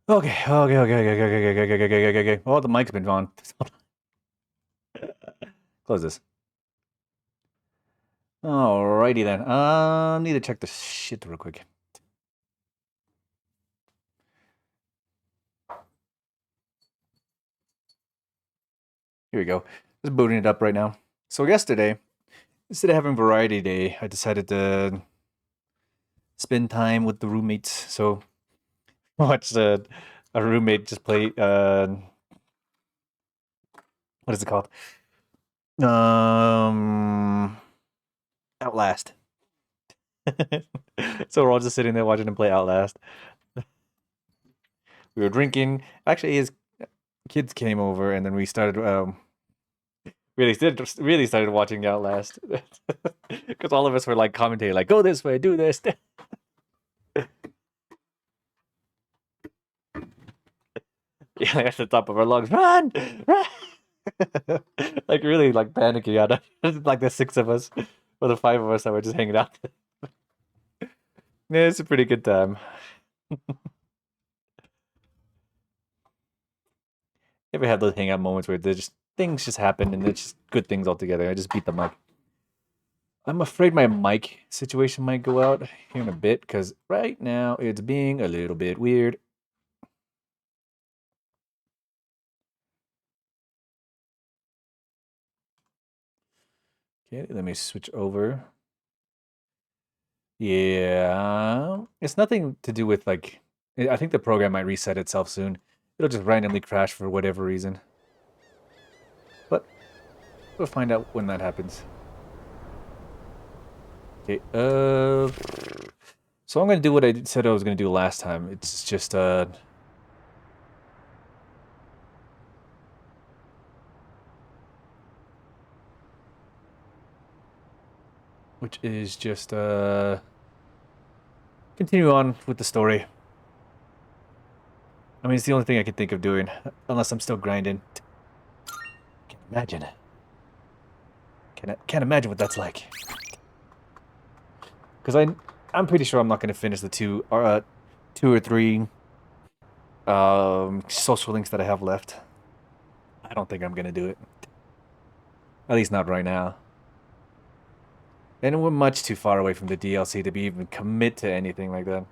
Okay. Oh, the mic's been on. Close this. Alrighty then. Need to check the shit real quick. Here we go. Just booting it up right now. So yesterday, instead of having variety day, I decided to spend time with the roommates. So watch a roommate just play what is it called? Outlast. So we're all just sitting there watching him play Outlast. We were drinking. Actually, his kids came over, and then we started really started watching Outlast because all of us were like commentating, like, "Go this way, do this." Yeah, like at the top of our lungs, run, run! Like really, like panicking out of like the six of us, or the five of us that were just hanging out. Yeah, it's a pretty good time. Ever had those hangout moments where there's just things just happen and it's just good things altogether? I just beat the mic. I'm afraid my mic situation might go out here in a bit because right now it's being a little bit weird. Okay, let me switch over. Yeah, it's nothing to do with like. I think the program might reset itself soon. It'll just randomly crash for whatever reason. But we'll find out when that happens. Okay. So I'm gonna do what I said I was gonna do last time. It's just which is just continue on with the story. I mean, it's the only thing I can think of doing, unless I'm still grinding. Can't imagine. Can't imagine what that's like. Because I'm pretty sure I'm not going to finish the two or three social links that I have left. I don't think I'm going to do it. At least not right now. And we're much too far away from the DLC to be even commit to anything like that.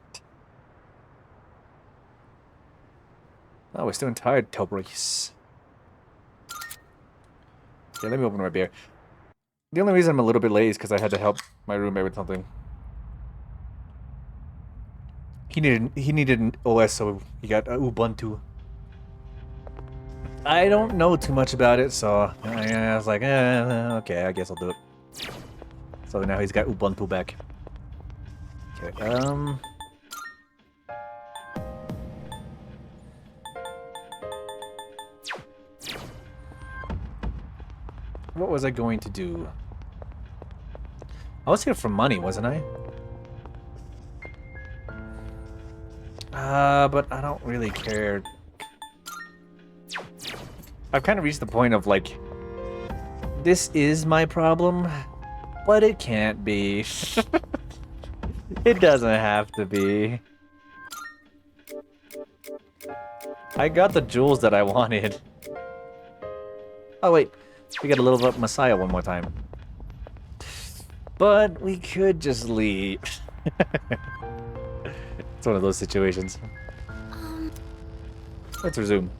Oh, we're still tired, Tobrice. Okay, let me open my beer. The only reason I'm a little bit late is because I had to help my roommate with something. He needed an OS, so he got Ubuntu. I don't know too much about it, so I was like, okay, I guess I'll do it. So now he's got Ubuntu back. Okay, what was I going to do? I was here for money, wasn't I? But I don't really care. I've kind of reached the point of like, this is my problem, but it can't be. It doesn't have to be. I got the jewels that I wanted. Oh wait, we got a little bit Messiah one more time. But we could just leave. It's one of those situations. Let's resume.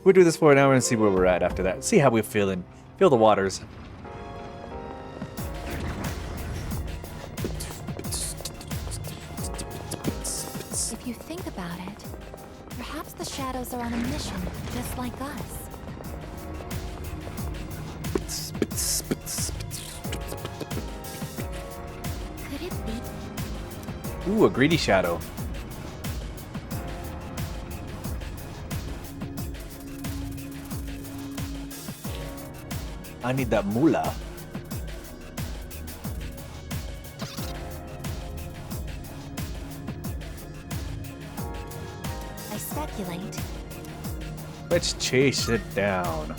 We'll do this for an hour and see where we're at after that. See how we're feeling. Feel the waters. If you think about it, perhaps the shadows are on a mission, just like us. Could it be? Ooh, a greedy shadow. I need that moolah. I speculate. Let's chase it down.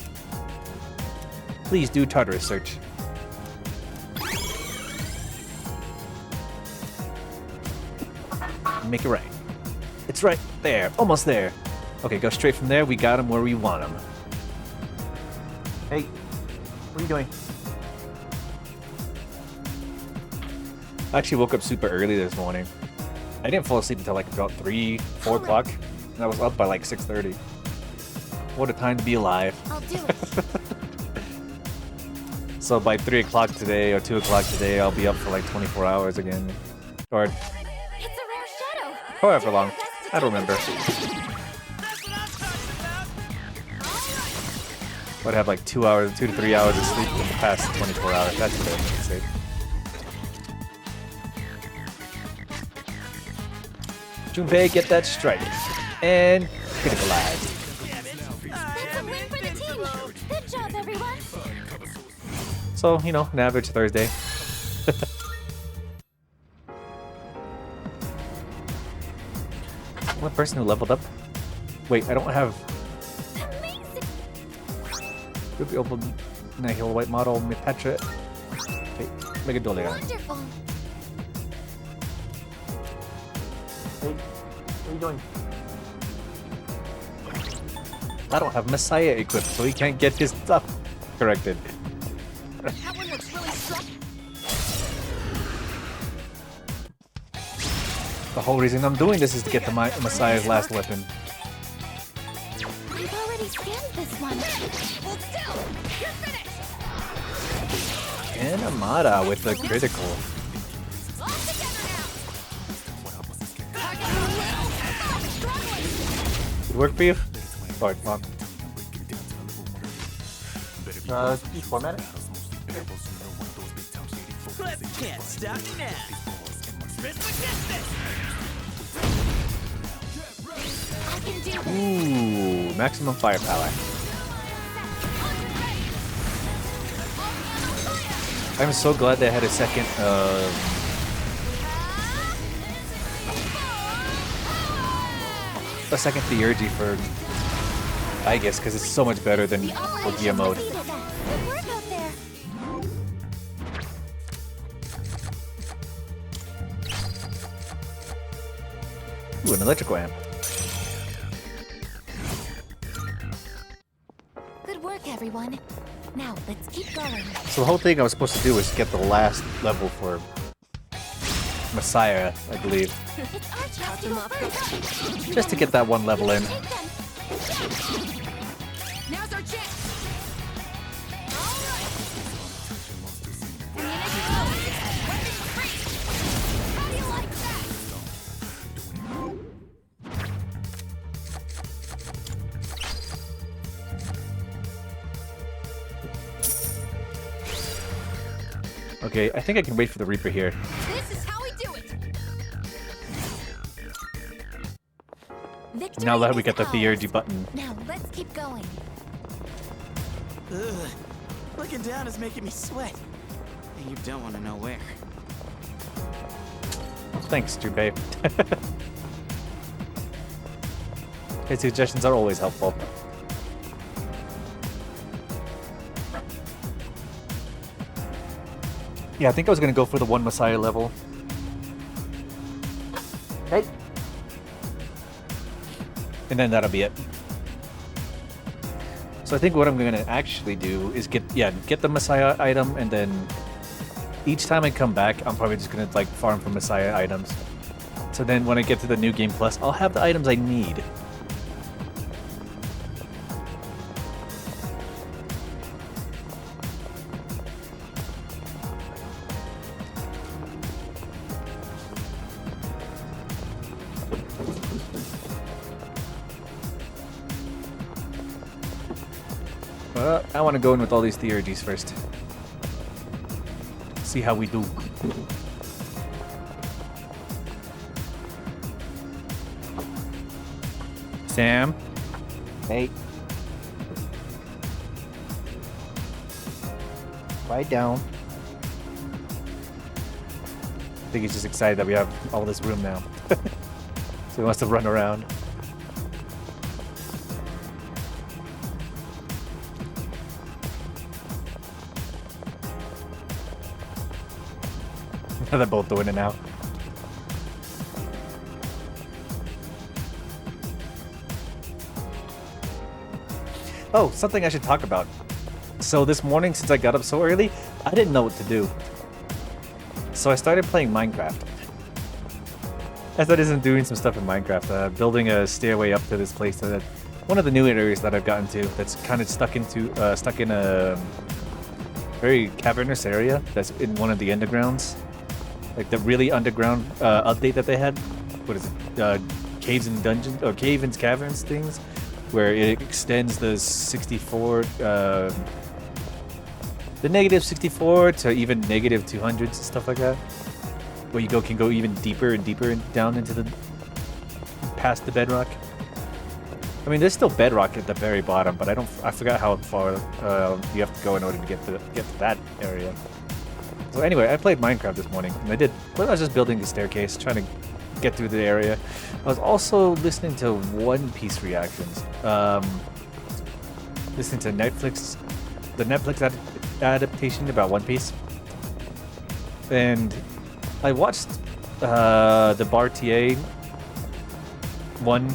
Please do Tartarus search. Make it right. It's right there. Almost there. Okay, go straight from there. We got him where we want him. Hey, what are you doing? I actually woke up super early this morning. I didn't fall asleep until like about 3, 4 o'clock. And I was up by like 6:30. What a time to be alive. I'll do it. So by 3 o'clock today or 2 o'clock today, I'll be up for like 24 hours again. Or It's a rare shadow. however long. I don't remember. I'd have like 2 to 3 hours of sleep in the past 24 hours. That's fair, I'd say. Junpei, get that strike. And criticalize. That's a win for the team. Good job, everyone. So, you know, an average Thursday. One person who leveled up. Wait, I don't have. Amazing. Could be open Nihil White Model Mipetra. Okay, make a dolly. Wonderful. Hey, what are you doing? I don't have Messiah equipped, so he can't get his stuff corrected. That one looks really strong. The whole reason I'm doing this is to get the Messiah's last weapon. We've already scanned this this one. Hold still. You're finished. And Amada with the critical. All together now. Did it work for you? Or not? You format it? Clip can't stop me now. Chris against this. I can do this. Ooh, maximum firepower. I'm so glad they had a second theurgy for I guess because it's so much better than Ogia mode. Good work out there. Ooh, an electrical amp. Good work, everyone. Now, let's keep going. So the whole thing I was supposed to do was get the last level for Messiah, I believe. It's our chance to go first. Just to get that one level in. Take them. Now's our chance. All right. Ammunition loaded. Weapons free. How do you like that? Okay, I think I can wait for the Reaper here. This is how we do it. Victory Now that we is get the ours. theurgy button. Now let's keep going. Ugh. Looking down is making me sweat. And you don't want to know where. Thanks, Junpei. His suggestions are always helpful. Yeah, I think I was gonna go for the one Messiah level. Hey. And then that'll be it. So I think what I'm gonna actually do is get the Messiah item, and then each time I come back, I'm probably just gonna like farm for Messiah items. So then when I get to the new game plus, I'll have the items I need. I want to go in with all these theurgies first. See how we do. Sam? Hey. Quiet down. I think he's just excited that we have all this room now. So he wants to run around. They're both doing it now. Oh, something I should talk about. So this morning, since I got up so early, I didn't know what to do. So I started playing Minecraft. I started doing some stuff in Minecraft, building a stairway up to this place. That one of the new areas that I've gotten to that's kind of stuck in a very cavernous area that's in one of the undergrounds. Like the really underground update that they had. What is it? Caves and Dungeons, or Cave and Caverns things, where it extends the 64, the negative 64 to even negative 200s and stuff like that. Where you can go even deeper and deeper down into the past the bedrock. I mean, there's still bedrock at the very bottom, but I forgot how far you have to go in order to get to that area. So anyway, I played Minecraft this morning, and I was just building the staircase, trying to get through the area. I was also listening to One Piece reactions, listening to the Netflix adaptation about One Piece, and I watched the Bartier one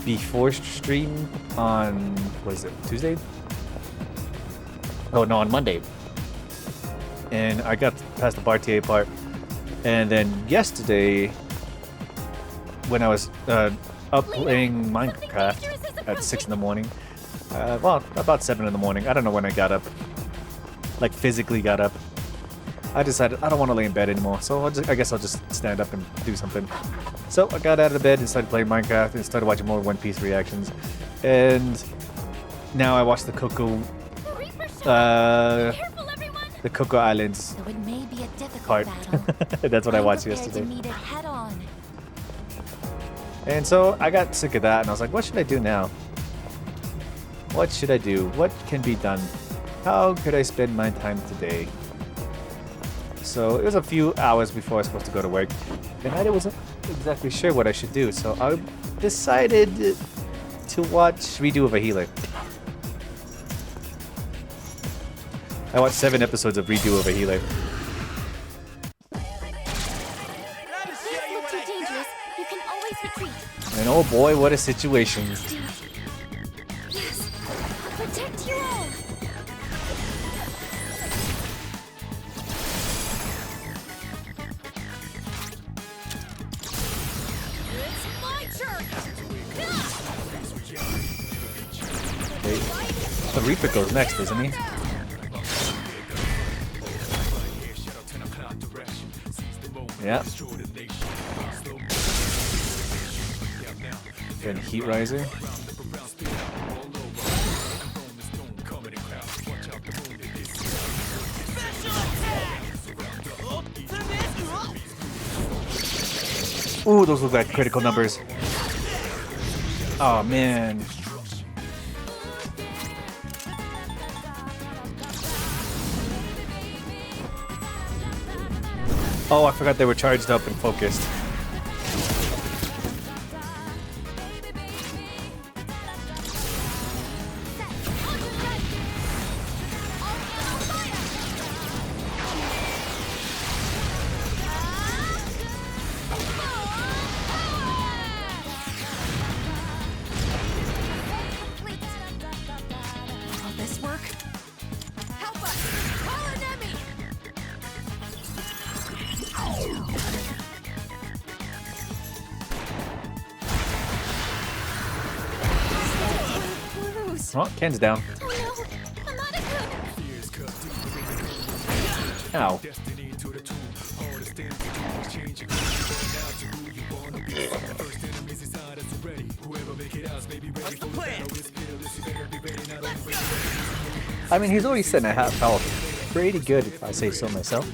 before stream on, was it Tuesday? Oh no, on Monday. And I got past the Bartier part, and then yesterday, when I was up playing Minecraft at 6 in the morning, Well, about 7 in the morning. I don't know when I got up. Like, physically got up. I decided I don't want to lay in bed anymore, so I guess I'll just stand up and do something. So I got out of bed and started playing Minecraft and started watching more One Piece reactions. And now I watch the Coco, Careful, everyone! the Coco Islands Though it may be a difficult part. battle. That's what I I'm watched prepared yesterday. To meet it head on. And so I got sick of that and I was like, what should I do now? What should I do? What can be done? How could I spend my time today? So it was a few hours before I was supposed to go to work, and I wasn't exactly sure what I should do. So I decided to watch Redo of a Healer. I watched 7 episodes of Redo of a Healer. This look too dangerous. You can always retreat. And oh boy, what a situation. Yes, I'll protect you all. It's my turn. The Reaper goes next, isn't he? Yeah. Then Heat Riser. Ooh, those look like critical numbers. Oh man. Oh, I forgot they were charged up and focused. Will this work? Help us! Call an enemy! Bruce. Oh, Ken's down. Oh no, I'm not a good. Ow. What's the plan? I mean, he's already sitting at half health. Pretty good, if I say so myself.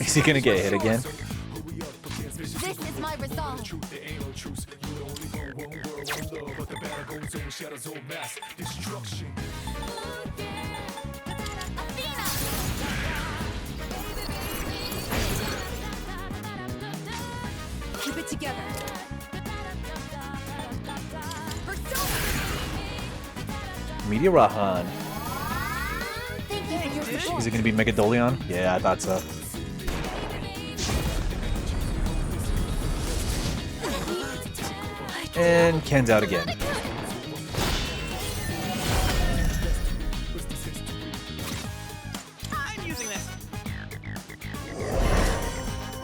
Is he gonna get hit again? This is my resolve. Keep it together. Meteor Rahan. Thank you for your support. Is it gonna be Megadolion? Yeah, I thought so. And Ken's out again. I'm using this.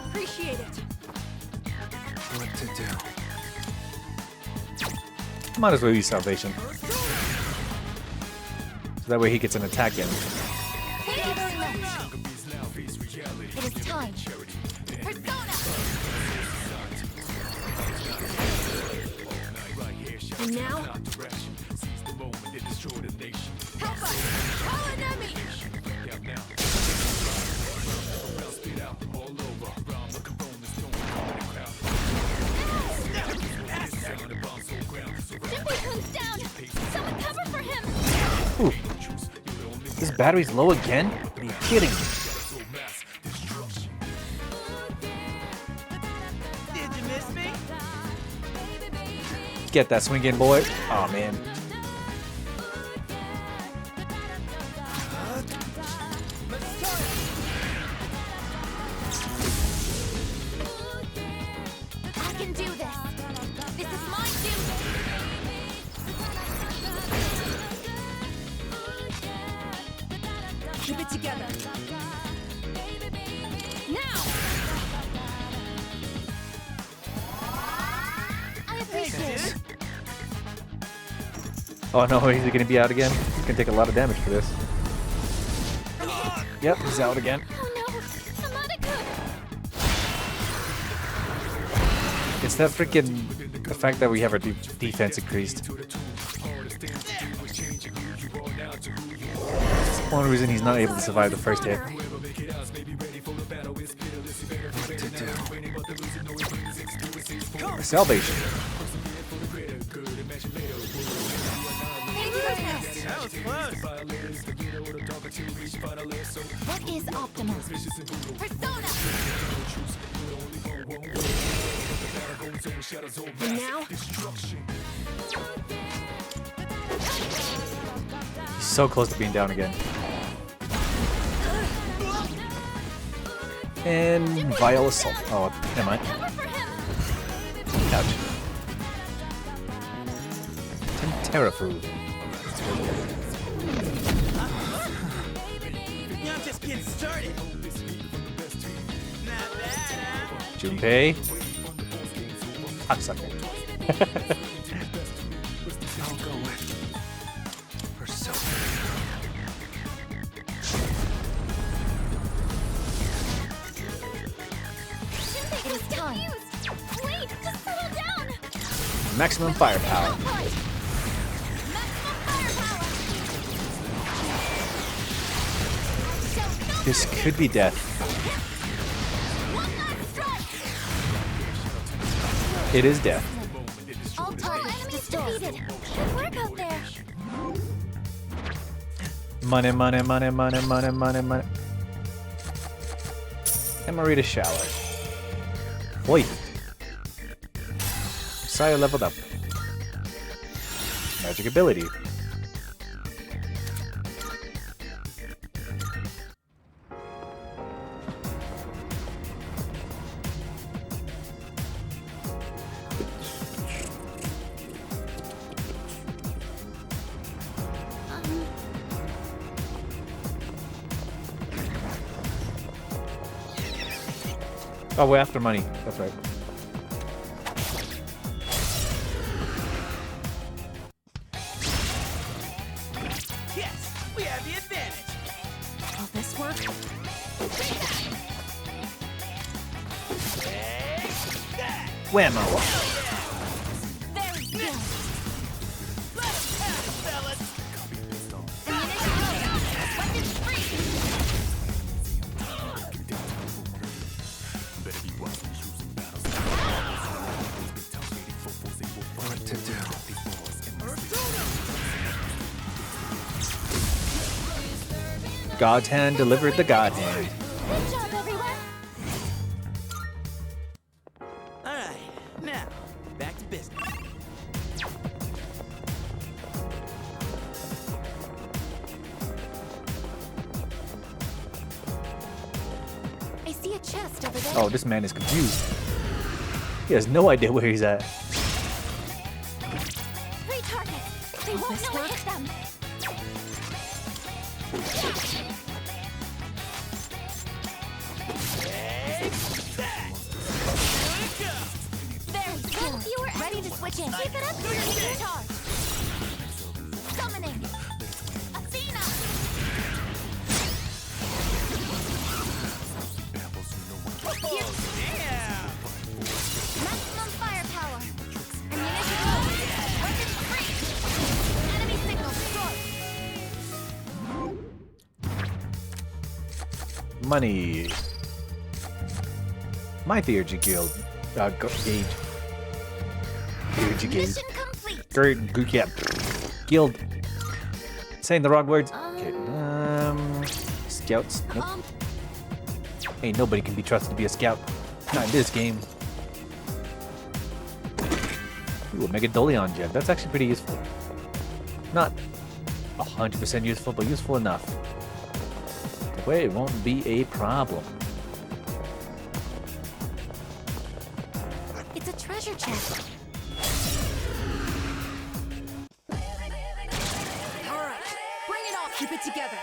Appreciate it. What to do? Might as well use Salvation. So that way he gets an attack in. Thank you very much. It is time. Persona! And now? Help us! Call an enemy! Simply comes down! Someone cover for him! Ooh. This battery's low again? Are you kidding me? Did you miss me? Get that swing in, boy. Oh man. I can do this! This is my duty! Keep it together! Now! dude. Oh no, he's gonna be out again? He's gonna take a lot of damage for this. Yep, he's out again. Oh no, I'm not a good. It's that freaking the fact that we have our defense increased. It's one reason he's not able to survive the first hit. Salvation. Thank you for test. That was close. What is optimal? Persona! And now? He's so close to being down again. And Vile Assault. Oh, never mind. Cover for him! Ouch. Terra food. Yeah, I'm just getting started. Not bad, huh? Junpei. Cocksucker. It is time. Wait, just settle down! Maximum firepower. Maximum firepower! This could be death. One last strike! It is death. All targets defeated. Good work out there. Money, money, money, money, money, money, money. And Marita shower. Oi. Saya leveled up. Magic ability. Oh, we're after money. That's right. Yes, we have the advantage. Will this work? Whammo. Very good. Let us have it, fellas. Weapons free! What to do? God's hand delivered the God hand. Good job, everyone! All right, now back to business. I see a chest over there. Oh, this man is confused. He has no idea where he's at. Three targets. They won't know it hit them. Very good. You were ready to switch in. Keep it up. You're taking charge. Summoning. Athena. Damn. Maximum firepower. Ammunition low. Weapons free. Enemy signal destroyed. Money. My Theurgy Guild. Gauge. Theurgy Gauge. Mission complete. Yeah. Guild. Saying the wrong words. Um, Okay. Scouts. Nope. Um, Ain't nobody can be trusted to be a scout. Not in this game. Ooh, a Megadolion gem. That's actually pretty useful. Not 100% useful, but useful enough. That way it won't be a problem. it's a treasure chest. All right, bring it on. Keep it together.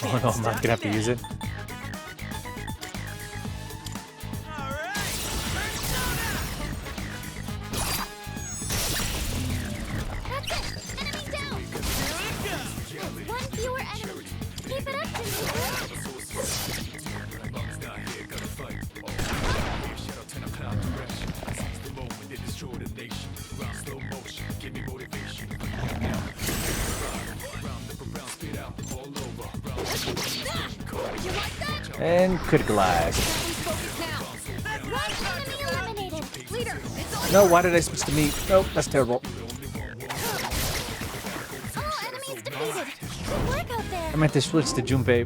Oh no, I'm not gonna have to use it. And critical eyes. Enemy eliminated. Leader, it's all No, why did I switch to me? Nope, that's terrible. All enemies defeated. Good work out there. I meant to switch to Junpei.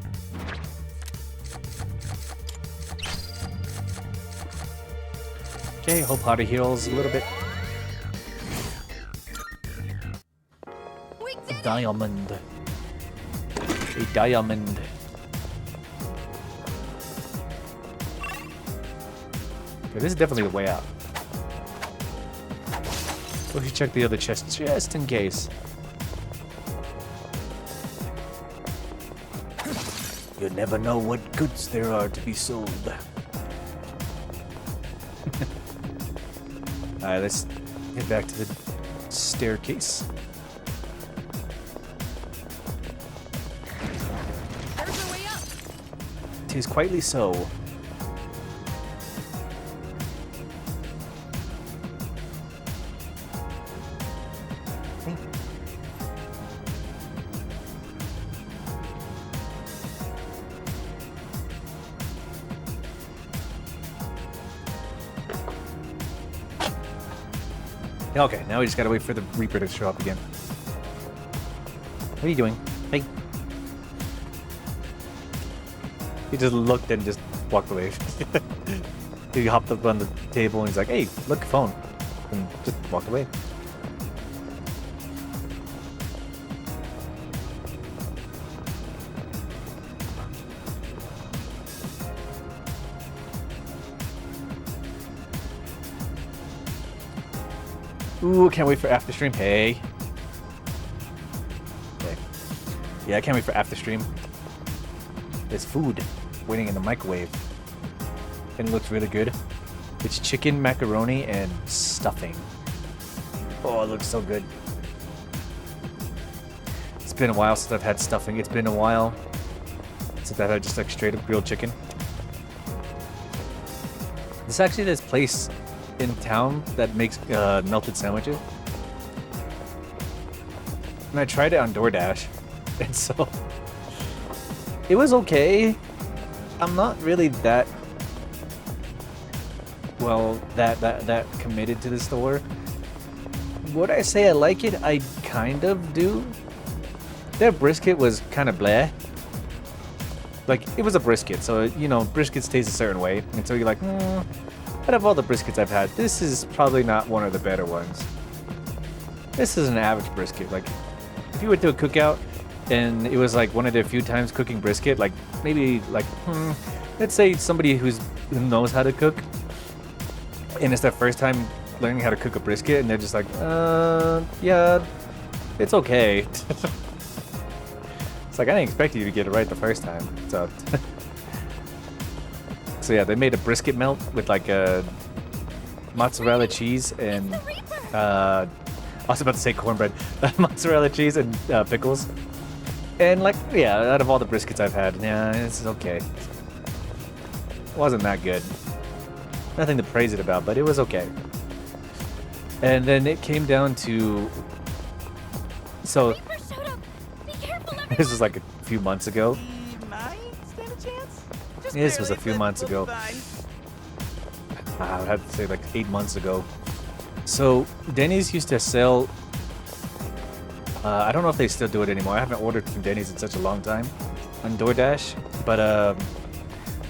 Okay, hope Hardy heals a little bit. we did it. Diamond. A diamond. Okay, this is definitely the way out. We should check the other chest just in case. You never know what goods there are to be sold. Alright, let's get back to the staircase. There's a way up. Tis quietly so. Okay, now we just gotta wait for the Reaper to show up again. What are you doing? Hey. He just looked and just walked away. He hopped up on the table and he's like, hey, look, phone. And just walked away. Ooh, can't wait for after stream. Hey. Okay. Yeah, I can't wait for after stream. There's food waiting in the microwave. And it looks really good. It's chicken, macaroni, and stuffing. Oh, it looks so good. It's been a while since I've had stuffing. It's been a while since I've had just like straight up grilled chicken. There's actually this place in town that makes melted sandwiches. And I tried it on DoorDash. And so it was okay. I'm not really that that committed to the store. Would I say I like it? I kind of do. Their brisket was kind of bleh. Like, it was a brisket, so, you know, briskets taste a certain way. And so you're like, out of all the briskets I've had, this is probably not one of the better ones. This is an average brisket. Like, if you went to a cookout and it was like one of their few times cooking brisket, like maybe like, let's say somebody who knows how to cook, and it's their first time learning how to cook a brisket, and they're just like, yeah, it's okay. It's like, I didn't expect you to get it right the first time. So, so yeah, they made a brisket melt with like a mozzarella cheese and I was about to say cornbread, mozzarella cheese and pickles. And like, yeah, out of all the briskets I've had, yeah, it's okay. Wasn't that good. Nothing to praise it about, but it was okay. And then it came down to, so this was like a few months ago. He might stand a chance. Just This was a barely, few but months we'll be ago. fine. I would have to say like 8 months ago. So Denny's used to sell, I don't know if they still do it anymore. I haven't ordered from Denny's in such a long time on DoorDash, but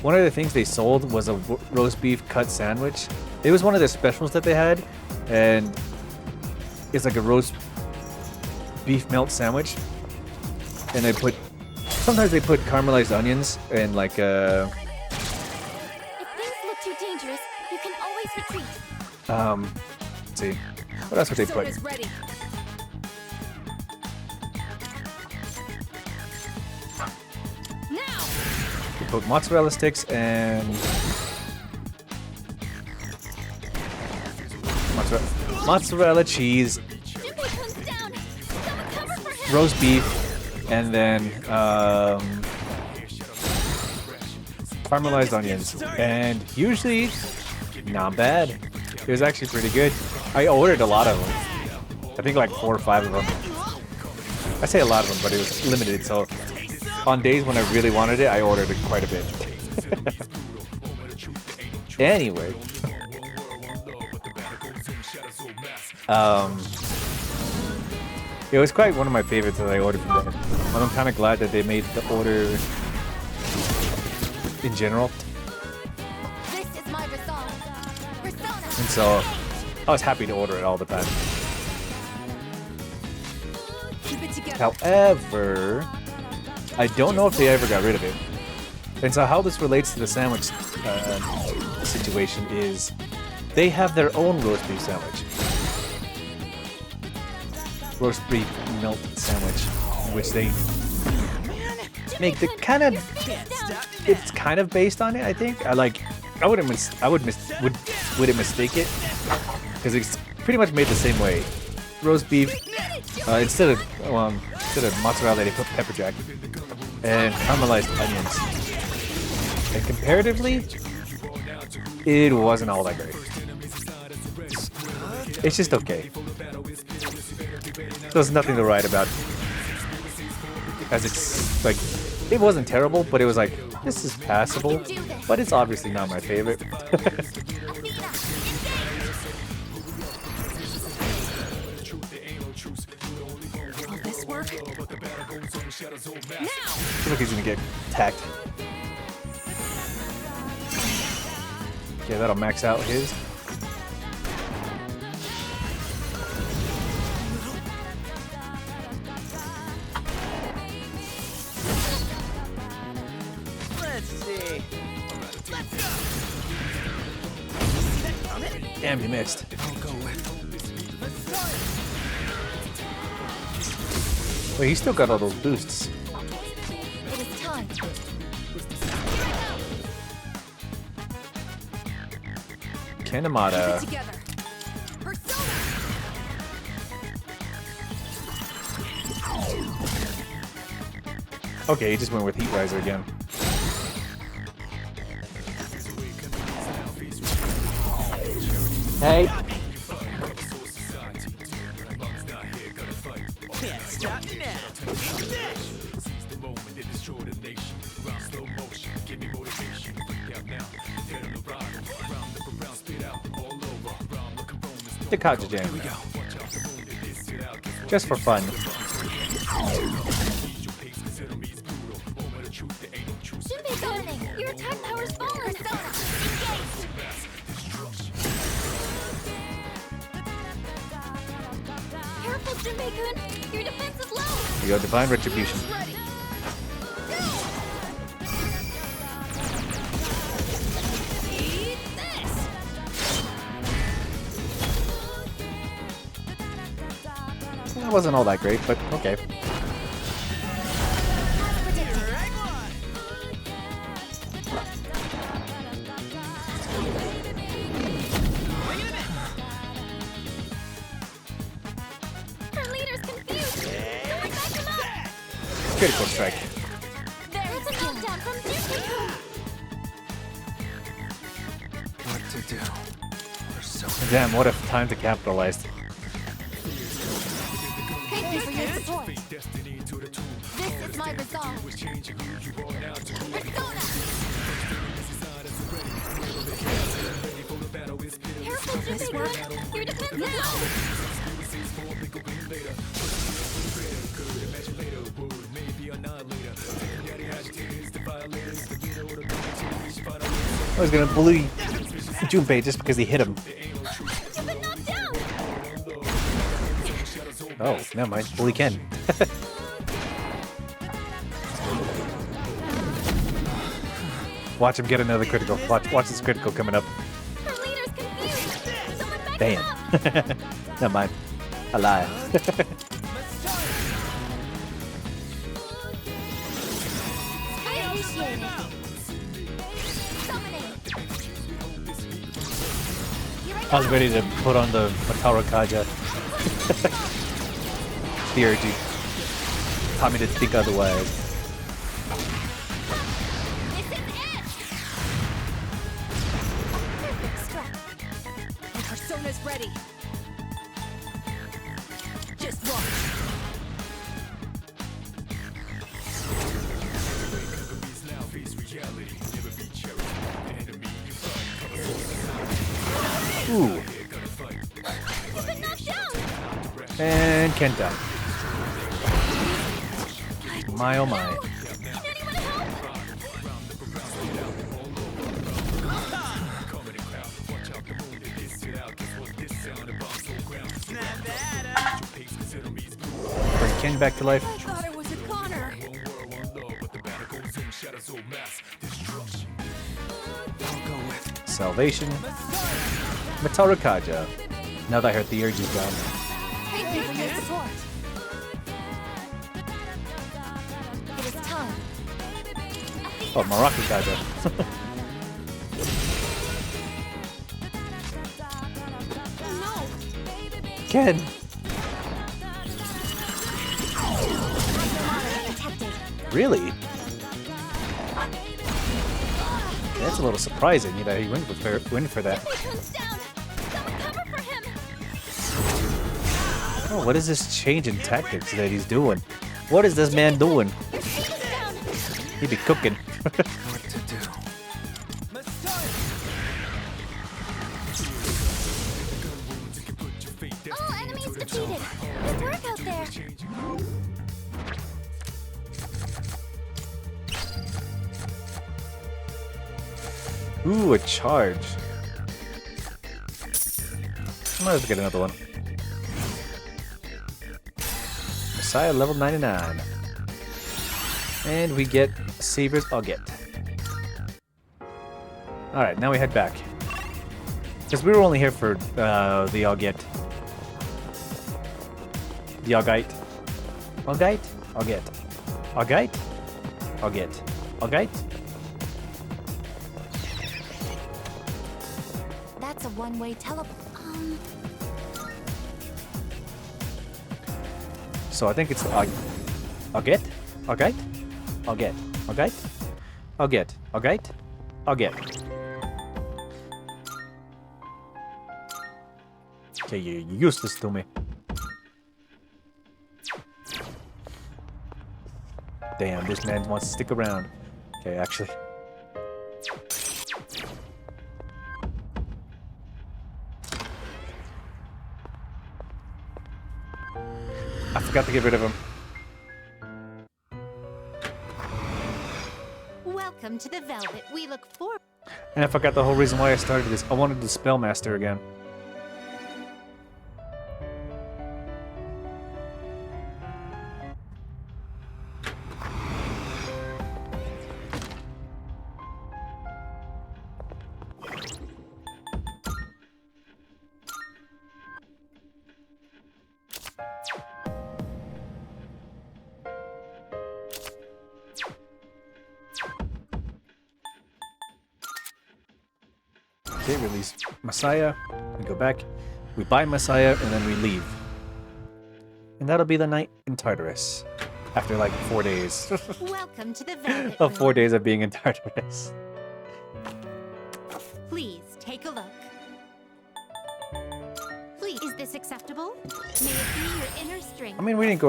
one of the things they sold was a roast beef cut sandwich. It was one of the specials that they had, and it's like a roast beef melt sandwich. And they put, sometimes they put caramelized onions and like If things look too dangerous, you can always retreat. let's see, what else would they put? Soda's ready. Now. They put mozzarella sticks and mozzarella cheese, Jimmy comes down. Someone cover for him. roast beef, and then caramelized onions. And usually, not bad. It was actually pretty good. I ordered a lot of them. I think like 4 or 5 of them. I say a lot of them, but it was limited. So on days when I really wanted it, I ordered it quite a bit. Anyway. It was quite one of my favorites that I ordered from them. And I'm kind of glad that they made the order in general. This is my resolve. Persona. And so I was happy to order it all the time. Keep it together. However, I don't know if they ever got rid of it. And so how this relates to the sandwich situation is they have their own roast beef sandwich. Roast beef melt sandwich, which they make the kind of, it's kind of based on it, I think. Wouldn't it mistake it? Because it's pretty much made the same way. Roast beef, instead of mozzarella, they put pepper jack and caramelized onions. And comparatively, it wasn't all that great. It's just okay. There's nothing to write about. As it's like, it wasn't terrible, but it was like, this is passable, but it's obviously not my favorite. Will this work? Now! I feel like he's gonna get attacked. Yeah, that'll max out his. Let's see. Let's go. See that coming? Damn, you missed. Wait, he's still got all those boosts. It is time. Kanemata. Together. Persona. Okay, he just went with Heat Riser again. Hey. Can't stop me now. The Kaja Jam. Just for fun. Junpei Summoning. Your attack power's fallen. Persona. Engaged. Careful, Junpei-kun. Your defense is low. You got Divine Retribution. Ready. Eat this. That wasn't all that great, but okay. Right one. Wing and a miss. Her leader's confused. Someone back him up. Critical strike. There's a meltdown from Junpei-kun. What to do? Damn, what a time to capitalize. Thank you for your support. This is my resolve. Persona. Careful, Junpei-kun. Your defense is low. I was gonna bully Junpei just because he hit him. You've been knocked down. Oh, never mind. Bully Ken. Watch him get another critical. Watch this critical coming up. Her leader's confused. Someone back him Damn. up. Never mind. I lie. I appreciate it. Summoning. Here I was ready to put on the Matara Kaja. The urge taught me to think otherwise. This is it. Perfect strike. And Persona's ready. Just watch. And Kenta. My oh my. Bring Ken back to life. I thought it was a Connor. Salvation. Matarakaja. Now that I heard the urge is gone. Thank you for your support. It is time. Oh, Marakakaja. Ken! Really? That's a little surprising that he went for that. Oh, what is this change in tactics that he's doing? What is this man doing? He be cooking. What to do? All enemies defeated. Good work out there. Ooh, a charge. Might as well get another one. Messiah level 99. And we get Saber's Auget. Alright, now we head back. Because we were only here for the Auget. The Augite. Augite? Auget. Augite? Auget. Augite? That's a one-way teleport. So I think it's Auget? Auget? Augite? Auget. Auget. Auget. Auget. Okay, you're useless to me. Damn, this man wants to stick around. Okay, actually. I forgot to get rid of him. Welcome to the Velvet. We look forward. And I forgot the whole reason why I started this. I wanted the Spellmaster again. Okay, release Messiah. We go back. We buy Messiah, and then we leave. And that'll be the night in Tartarus. After like 4 days. Welcome to the Velvet. Of 4 Room. days of being in Tartarus. Please take a look. Please, is this acceptable? May it be your inner strength. I mean, we didn't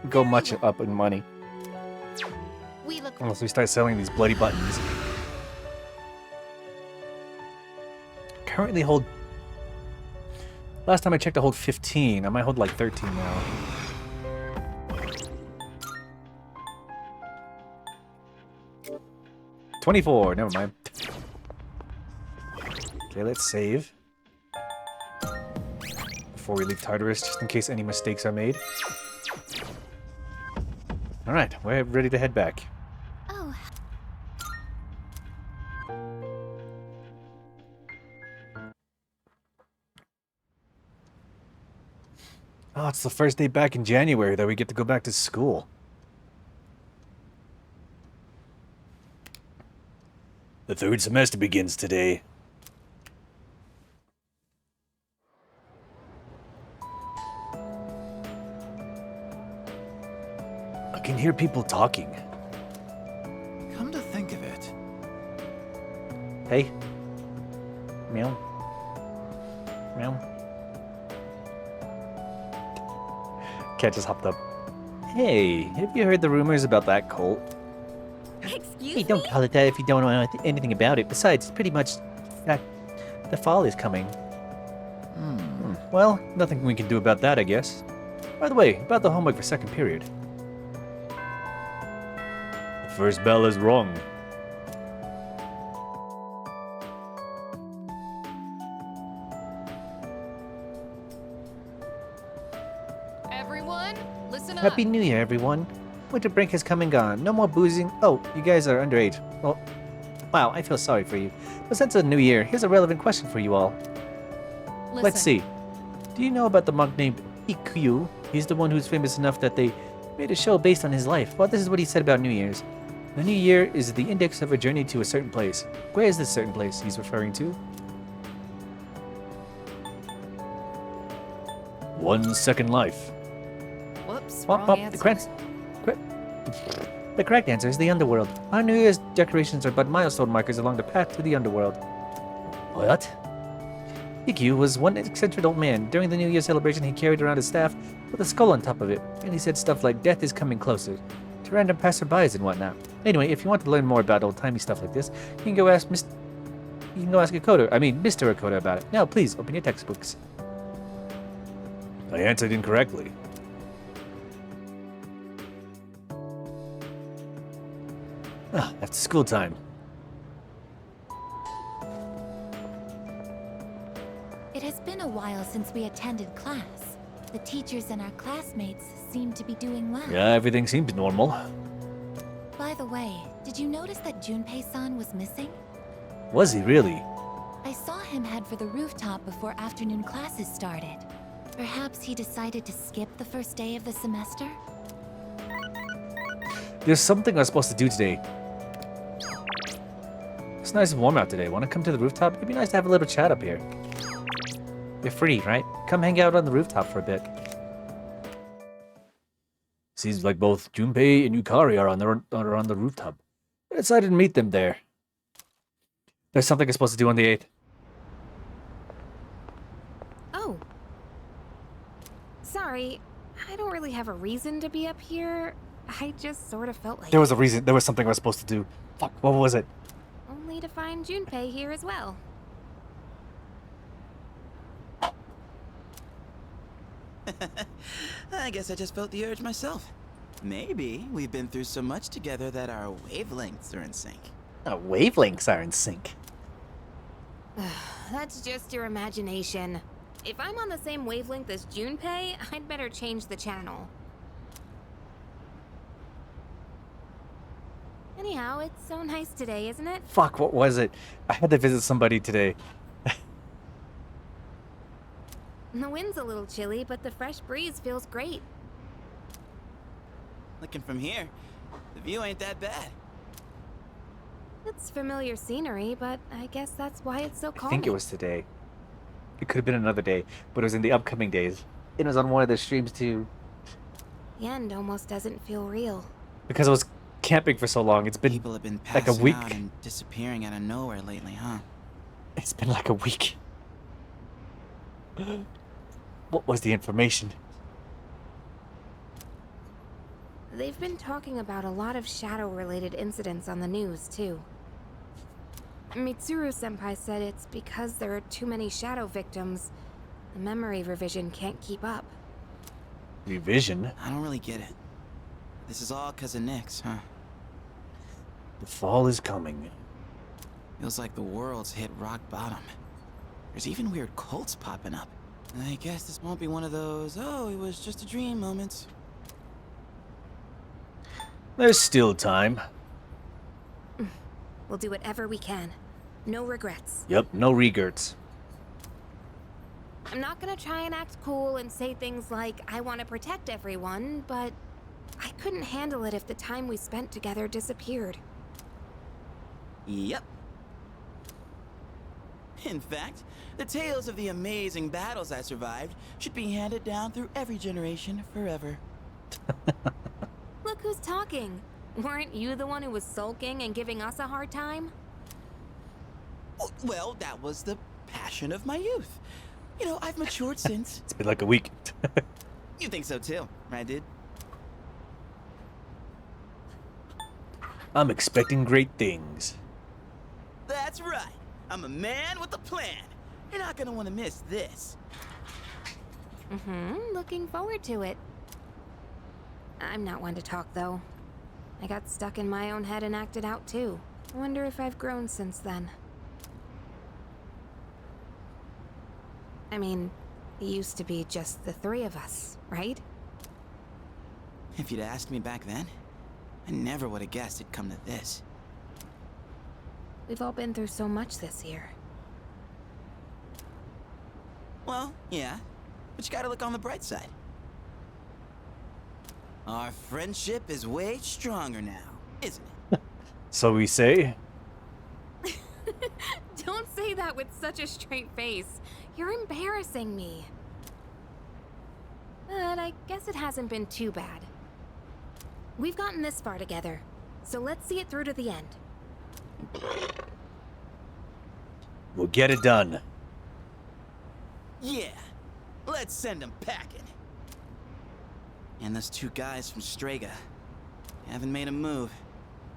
go much up in money. We look. Unless we start selling these bloody buttons. Currently hold... Last time I checked I hold 15. I might hold like 13 now. $24, never mind. Okay, let's save. Before we leave Tartarus, just in case any mistakes are made. Alright, we're ready to head back. Oh, Oh, it's the first day back in January that we get to go back to school. The third semester begins today. I can hear people talking. Come to think of it, Hey. Meow. Meow. Cat just hopped up. Hey, have you heard the rumors about that cult? Excuse Hey, don't call it that if you don't know anything about it. Besides, it's pretty much the fall is coming. Well, nothing we can do about that, I guess. By the way, about the homework for second period. The first bell is rung. Everyone, listen up. Happy New Year, everyone. Winter break has come and gone. No more boozing. Oh, you guys are underage. Well, wow, I feel sorry for you. But since it's a new year, here's a relevant question for you all. Listen. Let's see. Do you know about the monk named Ikkyu? He's the one who's famous enough that they made a show based on his life. Well, this is what he said about New Year's. The new year is the index of a journey to a certain place. Where is this certain place he's referring to? 1 second life. Whoops, Womp wrong womp. answer. The correct answer is the underworld. Our New Year's decorations are but milestone markers along the path to the underworld. What? Ikkyu was one eccentric old man. During the New Year celebration, he carried around a staff with a skull on top of it, and he said stuff like "death is coming closer" to random passerbys and whatnot. Anyway, if you want to learn more about old-timey stuff like this, you can go ask Mr. Akoda about it. Now, please open your textbooks. I answered incorrectly. After school time. It has been a while since we attended class. The teachers and our classmates seem to be doing well. Yeah, everything seems normal. By the way, did you notice that Junpei-san was missing? Was he really? I saw him head for the rooftop before afternoon classes started. Perhaps he decided to skip the first day of the semester? There's something I was supposed to do today. It's nice and warm out today. Want to come to the rooftop? It'd be nice to have a little chat up here. You're free, right? Come hang out on the rooftop for a bit. Seems like both Junpei and Yukari are on the rooftop. I decided to meet them there. There's something I'm supposed to do on the 8th. Oh. Sorry, I don't really have a reason to be up here. I just sort of felt like There was a reason. There was something I was supposed to do. Fuck, what was it? only to find Junpei here as well. I guess I just felt the urge myself. Maybe we've been through so much together that our wavelengths are in sync. Our wavelengths are in sync. That's just your imagination. If I'm on the same wavelength as Junpei, I'd better change the channel. Anyhow, it's so nice today, isn't it? Fuck, what was it? I had to visit somebody today. The wind's a little chilly, but the fresh breeze feels great. Looking from here, the view ain't that bad. It's familiar scenery, but I guess that's why it's so I calming. think it was today. It could have been another day, but it was in the upcoming days. It was on one of the streams too. The end almost doesn't feel real. Because I was camping for so long. It's been People have been like a passing week. out and disappearing out of nowhere lately, huh? It's been like a week. What was the information? They've been talking about a lot of shadow-related incidents on the news, too. Mitsuru-senpai said it's because there are too many shadow victims. The memory revision can't keep up. Revision? I don't really get it. This is all 'cause of Nyx, huh? The fall is coming. Feels like the world's hit rock bottom. There's even weird cults popping up. I guess this won't be one of those, oh, it was just a dream moments. There's still time. We'll do whatever we can. No regrets. Yep, no regrets. I'm not gonna try and act cool and say things like, I want to protect everyone, but I couldn't handle it if the time we spent together disappeared. Yep. In fact, the tales of the amazing battles I survived should be handed down through every generation forever. Look who's talking. Weren't you the one who was sulking and giving us a hard time? Well, that was the passion of my youth. You know, I've matured since. It's been like a week. You think so too, right, dude? I'm expecting great things. That's right. I'm a man with a plan. You're not gonna want to miss this. Looking forward to it. I'm not one to talk, though. I got stuck in my own head and acted out, too. I wonder if I've grown since then. I mean, it used to be just the three of us, right? If you'd asked me back then, I never would have guessed it'd come to this. We've all been through so much this year. Well, yeah, but you gotta look on the bright side. Our friendship is way stronger now, isn't it? So we say. Don't say that with such a straight face. You're embarrassing me. But I guess it hasn't been too bad. We've gotten this far together, so let's see it through to the end. We'll get it done. Yeah, let's send them packing. And those two guys from Strega haven't made a move,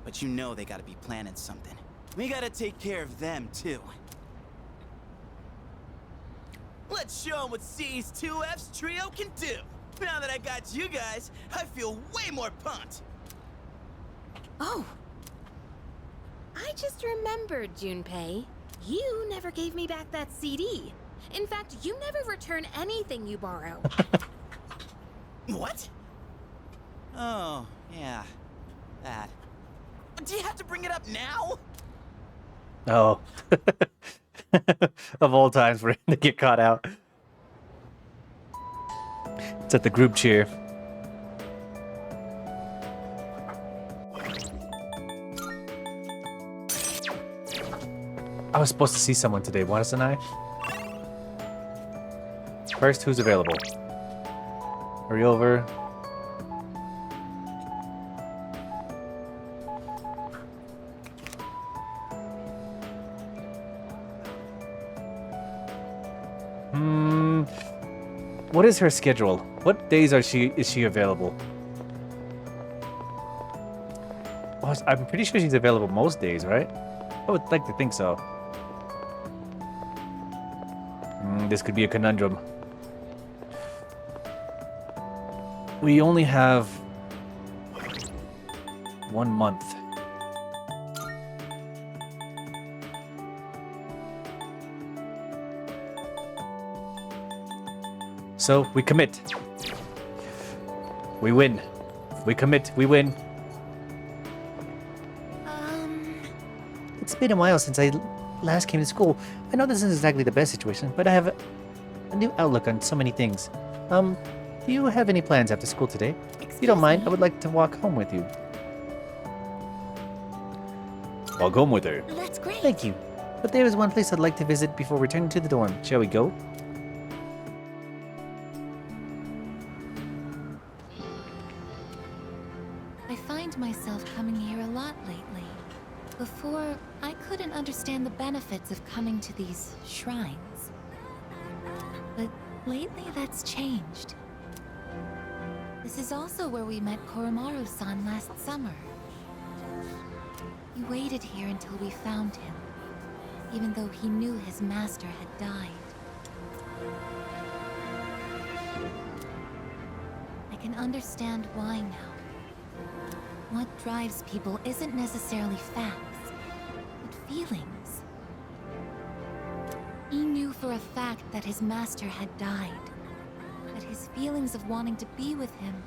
but you know they gotta be planning something. We gotta take care of them, too. Let's show them what C's2F's trio can do. Now that I got you guys, I feel way more pumped. Oh. I just remembered, Junpei. You never gave me back that CD. In fact, you never return anything you borrow. What? Oh, yeah. That. Do you have to bring it up now? Oh. Of all times for him to get caught out. It's at the group cheer. I was supposed to see someone today, wasn't I? First, who's available? Hurry over. What is her schedule? What days is she available? Oh, I'm pretty sure she's available most days, right? I would like to think so. This could be a conundrum. We only have 1 month. So, we commit. We win. We commit. We win. It's been a while since I last came to school. I know this isn't exactly the best situation, but I have a new outlook on so many things. Do you have any plans after school today? If you don't mind, I would like to walk home with you. Walk home with her. That's great. Thank you. But there is one place I'd like to visit before returning to the dorm. Shall we go? I find myself coming here a lot lately. Before, I couldn't understand the benefits of coming to these shrines. But lately that's changed. This is also where we met Koromaru-san last summer. He waited here until we found him, even though he knew his master had died. I can understand why now. What drives people isn't necessarily facts, but feelings. He knew for a fact that his master had died, but his feelings of wanting to be with him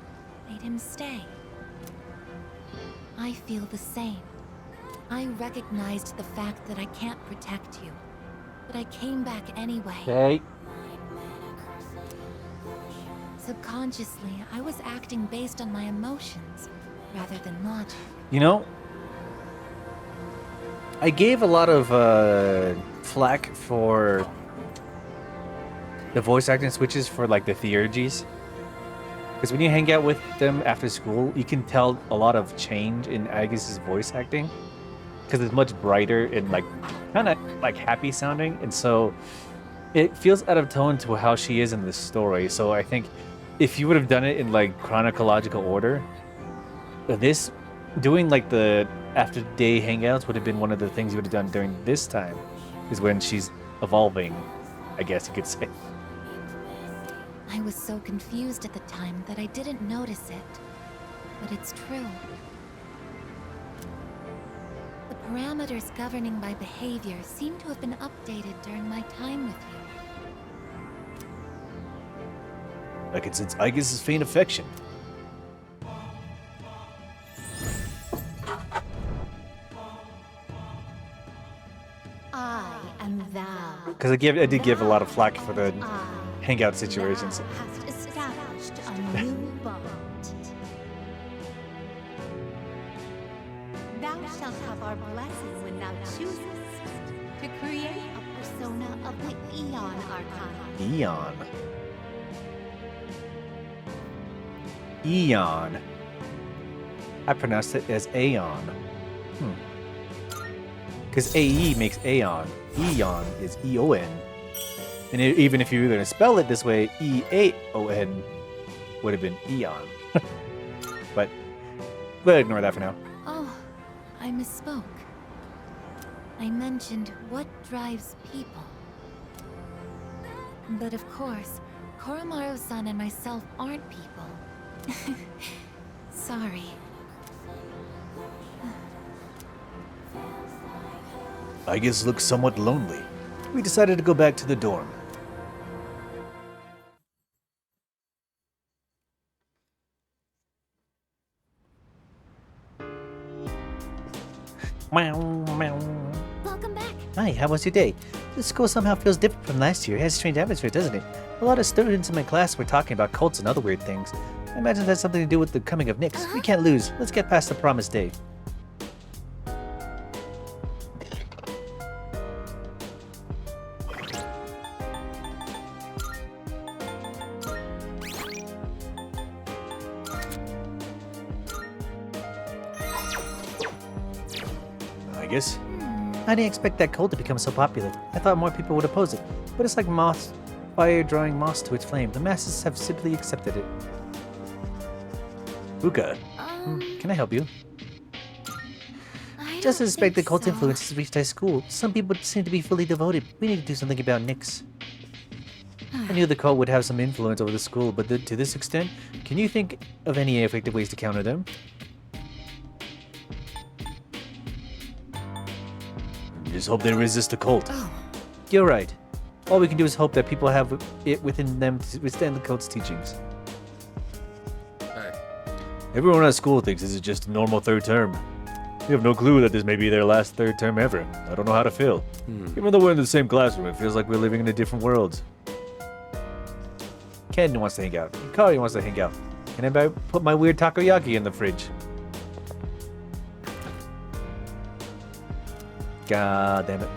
made him stay. I feel the same. I recognized the fact that I can't protect you, but I came back anyway. Okay. Subconsciously, I was acting based on my emotions rather than logic. You know, I gave a lot of flack for the voice acting switches for like the theurgies. Because when you hang out with them after school, you can tell a lot of change in Agus's voice acting. Because it's much brighter and like kind of like happy sounding. And so it feels out of tone to how she is in the story. So I think if you would have done it in like chronological order, this doing like the after day hangouts would have been one of the things you would have done during this time, is when she's evolving, I guess you could say. I was so confused at the time that I didn't notice it. But it's true. The parameters governing my behavior seem to have been updated during my time with you. I can sense Aegis' faint affection. I am thou. Because I did give a lot of flack for the hangout situations. Thou hast established a new bond. Thou shalt have our blessing when thou choosest to create a persona of the Eon Arcana. Eon. Eon. I pronounced it as Aeon. Because AE makes Aeon. Eon is E-O-N. And even if you were going to spell it this way, E-A-O-N would have been Eon. But we'll ignore that for now. Oh, I misspoke. I mentioned what drives people. But of course, Koromaru-san and myself aren't people. Sorry. Aegis looks somewhat lonely. We decided to go back to the dorm. Meow, meow. Welcome back. Hi, how was your day? The school somehow feels different from last year. It has a strange atmosphere, doesn't it? A lot of students in my class were talking about cults and other weird things. I imagine that's something to do with the coming of Nyx. We can't lose. Let's get past the promised day. I guess. I didn't expect that cult to become so popular. I thought more people would oppose it, but it's like moth fire drawing moss to its flame. The masses have simply accepted it. Uka, can I help you? I Just don't suspect the think cult so. influence has reached our school. Some people seem to be fully devoted. We need to do something about Nyx. I knew the cult would have some influence over the school, but to this extent, can you think of any effective ways to counter them? Just hope they resist the cult. Oh, You're right. All we can do is hope that people have it within them to withstand the cult's teachings. Hey. Everyone at school thinks this is just a normal third term. We have no clue that this may be their last third term ever. I don't know how to feel. Even though we're in the same classroom, it feels like we're living in a different world. Ken wants to hang out. Kari wants to hang out. Can I put my weird takoyaki in the fridge? God damn it.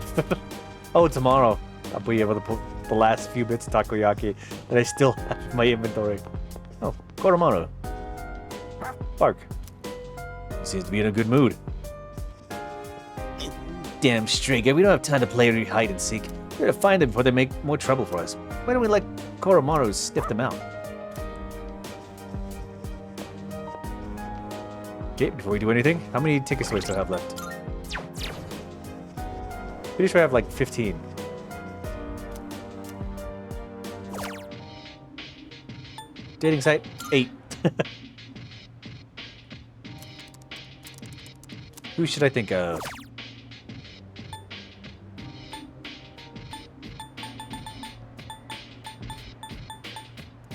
Oh, tomorrow I'll be able to put the last few bits of takoyaki that I still have in my inventory. Oh, Koromaru. Bark. He seems to be in a good mood. Damn Striga, we don't have time to play hide and seek. We're gonna find them before they make more trouble for us. Why don't we let Koromaru sniff them out? Okay, before we do anything, how many ticket stores do I have left? Pretty sure I have like 15. Dating site, 8. Who should I think of?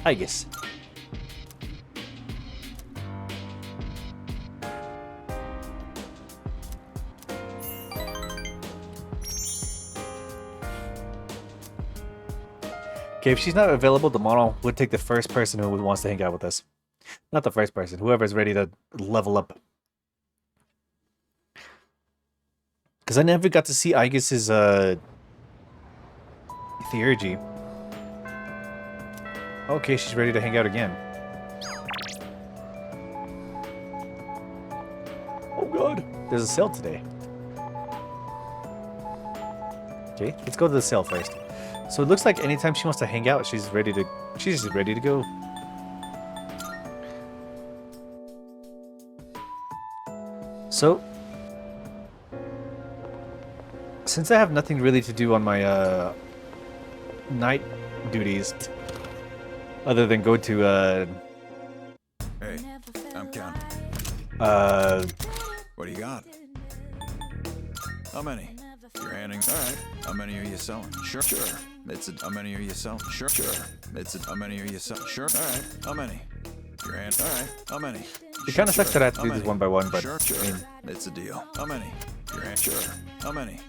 I guess. Okay, if she's not available tomorrow, we'll take the first person who wants to hang out with us. Not the first person, whoever's ready to level up. Because I never got to see Aegis's theurgy. Okay, she's ready to hang out again. Oh god, there's a sale today. Okay, let's go to the sale first. So it looks like anytime she wants to hang out, she's just ready to go. So since I have nothing really to do on my night duties, other than go to Hey, I'm counting. What do you got? How many? You're handing. All right. How many are you selling? Sure. It's a. How many are you selling? Sure. It's a. How many are you selling? Sure. All right. How many? You're hand. All right. How many? it kind of sucks that I have to do this one by one, but Sure. I mean, It's a deal. How many? You're hand. Sure. How many?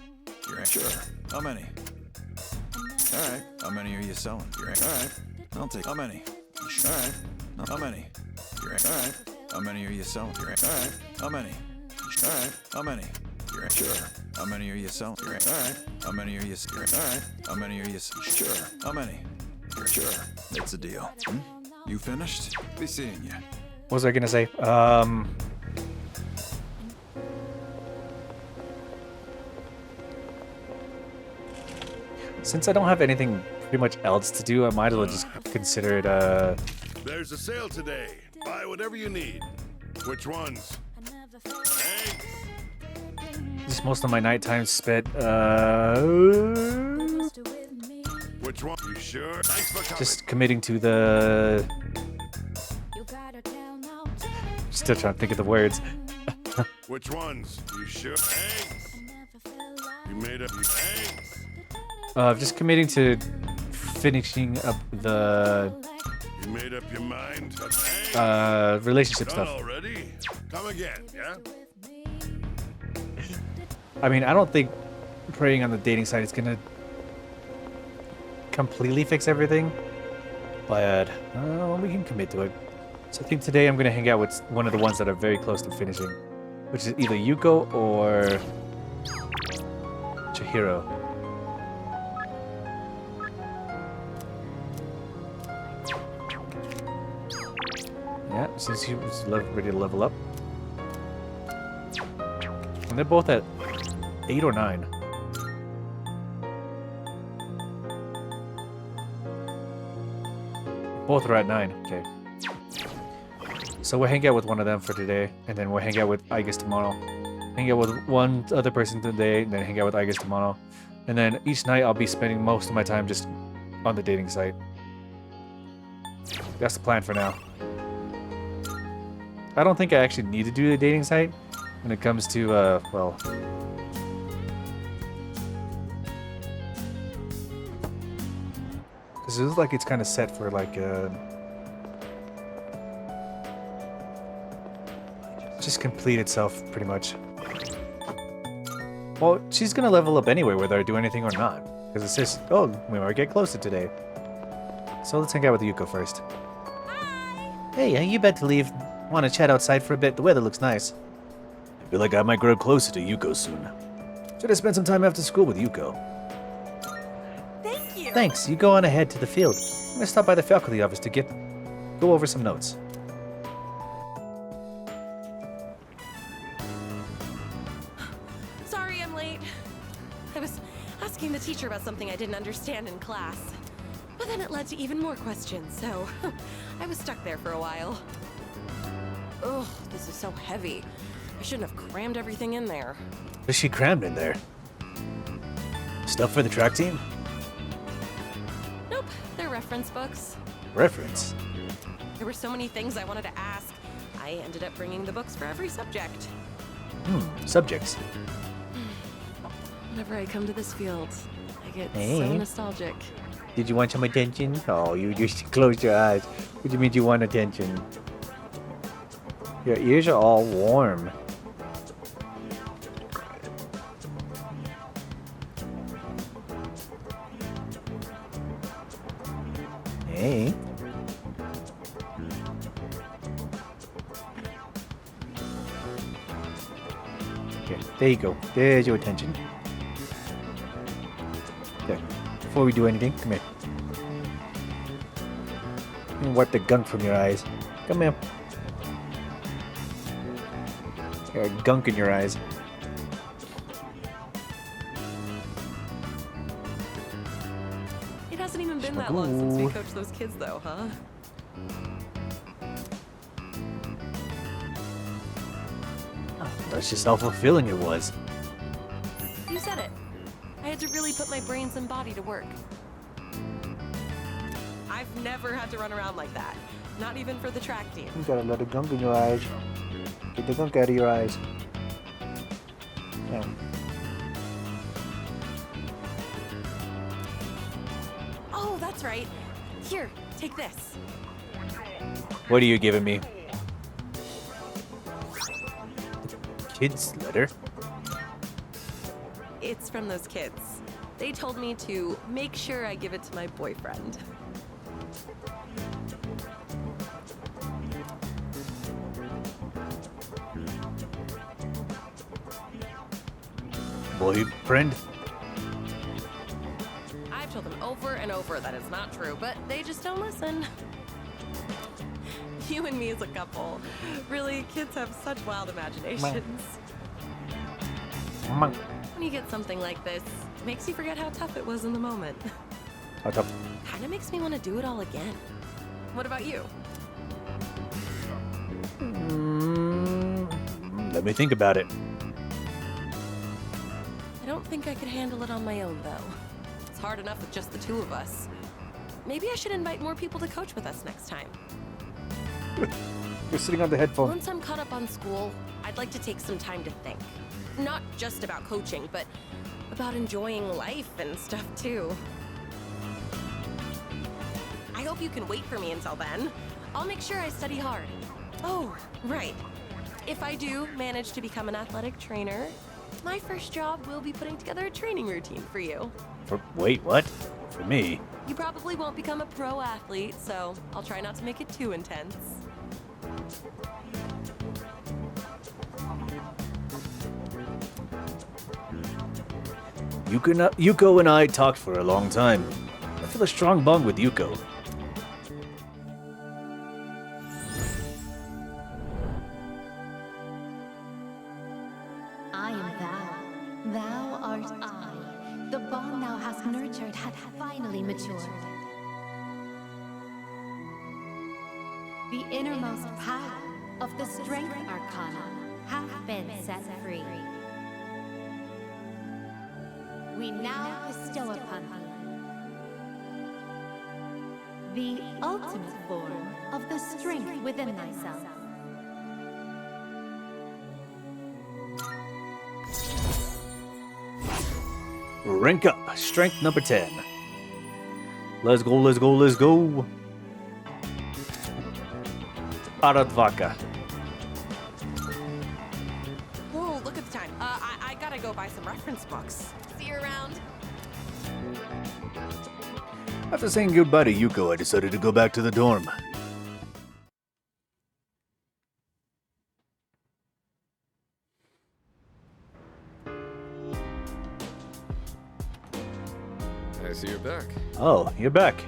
You're hand. Sure. How many? All right. How many are you selling? You're hand. All right. I'll take. How many? All right. How many? You're hand. All right. How many are you selling? You're hand. All right. How many? All right. How many? You're hand. Sure. How many are you selling? You're hand. All right. How many are you? All right. How many are you? Sure. How many? You're sure. It's a deal. Hmm? You finished? Be seeing you. what was I gonna say? Since I don't have anything pretty much else to do, I might as well just consider it There's a sale today. Buy whatever you need. Which ones? Eggs. just most of my nighttime spent Which one? You sure? Thanks for coming. just committing to the. Still trying to think of the words. Which ones? You sure? Eggs. You made up eggs. Just committing to finishing up the You made up your mind? That's eggs. relationship Done stuff. already? Come again, yeah? I mean, I don't think preying on the dating site is gonna completely fix everything, but we can commit to it. So I think today I'm gonna hang out with one of the ones that are very close to finishing, which is either Yuko or Chihiro. Yeah, since he was ready to level up. And they're both at 8 or 9. Both are at 9, okay. So we'll hang out with one of them for today, and then we'll hang out with Igus tomorrow. Hang out with one other person today, and then hang out with Igus tomorrow. And then each night I'll be spending most of my time just on the dating site. That's the plan for now. I don't think I actually need to do the dating site when it comes to, well... Because it looks like it's kind of set for, like, just complete itself, pretty much. Well, she's gonna level up anyway, whether I do anything or not. Because it says, oh, we might get closer today. So let's hang out with Yuko first. Hi! Hey, you about to leave? Want to chat outside for a bit? The weather looks nice. I feel like I might grow closer to Yuko soon. Should have spent some time after school with Yuko. Thank you. Thanks, you go on ahead to the field. I'm gonna stop by the faculty office to go over some notes. Sorry I'm late. I was asking the teacher about something I didn't understand in class. But then it led to even more questions, so I was stuck there for a while. Ugh, this is so heavy. I shouldn't have crammed everything in there. What is she crammed in there? Stuff for the track team? Nope, they're reference books. Reference? There were so many things I wanted to ask. I ended up bringing the books for every subject. Subjects. Whenever I come to this field, I get so Hey. nostalgic. Did you want some attention? Oh, you just closed your eyes. What do you mean you want attention? Your ears are all warm. Hey. Okay, there you go. There's your attention. There. Before we do anything, come here. And wipe the gunk from your eyes. Come here. You got gunk in your eyes. It hasn't even been that long since we Ooh. coached those kids, though, huh? That's just how fulfilling it was. You said it. I had to really put my brains and body to work. I've never had to run around like that. Not even for the track team. You got a lot of gunk in your eyes. Get the gunk out of your eyes. Yeah. Oh, that's right. Here, take this. What are you giving me? Kid's letter? It's from those kids. They told me to make sure I give it to my boyfriend. Boyfriend? I've told them over and over that it's not true, but they just don't listen. You and me as a couple. Really, kids have such wild imaginations. Monk. When you get something like this, it makes you forget how tough it was in the moment. How tough? Kinda makes me want to do it all again. What about you? Let me think about it. I don't think I could handle it on my own, though. It's hard enough with just the two of us. Maybe I should invite more people to coach with us next time. You're sitting on the headphone. Once I'm caught up on school, I'd like to take some time to think. Not just about coaching, but about enjoying life and stuff too. I hope you can wait for me until then. I'll make sure I study hard. Oh, right. If I do manage to become an athletic trainer, my first job will be putting together a training routine for you. Wait, what? For me? You probably won't become a pro athlete, so I'll try not to make it too intense. Yuko and I talked for a long time. I feel a strong bond with Yuko. I am thou. Thou art I. The bond thou hast nurtured hath finally matured. The innermost power of the strength arcana hath been set free. We now bestow upon thee the ultimate form of the strength within thyself. Rank up. Strength number 10. Let's go, let's go, let's go. Aradvaka. Whoa, look at the time. I gotta go buy some reference books. See you around. After saying goodbye to Yuko, I decided to go back to the dorm. I see you're back. Oh, you're back.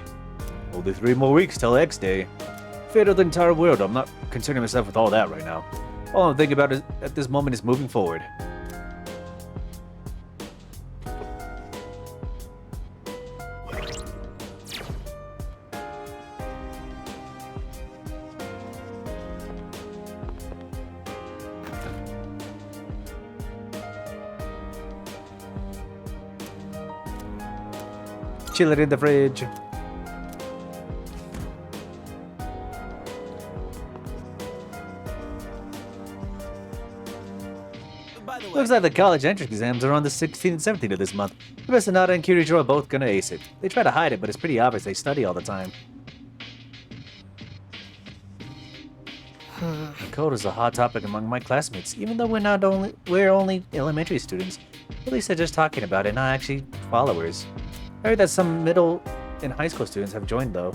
Only 3 more weeks till X Day. Fate of the entire world. I'm not concerning myself with all that right now. All I'm thinking about at this moment is moving forward. Chill it in the fridge. By the way, Looks like the college entrance exams are on the 16th and 17th of this month. Professor Nada and Kirito are both gonna ace it. They try to hide it, but it's pretty obvious they study all the time. Code is a hot topic among my classmates, even though we're only elementary students. At least they're just talking about it, not actually followers. I heard that some middle and high school students have joined though.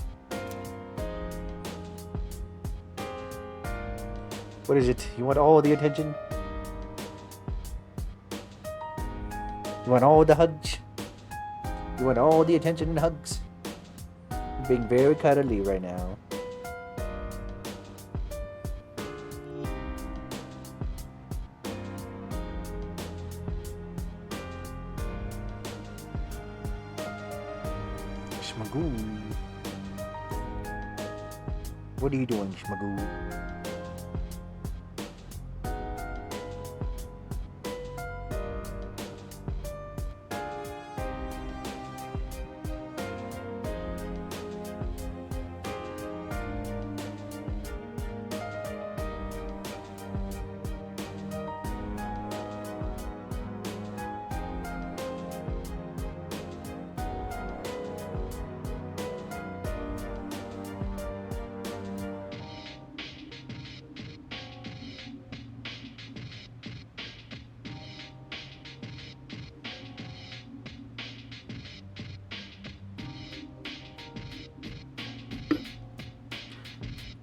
What is it? You want all the attention? You want all the hugs? You want all the attention and hugs? You're being very cuddly right now. Shmagoo. What are you doing, Shmagoo?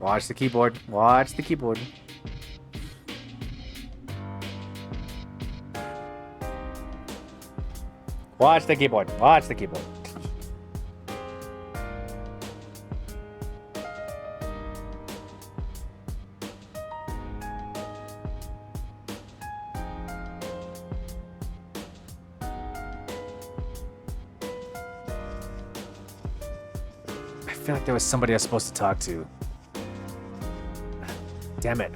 Watch the keyboard. Watch the keyboard. Watch the keyboard. Watch the keyboard. I feel like there was somebody I was supposed to talk to. Damn it.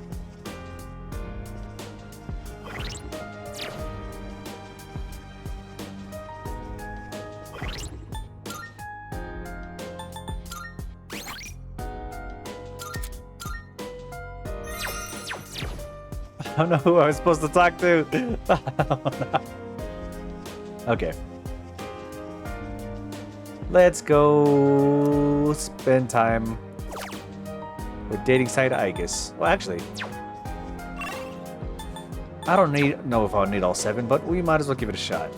I don't know who I was supposed to talk to. Okay. Let's go spend time with dating site Igus. Well, actually, I don't know if I'll need all 7, but we might as well give it a shot.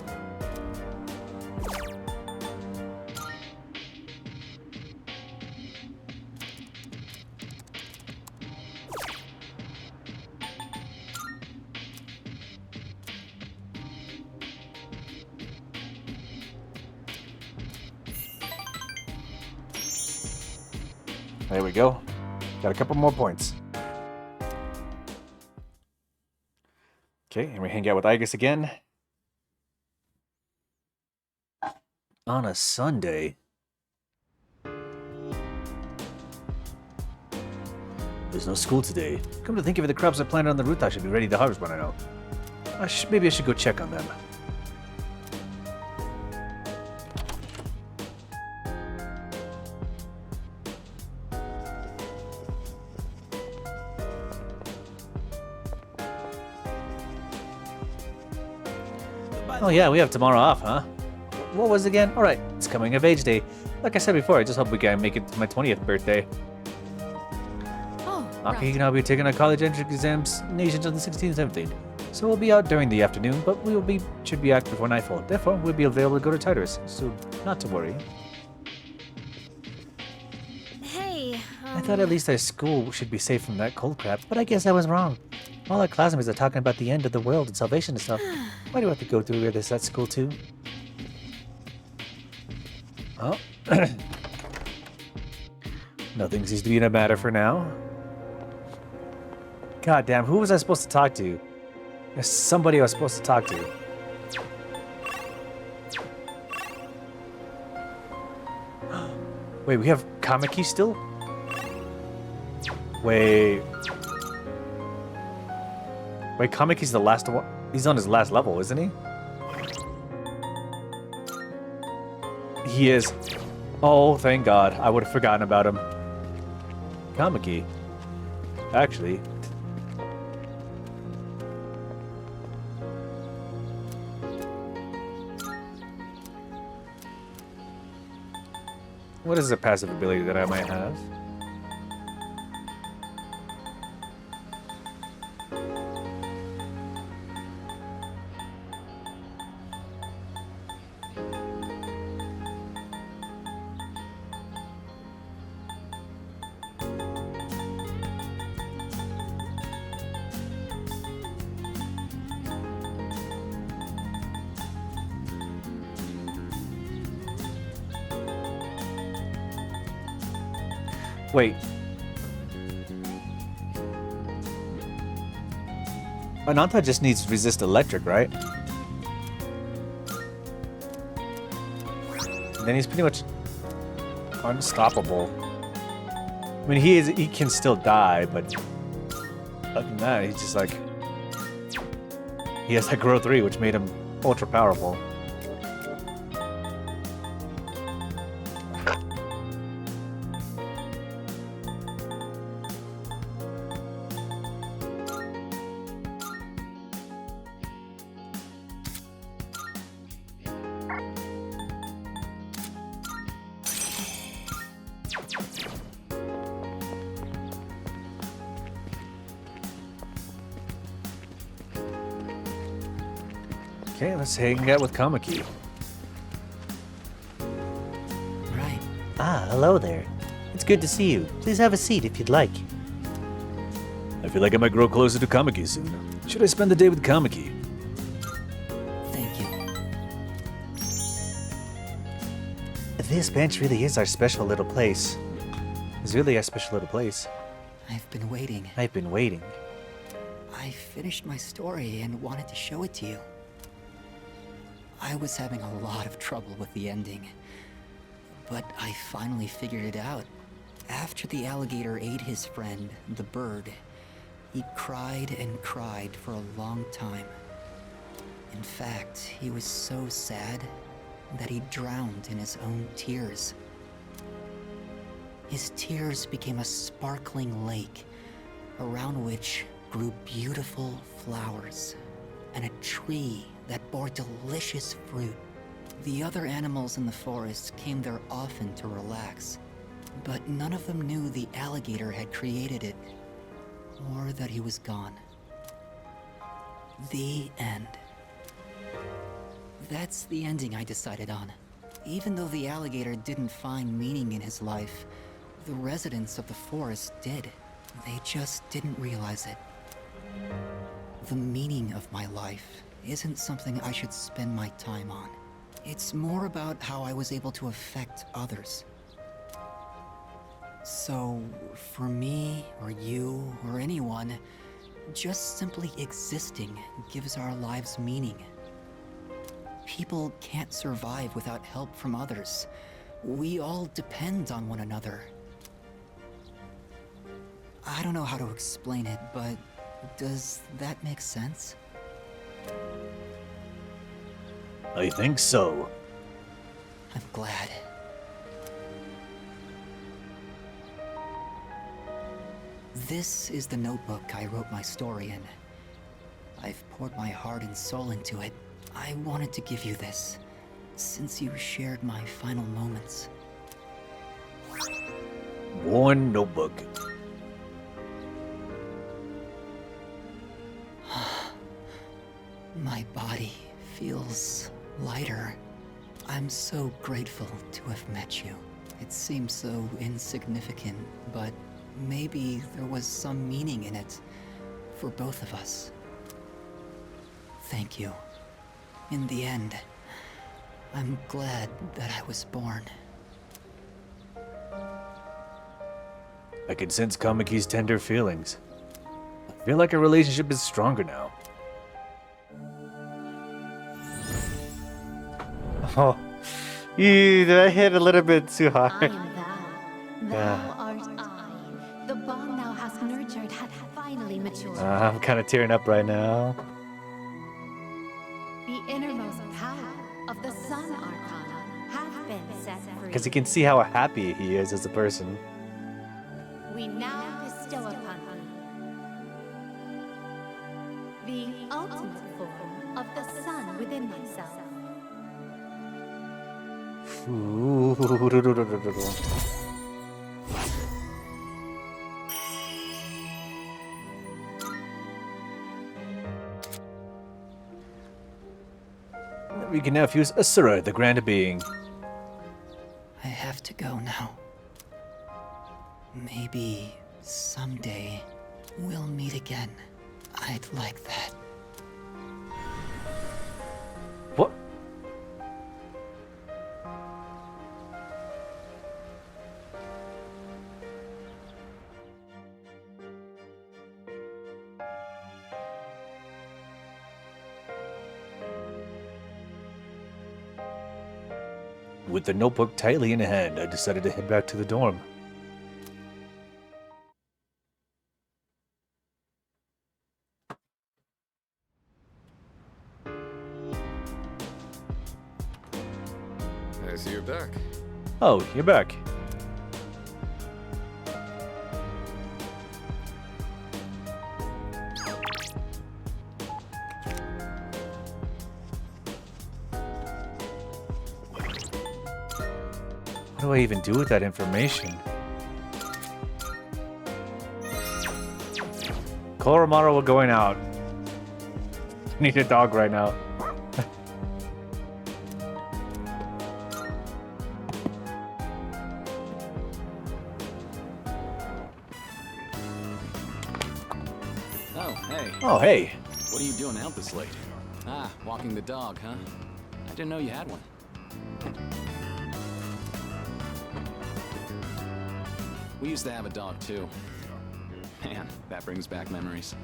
There we go. Got a couple more points. Okay, and we hang out with Igus again. On a Sunday. There's no school today. Come to think of it, the crops I planted on the rooftop should be ready to harvest by now. Maybe I should go check on them. Oh yeah, we have tomorrow off, huh? What was it again? Alright, it's coming of age day. Like I said before, I just hope we can make it to my 20th birthday. Oh, Okay, and I'll be taking our college entrance examinations on the 16th and 17th. So we'll be out during the afternoon, but should be out before nightfall. Therefore, we'll be available to go to Tartarus, so not to worry. Hey, I thought at least our school should be safe from that cold crap, but I guess I was wrong. All our classmates are talking about the end of the world and salvation and stuff. Why do I have to go through this at school too? Oh. Nothing seems to be in a matter for now. God damn, who was I supposed to talk to? There's somebody I was supposed to talk to. Wait, we have Kamiki still? Wait, Kamiki's the last one. He's on his last level, isn't he? He is. Oh, thank God. I would have forgotten about him. Kamiki. Actually. What is a passive ability that I might have? Wait. Ananta just needs resist electric, right? And then he's pretty much unstoppable. I mean, he can still die, but other than that, he's just like he has that Grow 3, which made him ultra powerful. Okay, let's hang out with Kamiki. Right. Ah, hello there. It's good to see you. Please have a seat if you'd like. I feel like I might grow closer to Kamiki soon. Should I spend the day with Kamiki? Thank you. This bench really is our special little place. It's really our special little place. I've been waiting. I've been waiting. I finished my story and wanted to show it to you. I was having a lot of trouble with the ending, but I finally figured it out. After the alligator ate his friend, the bird, he cried and cried for a long time. In fact, he was so sad that he drowned in his own tears. His tears became a sparkling lake, around which grew beautiful flowers, and a tree that bore delicious fruit. The other animals in the forest came there often to relax, but none of them knew the alligator had created it, or that he was gone. The end. That's the ending I decided on. Even though the alligator didn't find meaning in his life, the residents of the forest did. They just didn't realize it. The meaning of my life isn't something I should spend my time on. It's more about how I was able to affect others. So, for me, or you, or anyone, just simply existing gives our lives meaning. People can't survive without help from others. We all depend on one another. I don't know how to explain it, but does that make sense? I think so. I'm glad. This is the notebook I wrote my story in. I've poured my heart and soul into it. I wanted to give you this, since you shared my final moments. One notebook. My body feels lighter. I'm so grateful to have met you. It seems so insignificant, but maybe there was some meaning in it for both of us. Thank you. In the end, I'm glad that I was born. I can sense Kamiki's tender feelings. I feel like our relationship is stronger now. Oh, did I hit a little bit too I hard? am thou. Thou art I. The bond thou hast nurtured hath finally matured. I'm kind of tearing up right now. The innermost power of the Sun Arcana hath been set free. Because you can see how happy he is as a person. We now bestow upon thee the ultimate form of the sun within myself. Ooh. We can now fuse Asura, the Grand Being. I have to go now. Maybe someday we'll meet again. I'd like that. What? With the notebook tightly in hand, I decided to head back to the dorm. I see you're back. Oh, you're back. What do I even do with that information? Koromaru, we're going out. Need a dog right now. Oh, hey. Oh, hey. What are you doing out this late? Ah, walking the dog, huh? I didn't know you had one. We used to have a dog, too. Man, that brings back memories.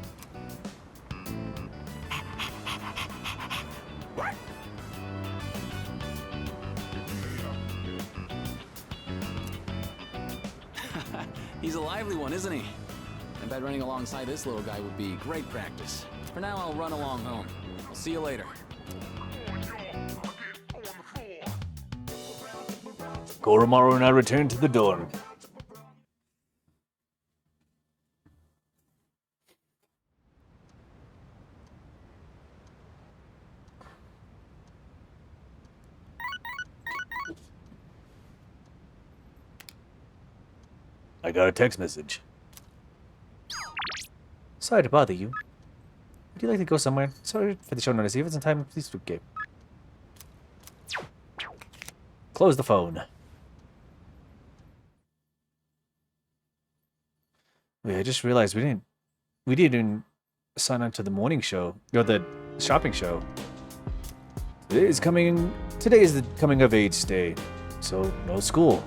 He's a lively one, isn't he? I bet running alongside this little guy would be great practice. For now, I'll run along home. I'll see you later. Koromaru and I return to the dorm. I got a text message. Sorry to bother you. Would you like to go somewhere? Sorry for the short notice. If it's in time, please forgive. Close the phone. Wait, I just realized we didn't sign on to the morning show or the shopping show. Today is the coming of age day, so no school.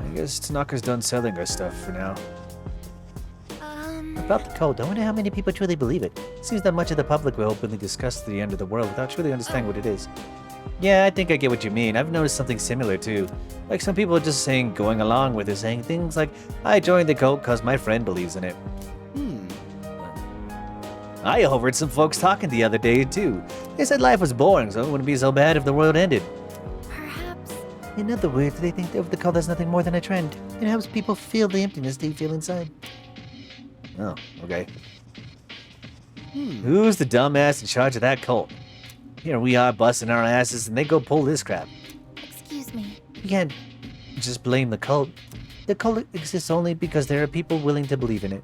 I guess Tanaka's done selling our stuff for now. About the cult, I wonder how many people truly believe it. It seems that much of the public will openly discuss the end of the world without truly understanding what it is. Yeah, I think I get what you mean. I've noticed something similar too. Like some people are just saying, going along with it, saying things like, I joined the cult because my friend believes in it. I overheard some folks talking the other day too. They said life was boring, so it wouldn't be so bad if the world ended. Perhaps. In other words, they think that the cult is nothing more than a trend. It helps people feel the emptiness they feel inside. Oh, okay. Who's the dumbass in charge of that cult? Here we are busting our asses and they go pull this crap. Excuse me. You can't just blame the cult. The cult exists only because there are people willing to believe in it.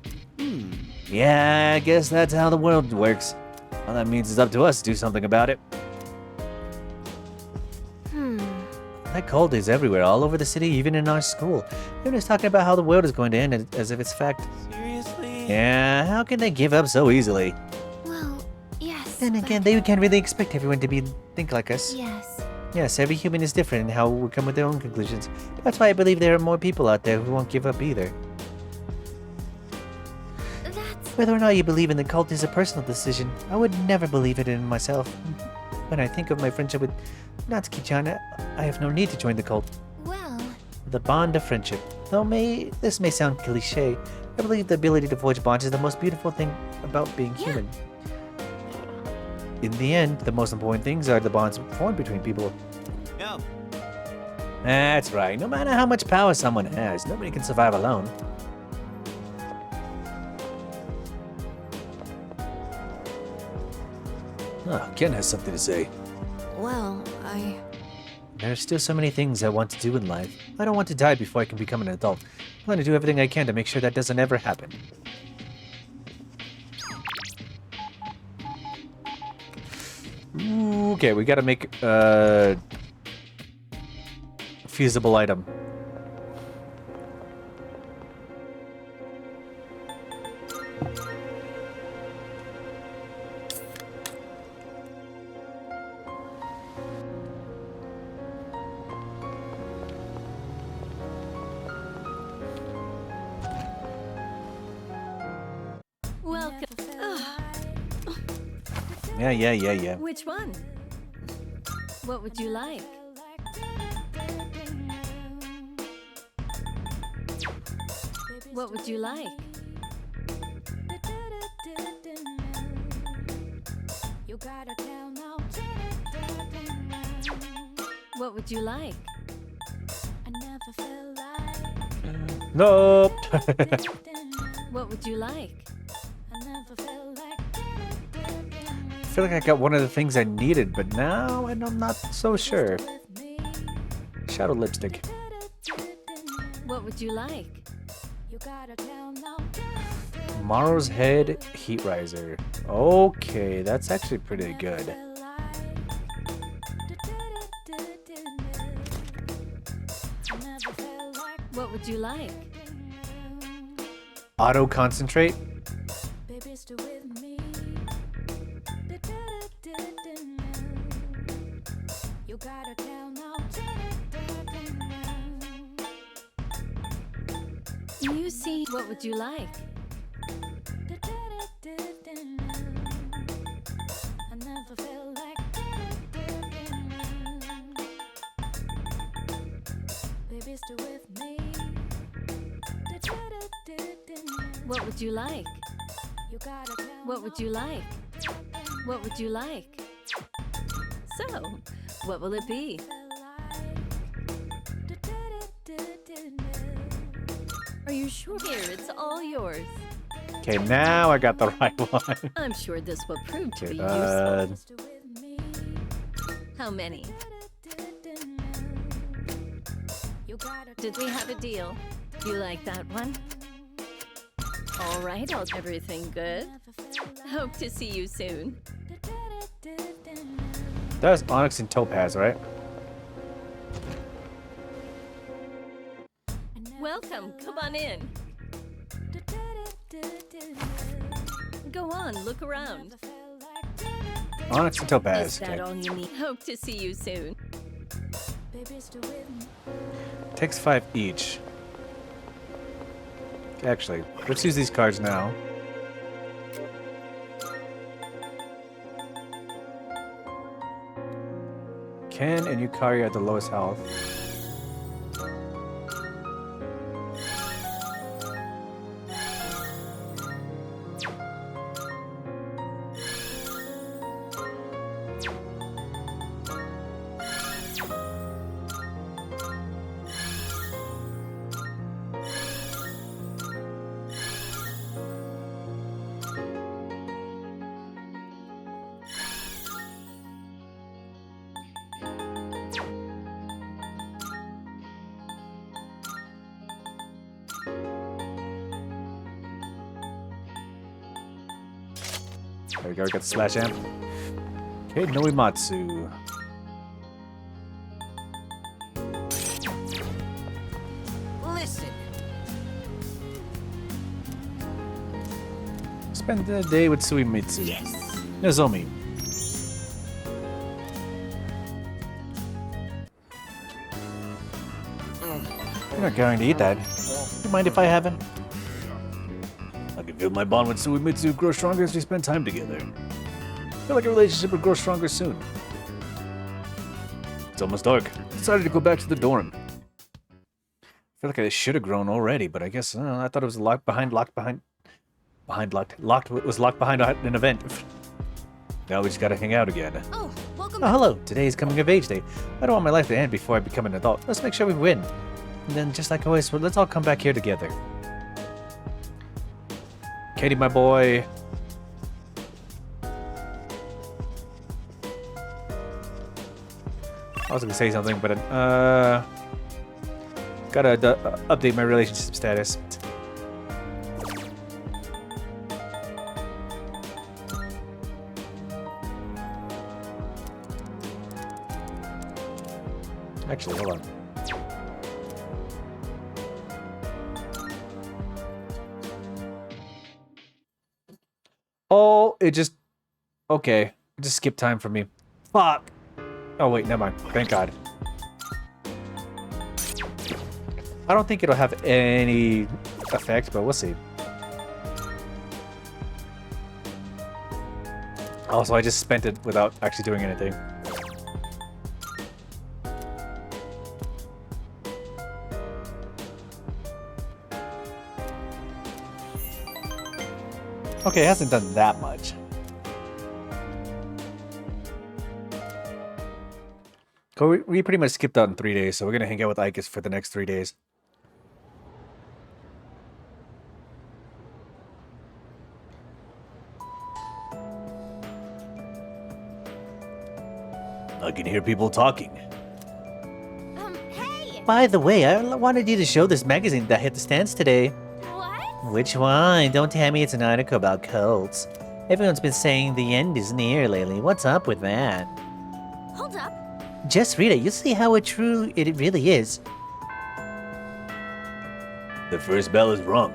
Yeah, I guess that's how the world works. All that means it's up to us to do something about it. That cult is everywhere, all over the city, even in our school. Everyone's talking about how the world is going to end as if it's fact. Seriously? Yeah, how can they give up so easily? Well, yes. Then again, they can't really expect everyone to think like us. Yes. Yes, every human is different in how we come with their own conclusions. That's why I believe there are more people out there who won't give up either. Whether or not you believe in the cult is a personal decision. I would never believe it in myself. When I think of my friendship with Natsuki-chan, I have no need to join the cult. Well... The bond of friendship. Though this may sound cliché, I believe the ability to forge bonds is the most beautiful thing about being human. In the end, the most important things are the bonds formed between people. No. That's right. No matter how much power someone has, nobody can survive alone. Oh, Ken has something to say. Well, There are still so many things I want to do in life. I don't want to die before I can become an adult. I plan to do everything I can to make sure that doesn't ever happen. Ooh, okay, we gotta make a feasible item. welcome. Yeah. Which one? What would you like? What would you like? What would you like? Nope. What would you like? I feel like I got one of the things I needed, but now I'm not so sure. Shadow lipstick. What would you like? Morrow's Head Heat Riser. Okay, that's actually pretty good. What would you like? Auto concentrate? You see, what would you like? What would you like? What would you like? What would you like? So, what will it be? Are you sure? Here, it's all yours. Okay, now I got the right one. I'm sure this will prove to be Good. useful. How many? Did we have a deal? You like that one? All right, everything good? Hope to see you soon. That was onyx and topaz, right? Welcome, come on in. Go on, look around. Onyx and topaz. Is that all you need? Hope to see you soon. Takes 5 each. Actually, let's use these cards now. Ken and Yukari are at the lowest health. There we go, we got the slash amp. Okay, Noimatsu. Listen. Spend the day with Suimitsu. Yes. Nozomi. You're not going to eat that. You mind if I haven't? I can feel my bond with Suimitsu grow stronger as we spend time together. I feel like a relationship will grow stronger soon. It's almost dark. I decided to go back to the dorm. I feel like I should have grown already, but I guess I thought it was locked behind an event. Now we just gotta hang out again. Oh, welcome. Oh, hello. Today is coming of age day. I don't want my life to end before I become an adult. Let's make sure we win. And then, just like always, let's all come back here together. Katie, my boy. I was gonna say something, but gotta update my relationship status. Actually, hold on. Oh, it just... Okay. It just skipped time for me. Fuck! Oh, wait, never mind. Thank God. I don't think it'll have any effect, but we'll see. Also, I just spent it without actually doing anything. Okay, it hasn't done that much. We pretty much skipped out in 3 days, so we're gonna hang out with Ikis for the next 3 days. I can hear people talking. Hey! By the way, I wanted you to show this magazine that hit the stands today. What? Which one? Don't tell me it's an article about cults. Everyone's been saying the end is near lately. What's up with that? Hold up. Just read it. You'll see how true it really is. The first bell is rung.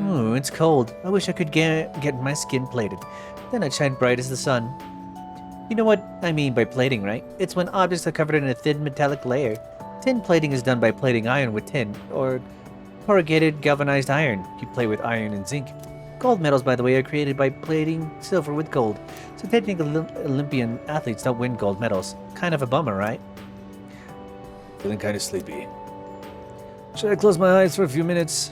Ooh, it's cold. I wish I could get my skin plated. Then I'd shine bright as the sun. You know what I mean by plating, right? It's when objects are covered in a thin metallic layer. Tin plating is done by plating iron with tin, or corrugated galvanized iron. You play with iron and zinc. Gold medals, by the way, are created by plating silver with gold. So technically, Olympian athletes don't win gold medals. Kind of a bummer, right? Feeling kind of sleepy. Should I close my eyes for a few minutes?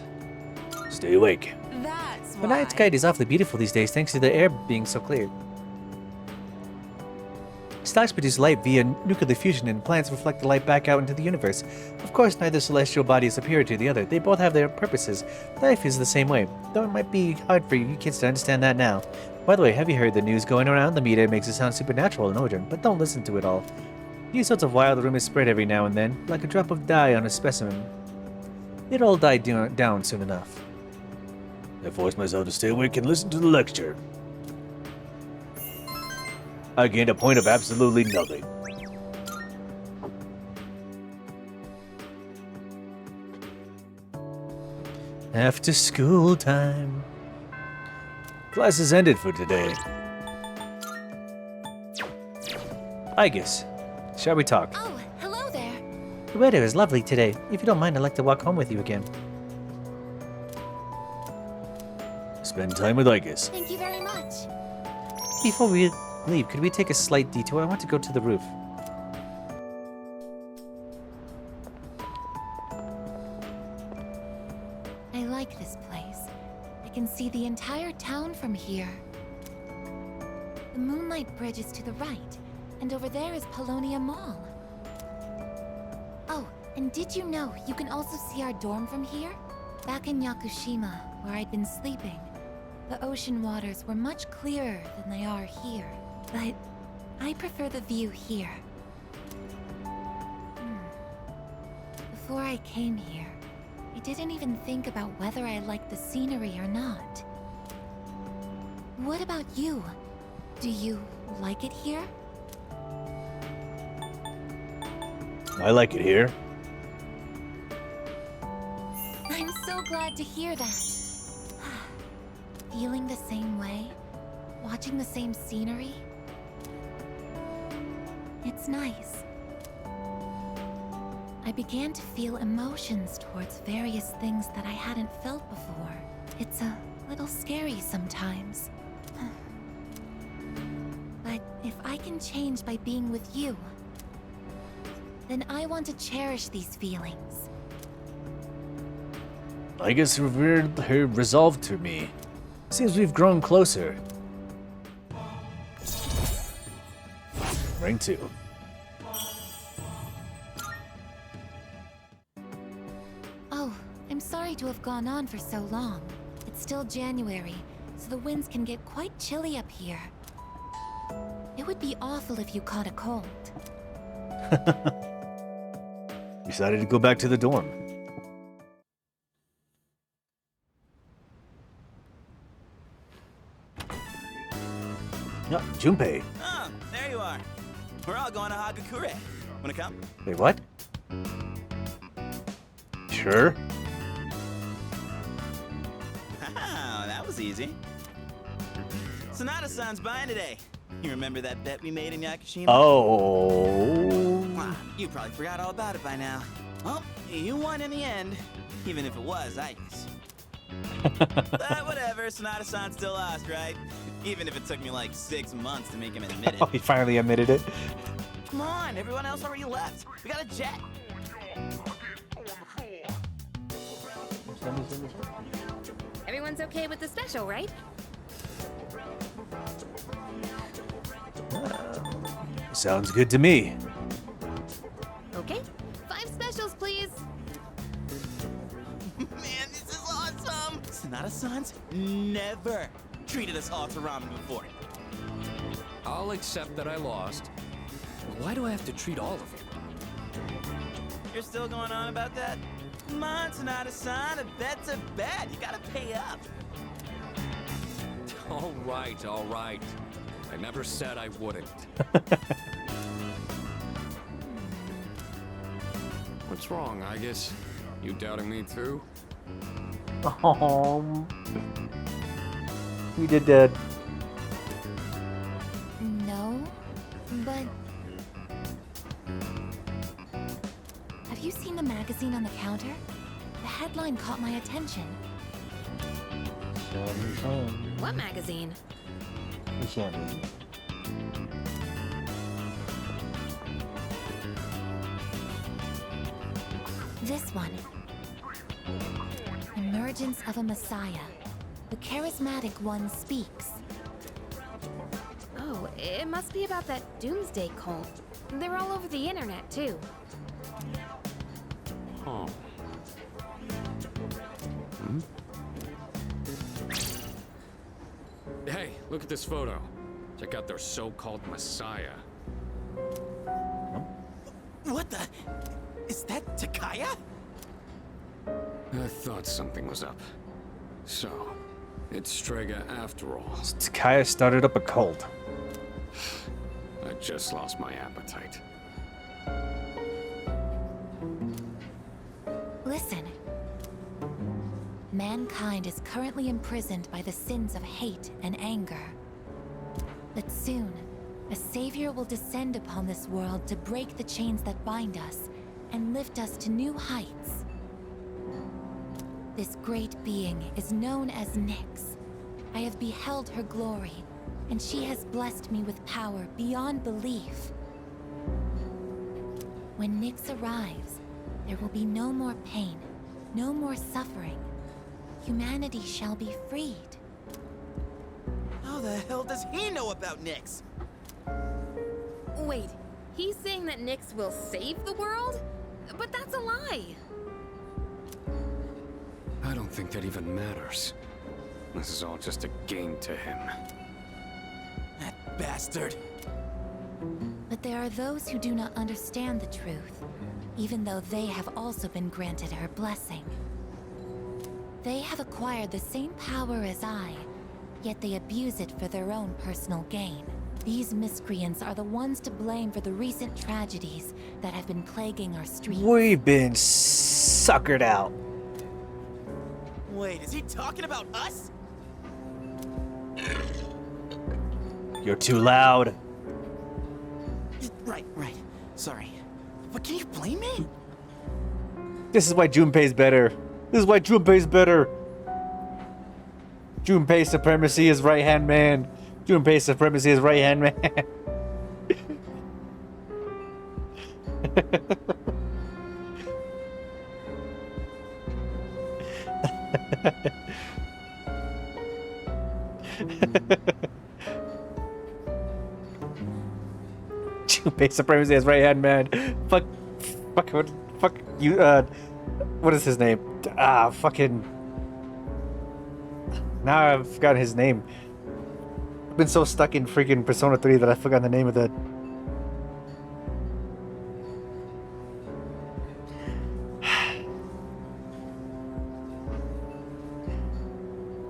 Stay awake. That's The night sky is awfully beautiful these days thanks to the air being so clear. Stars produce light via nuclear fusion, and planets reflect the light back out into the universe. Of course, neither celestial body is superior to the other. They both have their purposes. Life is the same way, though it might be hard for you kids to understand that now. By the way, have you heard the news going around? The media makes it sound supernatural in origin, but don't listen to it all. These sorts of wild rumors spread every now and then, like a drop of dye on a specimen. It'll all die down soon enough. I forced myself to stay awake and listen to the lecture. I gained a point of absolutely nothing. After school time. Class is ended for today. I guess. Shall we talk? Oh, hello there. The weather is lovely today. If you don't mind, I'd like to walk home with you again. Spend time with Igus. Thank you very much. Before we leave, could we take a slight detour? I want to go to the roof. I like this place. I can see the entire town from here. The Moonlight Bridge is to the right, and over there is Polonia Mall. Oh, and did you know you can also see our dorm from here? Back in Yakushima, where I'd been sleeping, the ocean waters were much clearer than they are here. But I prefer the view here. Before I came here, I didn't even think about whether I liked the scenery or not. What about you? Do you like it here? I like it here. I'm so glad to hear that. Feeling the same way? Watching the same scenery? It's nice. I began to feel emotions towards various things that I hadn't felt before. It's a little scary sometimes. But if I can change by being with you, then I want to cherish these feelings. Igus revealed her resolve to me. Seems we've grown closer. Rank 2. Oh, I'm sorry to have gone on for so long. It's still January, so the winds can get quite chilly up here. It would be awful if you caught a cold. Decided to go back to the dorm. No, Junpei. Oh, there you are. We're all going to Hagakure. Wanna come? Wait, what? Sure. Wow, that was easy. Sonata-san's buying today. You remember that bet we made in Yakushima? Oh. Wow, you probably forgot all about it by now. Well, you won in the end, even if it was Igus. But whatever, Sonata-san still lost, right? Even if it took me like 6 months to make him admit Oh, it. he finally admitted it. Come on, everyone else already left. We got a jet. Everyone's okay with the special, right? Sounds good to me. Okay. 5 specials, please. Man, this is awesome! Sonata-san's never treated us all to ramen before. I'll accept that I lost. But why do I have to treat all of you? You're still going on about that? Come on, Sonata-san, a bet's a bet. You gotta pay up. All right, all right. I never said I wouldn't. What's wrong, I guess? You doubting me too? Oh, you did that. No, but... Have you seen the magazine on the counter? The headline caught my attention. What magazine? This one. Emergence of a Messiah. The charismatic one speaks. Oh, it must be about that doomsday cult. They're all over the internet, too. Huh. Hey, look at this photo. Check out their so-called messiah. What the? Is that Takaya? I thought something was up. So, it's Strega after all. Takaya started up a cult. I just lost my appetite. Listen. Mankind is currently imprisoned by the sins of hate and anger. But soon, a savior will descend upon this world to break the chains that bind us and lift us to new heights. This great being is known as Nyx. I have beheld her glory, and she has blessed me with power beyond belief. When Nyx arrives, there will be no more pain, no more suffering. Humanity shall be freed. How the hell does he know about Nyx? Wait, he's saying that Nyx will save the world? But that's a lie! I don't think that even matters. This is all just a game to him. That bastard. But there are those who do not understand the truth, even though they have also been granted her blessing. They have acquired the same power as I, yet they abuse it for their own personal gain. These miscreants are the ones to blame for the recent tragedies that have been plaguing our streets. We've been suckered out. Wait, is he talking about us? You're too loud. Right. Sorry. But can you blame me? This is why Junpei's better. This is why Junpei's better. Junpei supremacy is right-hand man. Junpei supremacy is right-hand man. Junpei supremacy is right-hand man. Fuck you. What is his name? Fucking. Now I've forgotten his name. I've been so stuck in freaking Persona 3 that I forgot the name of that.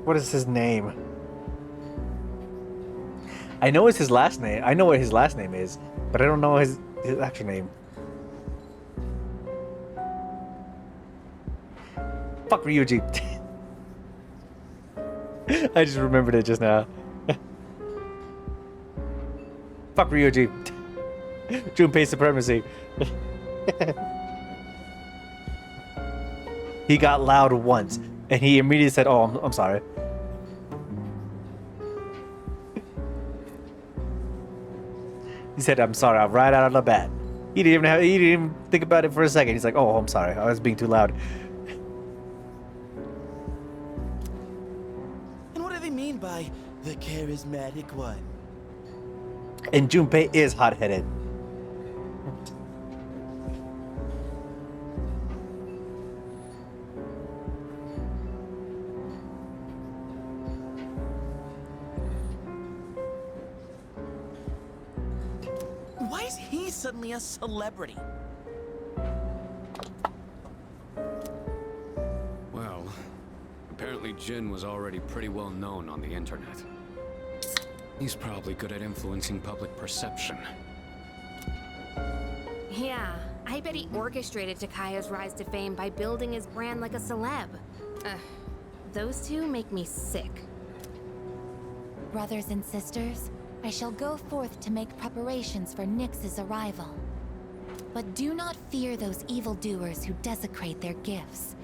What is his name? I know it's his last name. I know what his last name is, but I don't know his actual name. Fuck Ryuji. I just remembered it just now. Fuck Ryuji. Junpei supremacy. He got loud once, and he immediately said, "Oh, I'm sorry." He said, "I'm sorry." Right out of the bat. He didn't even think about it for a second. He's like, "Oh, I'm sorry. I was being too loud." And what do they mean by the charismatic one? And Junpei is hot-headed. Why is he suddenly a celebrity? Well, apparently Jin was already pretty well known on the internet. He's probably good at influencing public perception. Yeah, I bet he orchestrated Takaya's rise to fame by building his brand like a celeb. Those two make me sick. Brothers and sisters, I shall go forth to make preparations for Nyx's arrival. But do not fear those evildoers who desecrate their gifts.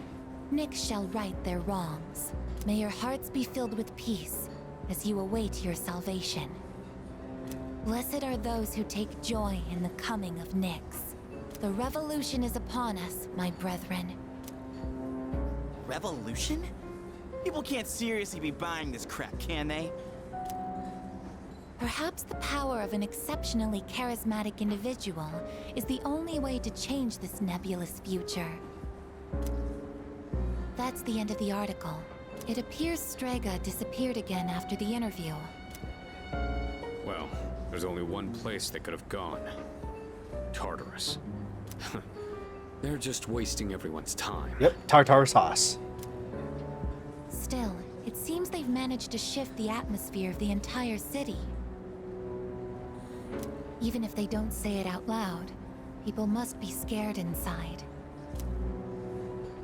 Nyx shall right their wrongs. May your hearts be filled with peace as you await your salvation. Blessed are those who take joy in the coming of Nyx. The revolution is upon us, my brethren. Revolution? People can't seriously be buying this crap, can they? Perhaps the power of an exceptionally charismatic individual is the only way to change this nebulous future. That's the end of the article. It appears Strega disappeared again after the interview. Well, there's only one place they could have gone. Tartarus. They're just wasting everyone's time. Yep, tartar sauce. Still, it seems they've managed to shift the atmosphere of the entire city. Even if they don't say it out loud, people must be scared inside.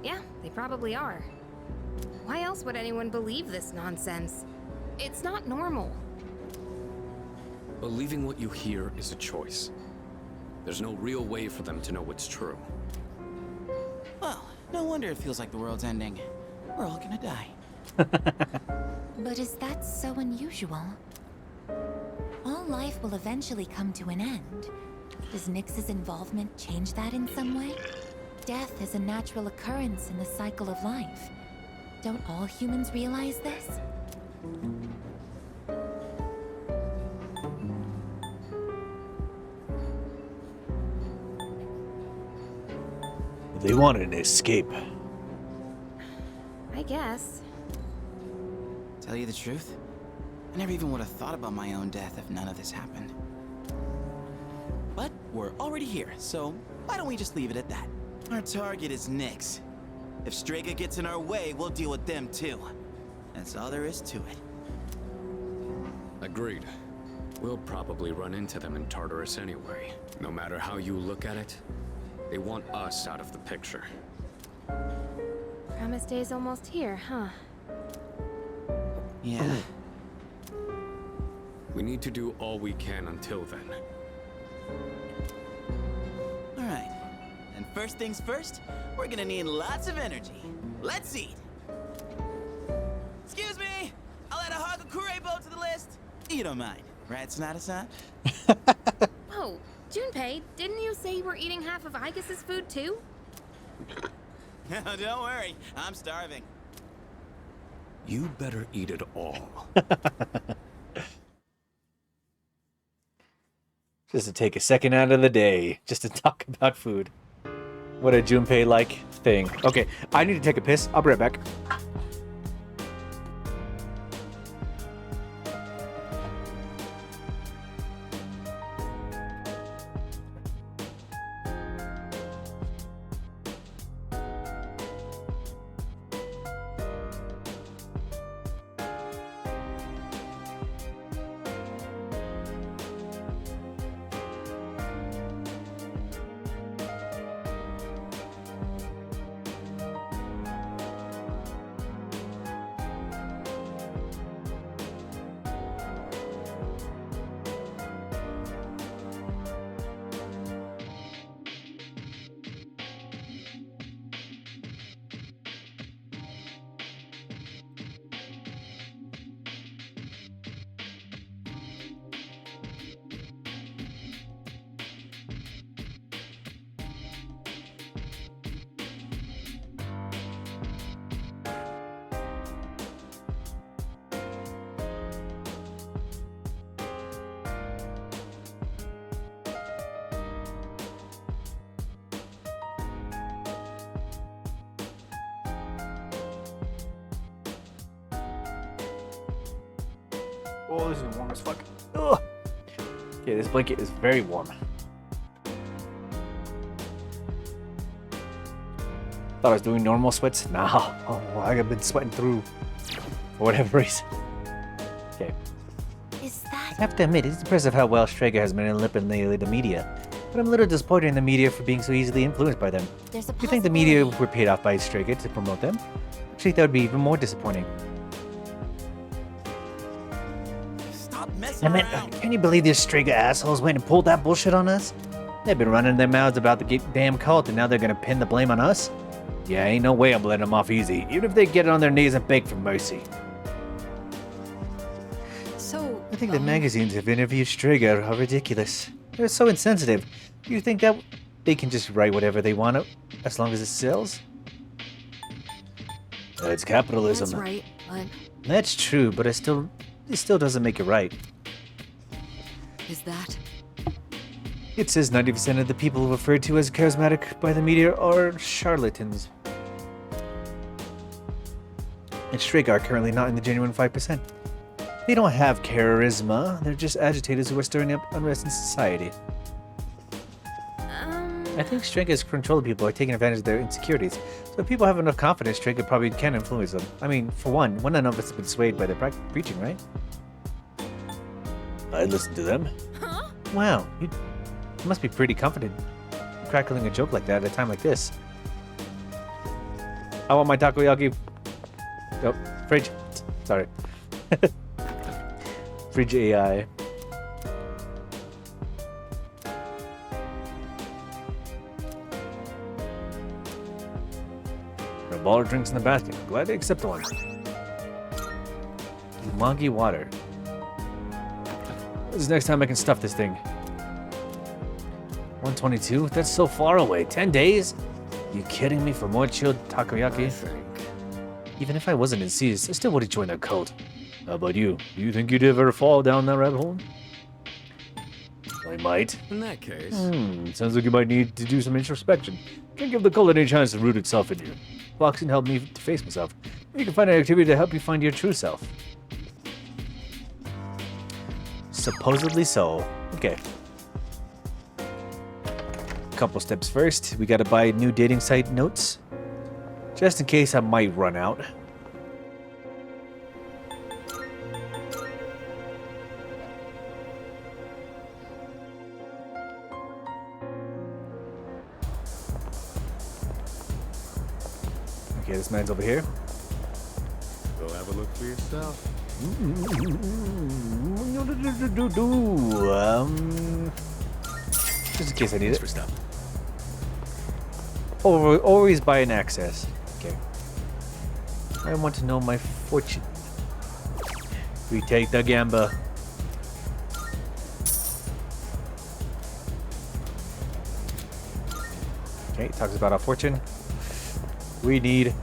Yeah, they probably are. Why else would anyone believe this nonsense? It's not normal. Believing what you hear is a choice. There's no real way for them to know what's true. Well, no wonder it feels like the world's ending. We're all gonna die. But is that so unusual? All life will eventually come to an end. Does Nyx's involvement change that in some way? Death is a natural occurrence in the cycle of life. Don't all humans realize this? They wanted an escape. I guess. Tell you the truth, I never even would have thought about my own death if none of this happened. But we're already here, so why don't we just leave it at that? Our target is Nyx. If Strega gets in our way, we'll deal with them too. That's all there is to it. Agreed. We'll probably run into them in Tartarus anyway. No matter how you look at it, they want us out of the picture. Promise Day's almost here, huh? Yeah. We need to do all we can until then. All right. And first things first, we're gonna need lots of energy. Let's eat. Excuse me, I'll add a Hagakure bow to the list. You don't mind, right, Sonata-san? Oh, Junpei, didn't you say you were eating half of Aigis' food too? Don't worry, I'm starving. You better eat it all. Just to take a second out of the day, just to talk about food. What a Junpei-like thing. Okay, I need to take a piss. I'll be right back. Oh, this is warm as fuck. Ugh. Okay, this blanket is very warm. Thought I was doing normal sweats. Nah. Oh, I've been sweating through for whatever reason. Okay. Is I that... have to admit, it's impressive how well Strega has been lipping the media. But I'm a little disappointed in the media for being so easily influenced by them. There's a Do you think the media possibility. were paid off by Strega to promote them? Actually, that would be even more disappointing. Stop messing I mean, around. can you believe these Strega assholes went and pulled that bullshit on us? They've been running their mouths about the damn cult, and now they're gonna pin the blame on us? Yeah, ain't no way I'm letting them off easy, even if they get on their knees and beg for mercy. So, I think the magazines have interviewed Strega are ridiculous. They're so insensitive. Do you think that they can just write whatever they want as long as it sells? It's capitalism. That's right, but That's true, but it still doesn't make it right. is that? It says 90% of the people referred to as charismatic by the media are charlatans. And Strega are currently not in the genuine 5%. They don't have charisma, they're just agitators who are stirring up unrest in society. I think Strega's controlling people are taking advantage of their insecurities. So if people have enough confidence, Strega probably can influence them. I mean, for one none of us have been swayed by their preaching, right? I'd listen to them. Huh? Wow, you must be pretty confident crackling a joke like that at a time like this. I want my takoyaki. Oh, fridge. Sorry. Fridge AI. There are a ball of drinks in the basket. Glad to accept one. Umagi water. This is the next time I can stuff this thing. 122? That's so far away. 10 days? You kidding me for more chilled takoyaki? I think. Even if I wasn't in C's, I still would have joined that cult. How about you? Do you think you'd ever fall down that rabbit hole? I might. In that case, Sounds like you might need to do some introspection. Can't give the cult any chance to root itself in you. Boxing helped me to face myself. Maybe you can find an activity to help you find your true self. Supposedly so. Okay. Couple steps first. We gotta buy new dating site notes. Just in case I might run out. Okay, this man's over here. go have a look for yourself. Just in case I need Thanks it. for stopping. Always buy an access. Okay. I want to know my fortune. We take the gamba. Okay, it talks about our fortune. We need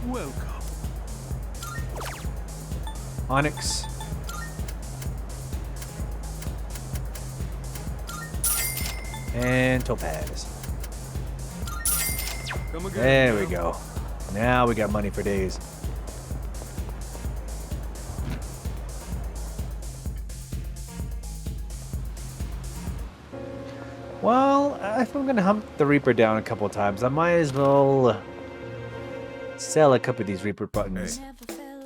Welcome. onyx. And topaz. Come again. There we Joe. go. Now we got money for days. Well, if I'm gonna hump the Reaper down a couple times, I might as well sell a couple of these Reaper buttons.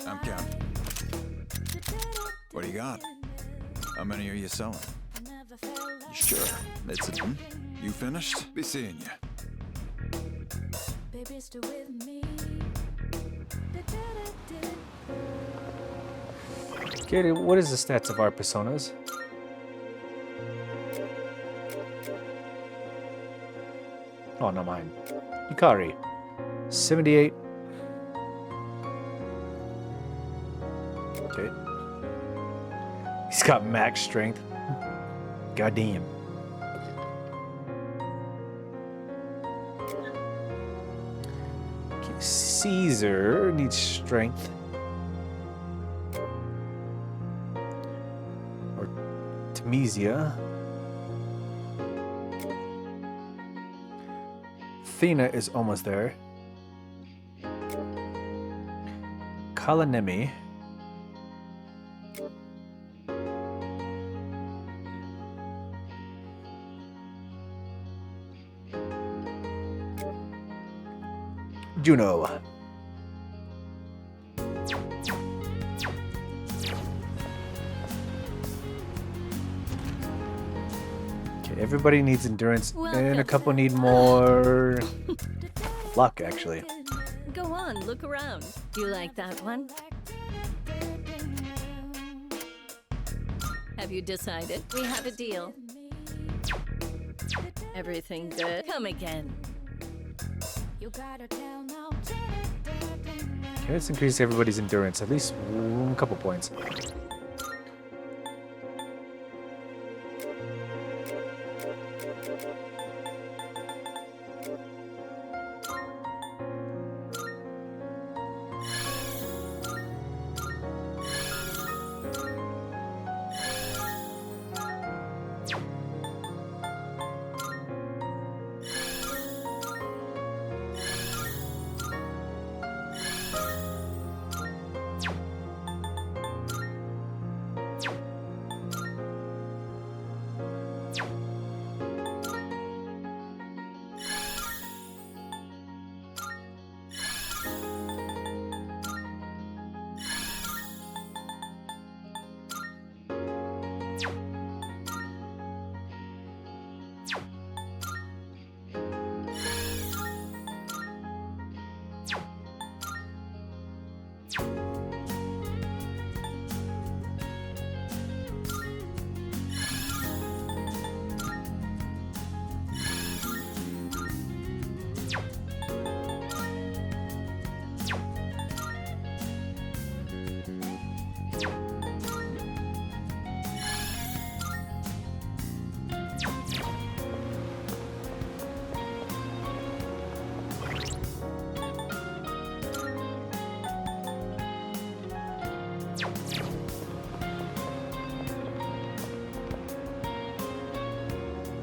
I'm counting. What do you got? How many are you selling? You sure? It's a... You finished? Be seeing you. Okay, what is the stats of our personas? Oh, not mine. Yukari. 78. Okay. He's got max strength. Goddamn. Okay, Caesar needs strength. Or Temesia. Athena is almost there. Kalanemi. Juno. Okay, everybody needs endurance, and a couple need more luck, actually. Go on, look around. You like that one? Have you decided? We have a deal. Everything good? Come again. Okay, let's increase everybody's endurance, at least a couple points.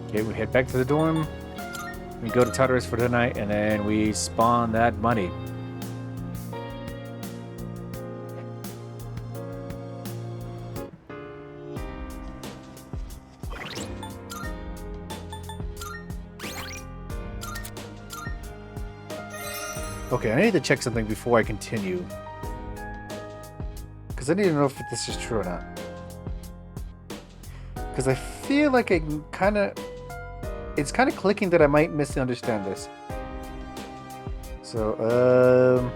Okay, we head back to the dorm. We go to Tartarus for the night, and then we spawn that money. Okay, I need to check something before I continue. Because I need to know if this is true or not. Because I feel like I kind of... It's kind of clicking that I might misunderstand this. So, oh.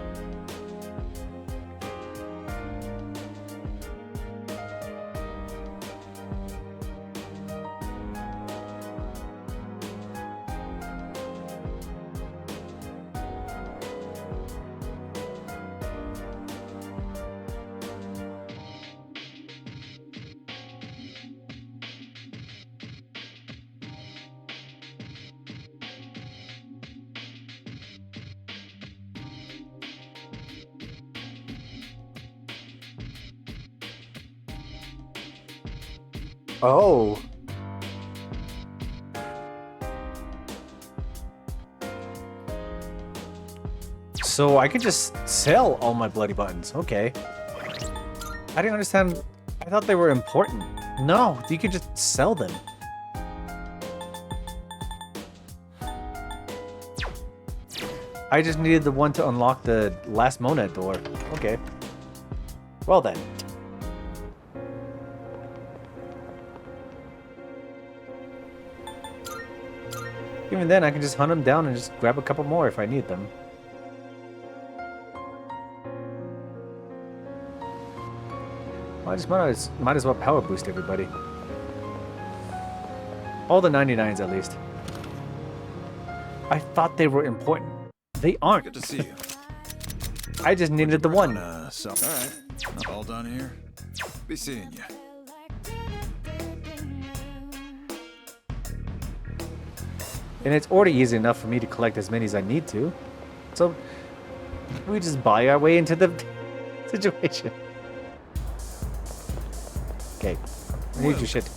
So I could just sell all my bloody buttons. Okay. I didn't understand. I thought they were important. No, you could just sell them. I just needed the one to unlock the last Monad door. Okay. Well then. Even then, I can just hunt them down and just grab a couple more if I need them. I just might as well power boost everybody. All the 99s at least. I thought they were important. They aren't. Good to see you. I just needed the one. All right. All done here. Be seeing you. And it's already easy enough for me to collect as many as I need to. So, we just buy our way into the situation. Okay, I need your shit.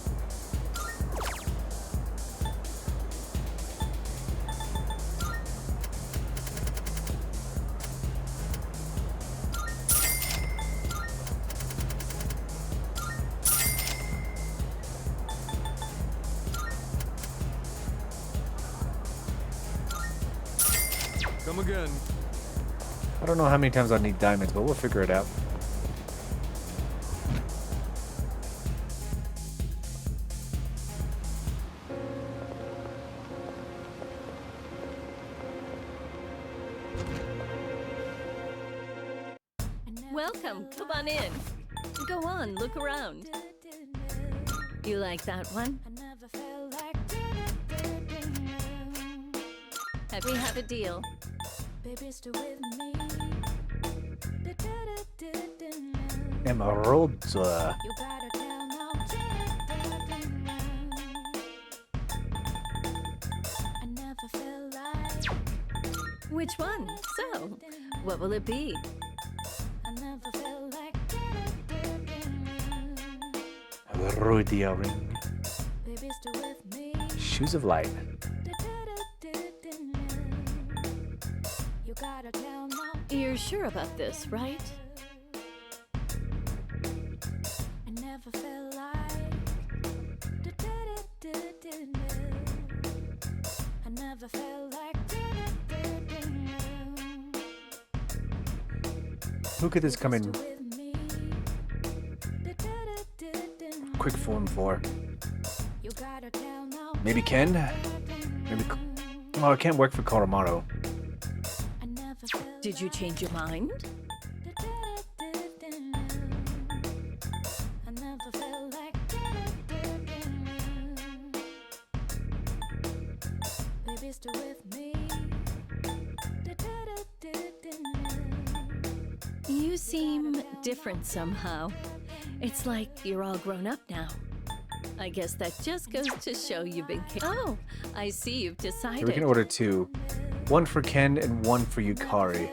Come again. I don't know how many times I need diamonds, but we'll figure it out. Welcome. Come on in. Go on, look around. You like that one? We have a deal. Emerald. Which one? So, what will it be? Rudia ring. Shoes of light. You're sure about this, right? Who could this come in quick form for? Maybe Ken? Maybe. Oh, it can't work for Koromaru. Did you change your mind? You seem different somehow. It's like you're all grown up now. I guess that just goes to show you've been. Oh, I see you've decided. Okay, we can order two. One for Ken and one for Yukari.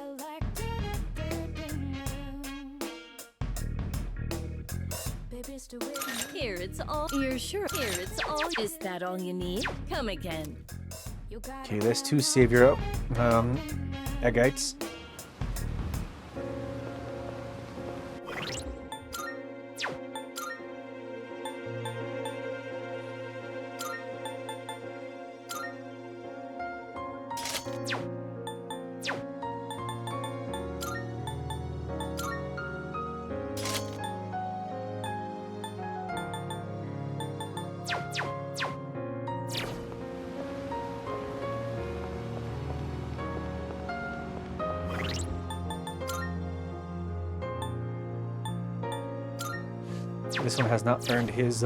Here it's all. You're sure? Here it's all. Is that all you need? Come again. Okay, there's two savior agates. This one has not earned his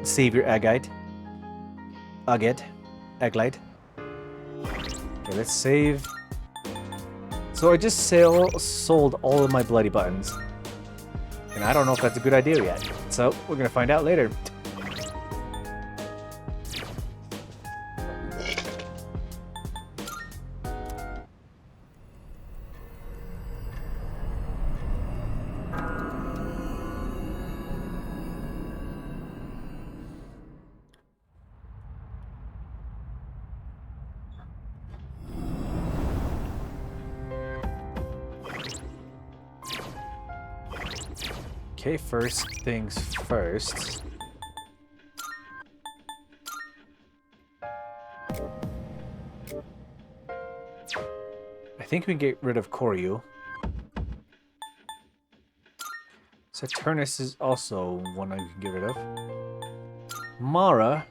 savior agate. Aglite. Okay, let's save. So I just sold all of my bloody buttons. And I don't know if that's a good idea yet. So we're gonna find out later. Okay, first things first. I think we can get rid of Koryu. Saturnus is also one I can get rid of. Mara.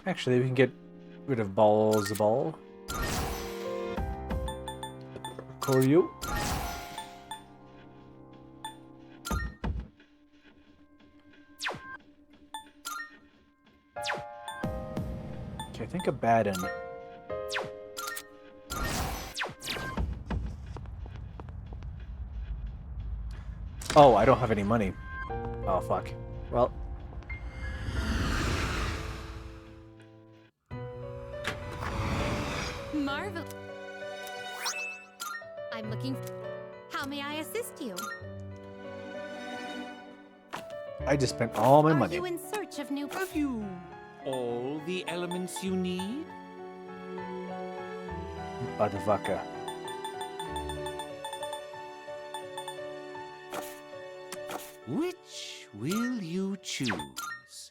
Actually, we can get rid of Balzabal. Koryu. Okay, I think a Baden. Oh, I don't have any money. Oh, fuck. Well. Marvel. I'm looking. How may I assist you? I just spent all my money. Are you in search of new? Have you all the elements you need? Advaka. Which will you choose?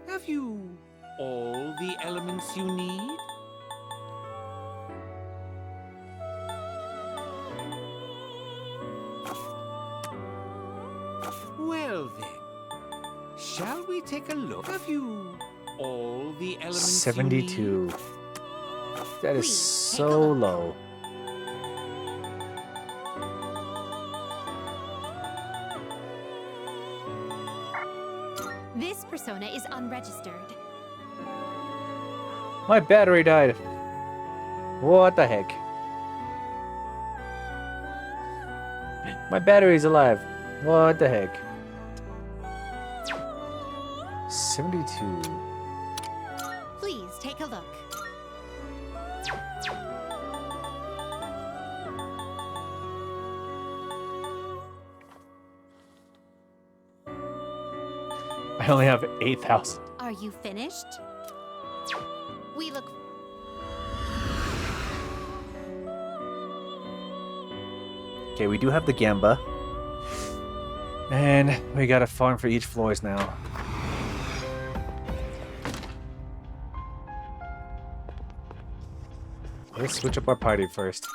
Have you all the elements you need? Well then, shall we take a look? Have you all the elements 72. you need? That is Please, take a so look. low. This persona is unregistered. My battery died. What the heck? My battery's alive. What the heck? 72. Please take a look. I only have 8,000. Are you finished? We look. Okay, we do have the Gamba. And we got a farm for each floors now. Let's switch up our party first.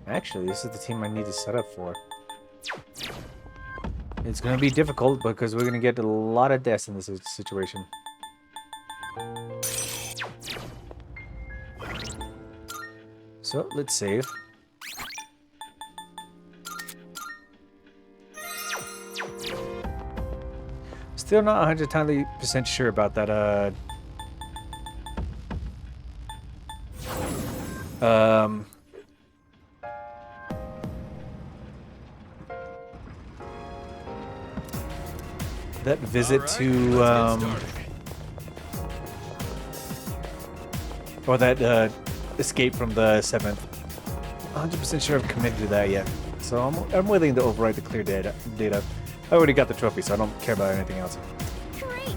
Actually, this is the team I need to set up for. It's gonna be difficult because we're gonna get a lot of deaths in this situation. So, let's save. Still not 100% sure about that, that visit to, or that, escape from the 7th. 100% sure I've committed to that yet. So I'm willing to overwrite the clear data. I already got the trophy, so I don't care about anything else. Great.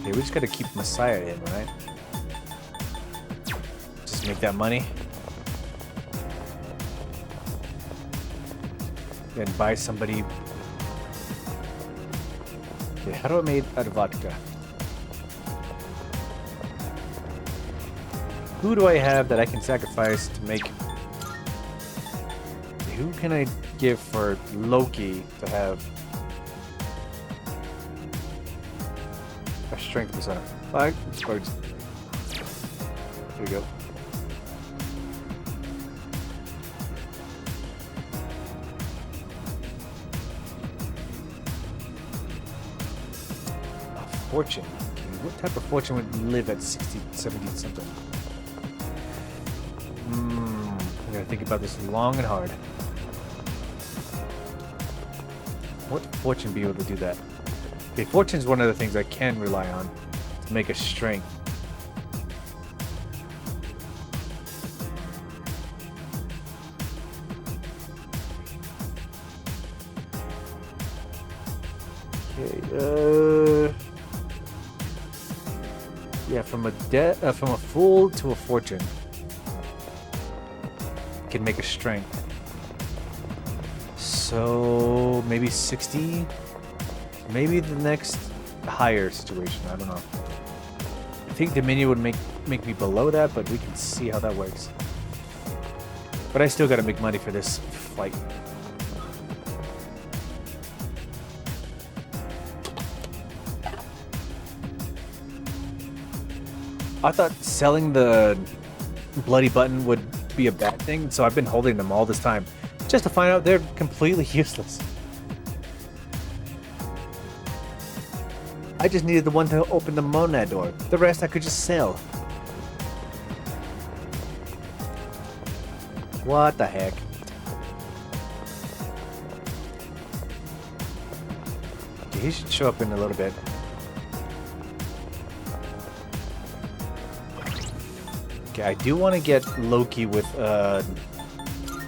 Okay, we just gotta keep Messiah in, right? Just make that money. Then buy somebody. Okay, how do I make out of vodka? Who do I have that I can sacrifice to make? Who can I give for Loki to have a strength percent? 5 cards. Here we go. A fortune. Okay, what type of fortune would live at 60, 70 something? I gotta think about this long and hard. What fortune be able to do that? Okay, fortune is one of the things I can rely on to make a strength. Okay, yeah, from a fool to a fortune. Can make a strength. So maybe 60. Maybe the next higher situation. I don't know. I think Dominion would make me below that, but we can see how that works. But I still got to make money for this fight. I thought selling the bloody button would be a bad thing, so I've been holding them all this time just to find out they're completely useless. I just needed the one to open the monad door. The rest I could just sell. What the heck? Okay, he should show up in a little bit. Okay, I do want to get Loki with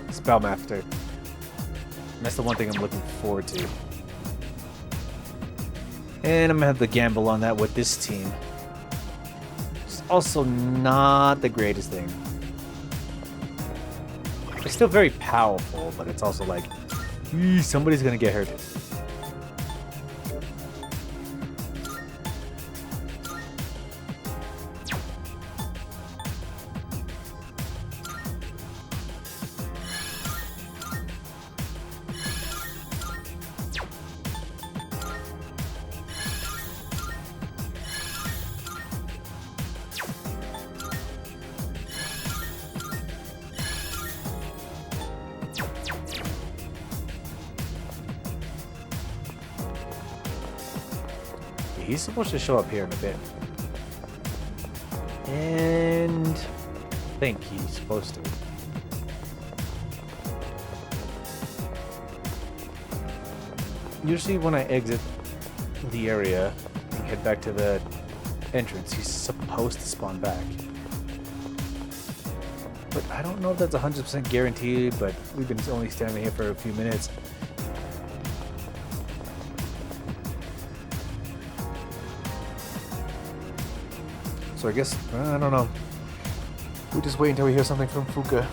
Spellmaster. And that's the one thing I'm looking forward to. And I'm gonna have the gamble on that with this team. It's also not the greatest thing. It's still very powerful, but it's also like, somebody's gonna get hurt. he's supposed to show up here in a bit. And I think he's supposed to. Usually when I exit the area and head back to the entrance, he's supposed to spawn back. But I don't know if that's 100% guaranteed, but we've been only standing here for a few minutes. So I guess, I don't know. We'll just wait until we hear something from Fuka.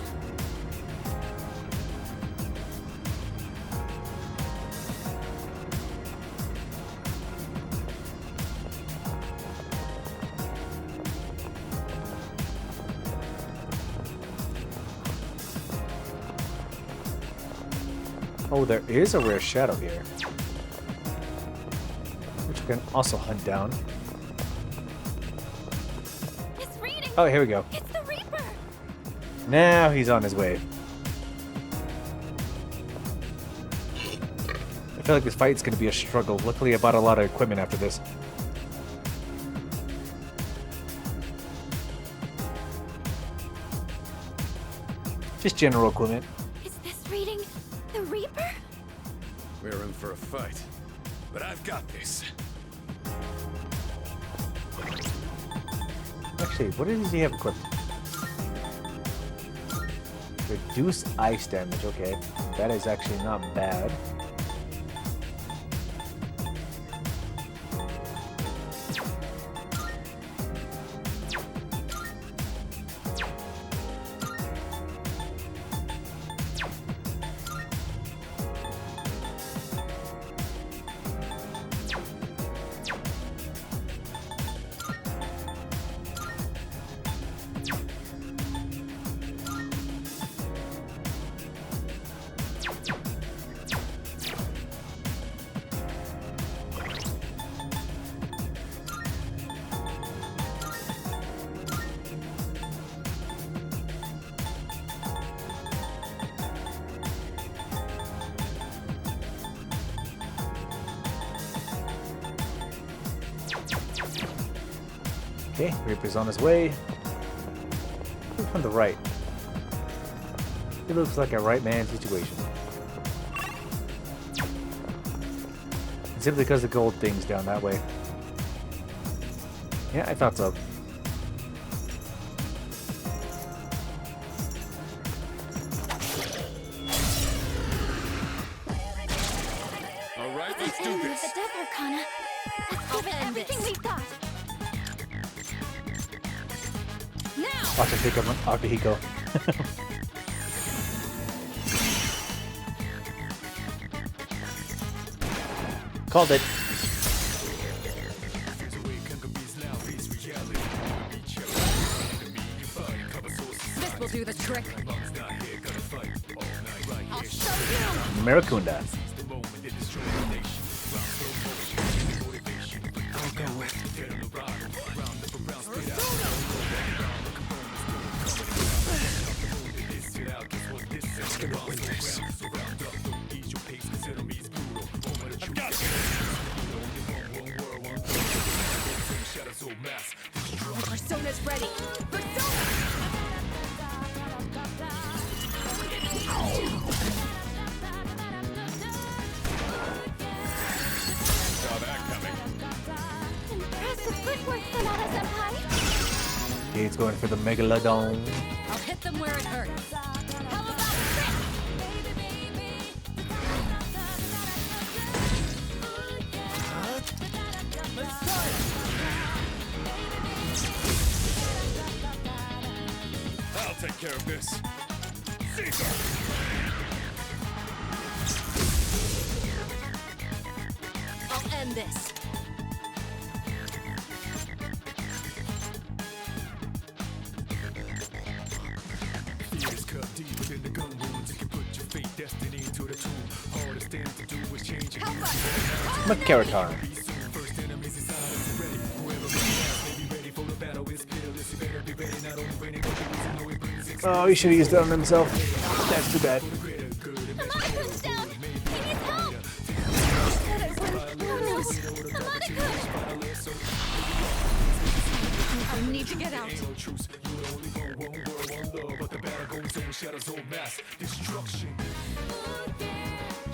Oh, there is a rare shadow here, which we can also hunt down. It's reading. Oh, here we go. It's the Reaper. Now he's on his way. I feel like this fight's gonna be a struggle. Luckily, I bought a lot of equipment after this. Just general equipment. Is this reading the Reaper? We're in for a fight, but I've got this. Actually, what does he have equipped? Reduce ice damage. Okay, that is actually not bad. Okay, Reaper's on his way. Look on the right. It looks like a right man situation. Simply because the gold thing's down that way. Yeah, I thought so. All right, let's do Enemy this. of the Death Arcana. Let's give it everything we've got. Now. Watch him pick up an Akihiko. Called it. This will do the trick. I'll show you. Maracunda. Persona's ready. Persona! Saw that coming. Impressive footwork, Sonata Senpai. Okay, he's going for the Megalodon. I'll hit them where it hurts. How about this? I'll take care of this. Caesar! I'll end this. Macaratar. Oh, he should have used that on himself. That's too bad. Amada's down. He needs help. I said I wouldn't lose. Amada-kun.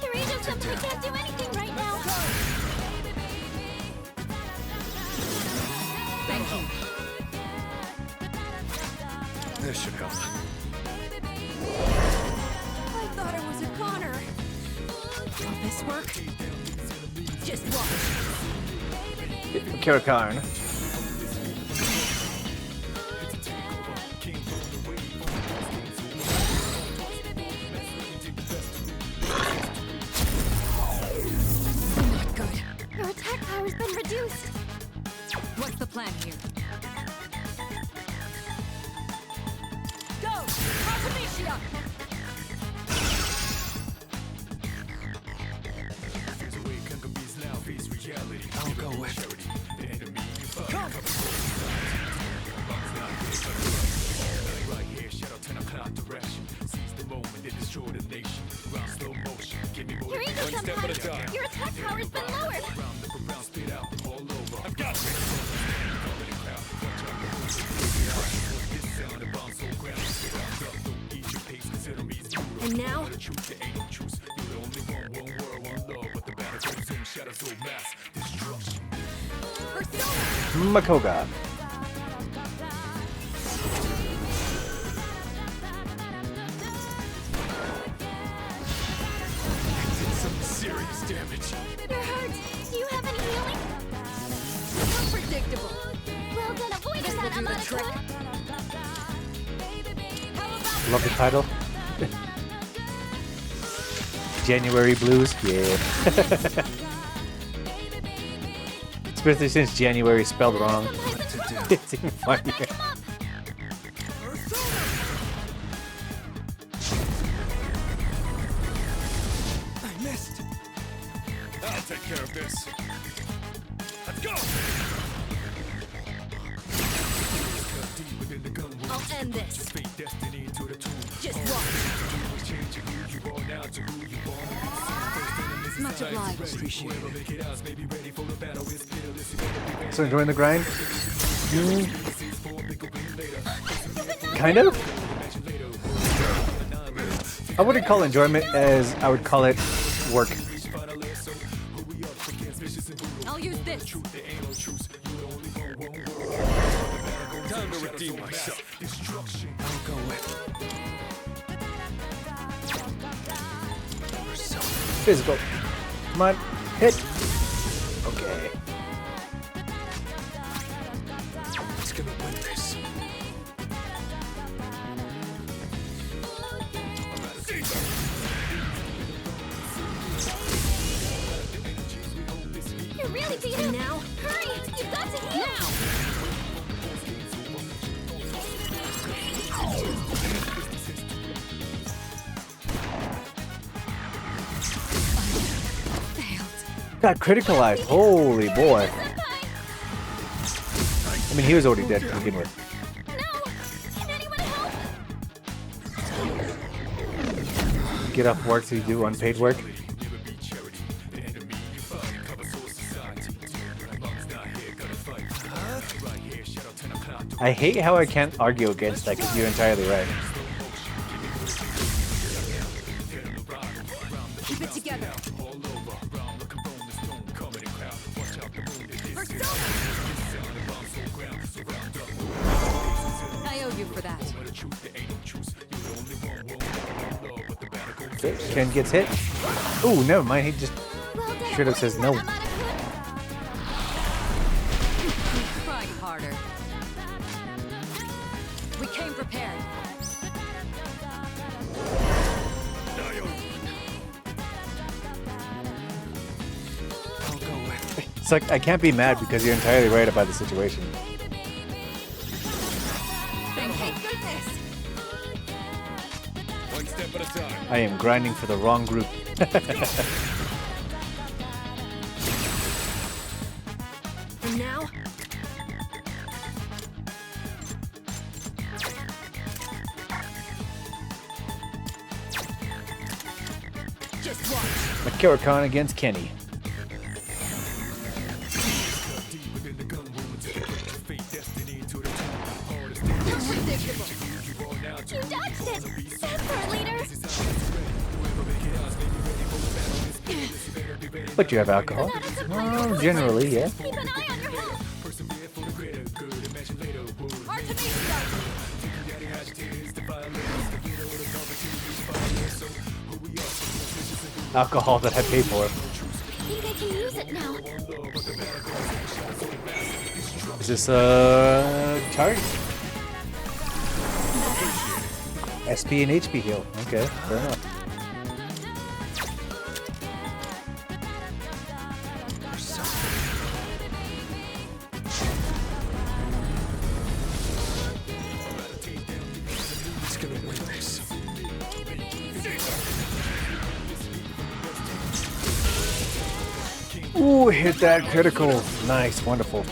Your angel jumped, I can't do anything right now. Thank you. This should help. I thought it was a Connor. Will this work? Just watch. Kira Karn. Not good. Your attack power's been reduced. What's the plan here? Go! Artemisia! I'll go with. Come! Your angel jumped high. Your attack power's been lowered. And now? Makoga. Some serious damage. You're hurt. Do you have any healing? Unpredictable. Well done, avoid that, do the trick. Love the title. January Blues, yeah. Especially since January is spelled wrong. It's even funnier. I missed. I'll take care of this. Let's go. I'll end this. Just watch. Much obliged. Appreciate it. So enjoying the grind? Kind of? I wouldn't call it enjoyment as I would call it work. I'll use this. Time to redeem myself. I'll go with. Physical. Come on, hit. Okay. It's gonna win this. You're really beat him. Now, hurry! You've got to heal. Now. Got criticalized. Holy boy. I mean, he was already dead to begin with. Get off work so you do unpaid work. I hate how I can't argue against that because you're entirely right. Keep it together. I owe you for that. Okay, Ken gets hit. Ooh, never mind. He just straight up says no. Try harder. We came prepared. I'll go with. It's like I can't be mad because you're entirely right about the situation. Thank goodness. One step at a time. I am grinding for the wrong group. And now? Just watch. Makira against Kenny. But you have alcohol. Well, generally, yeah. Keep an eye on your health. Alcohol that I pay for. I think I can use it now. Is this a charge? SP and HP heal. Okay, fair enough. Ooh, hit that critical. Nice, wonderful.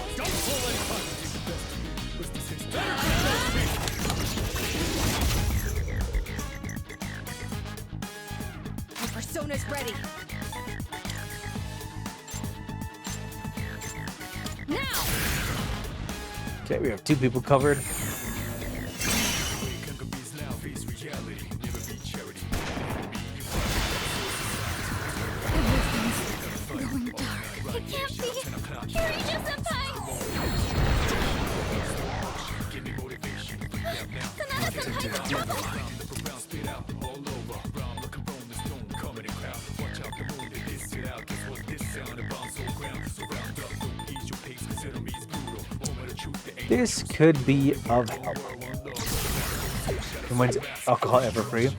My persona's ready. Now! Okay, we have 2 people covered. Going dark. It can't be. Kiryu-senpai! Sanada-senpai's in trouble! This could be of help. And when's alcohol ever free?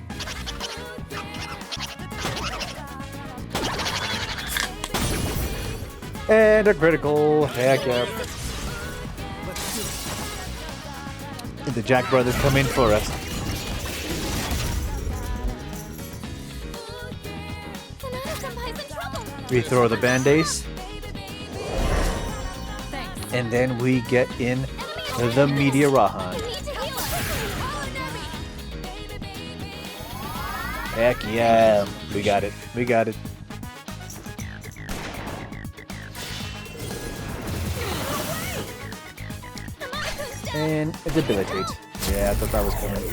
And a critical. Heck yeah. And the Jack brothers come in for us. Sanada-senpai's in trouble! We throw the band-aids. And then we get in the Media Rahan. You need to heal it! Heck yeah. We got it. We got it. And a debilitate. Yeah, I thought that was coming.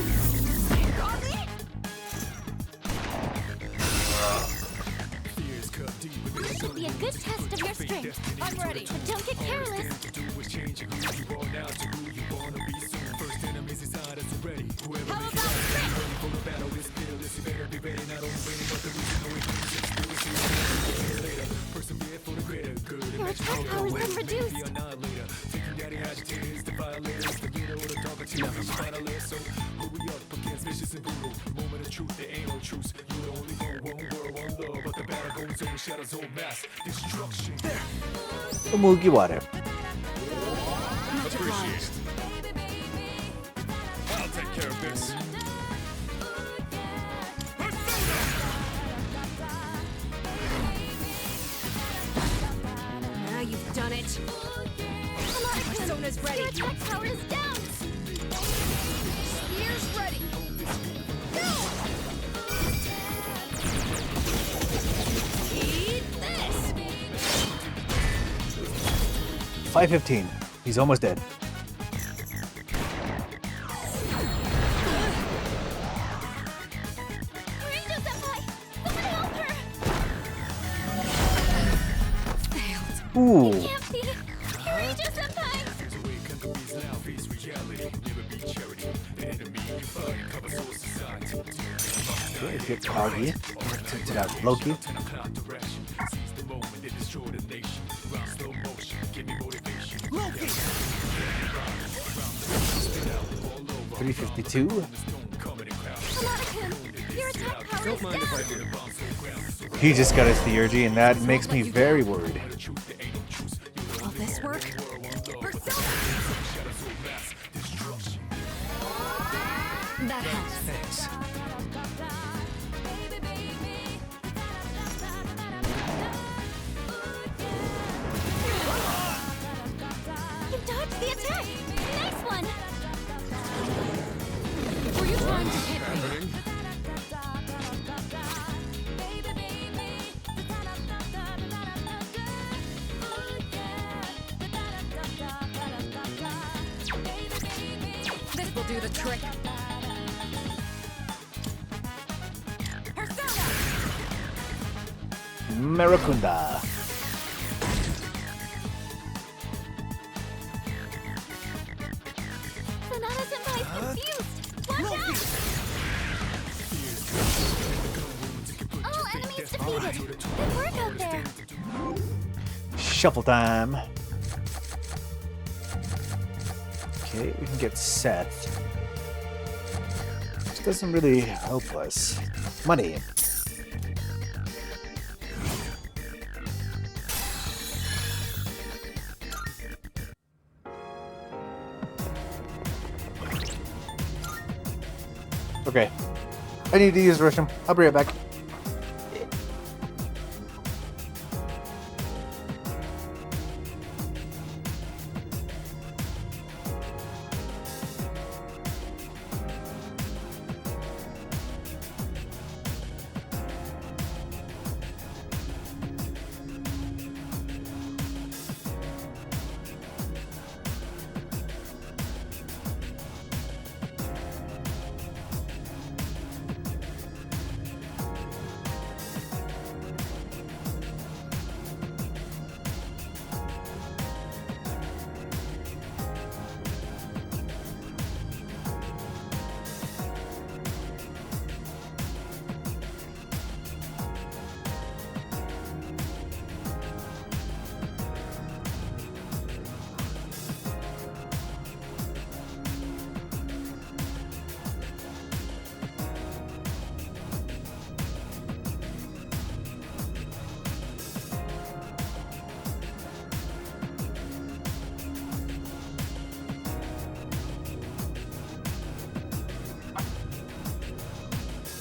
This should be a good test of your strength. I'm ready. But don't get careless. How about your attack power's been reduced. Mugiwara. Appreciate. I'll take care of this. Now you've done it. My persona's ready. Your attack power is down. Spear's ready. Go! Eat this. 515. He's almost dead. Kiryu-senpai! Someone help her! Failed. Ooh. Can't be. Kiryu-senpai! Okay, get Kagi. Take out Loki. Loki! 352. Sanada-kun, your attack power is down. He just got his theurgy, and that makes me very worried. Will this work? Persona! That helps. Thanks. You dodged the attack! Nice one! Were you trying to hit me? This will do the trick. Maracunda. Shuffle time. Okay, we can get Seth. Which doesn't really help us. Money. Okay. I need to use the restroom. I'll be right back.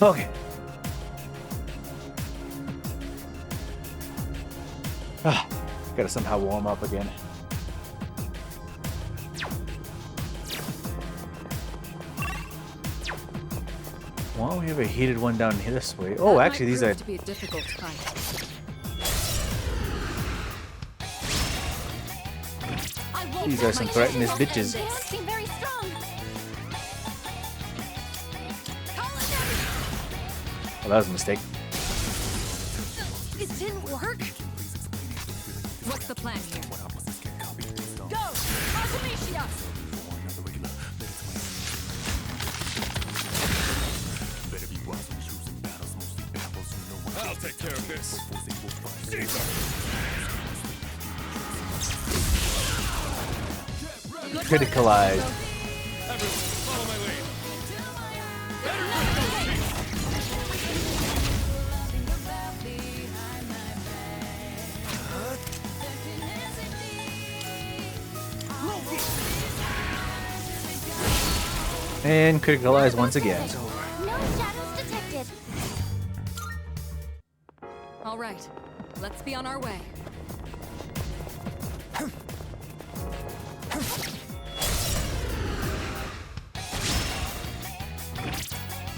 Okay. Gotta somehow warm up again. Why don't we have a heated one down here this way? Oh, actually, these are. To be a difficult fight. These are some threatening bitches. They don't seem very strong. Well, that was a mistake. It didn't work. What's the plan here? Go! Artemisia! I'll take care of this. Criticalized. Follow my lead. And criticalized once again. No shadows detected. All right, let's be on our way.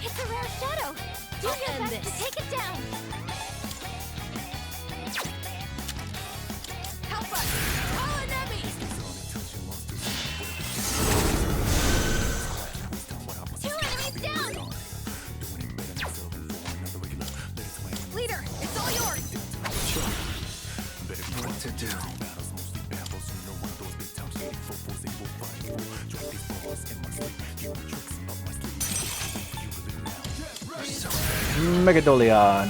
It's a rare shadow. Do your best to take it down. Help us! Call an enemy! Two enemies down. Leader, it's all yours! What to do? Megadolion.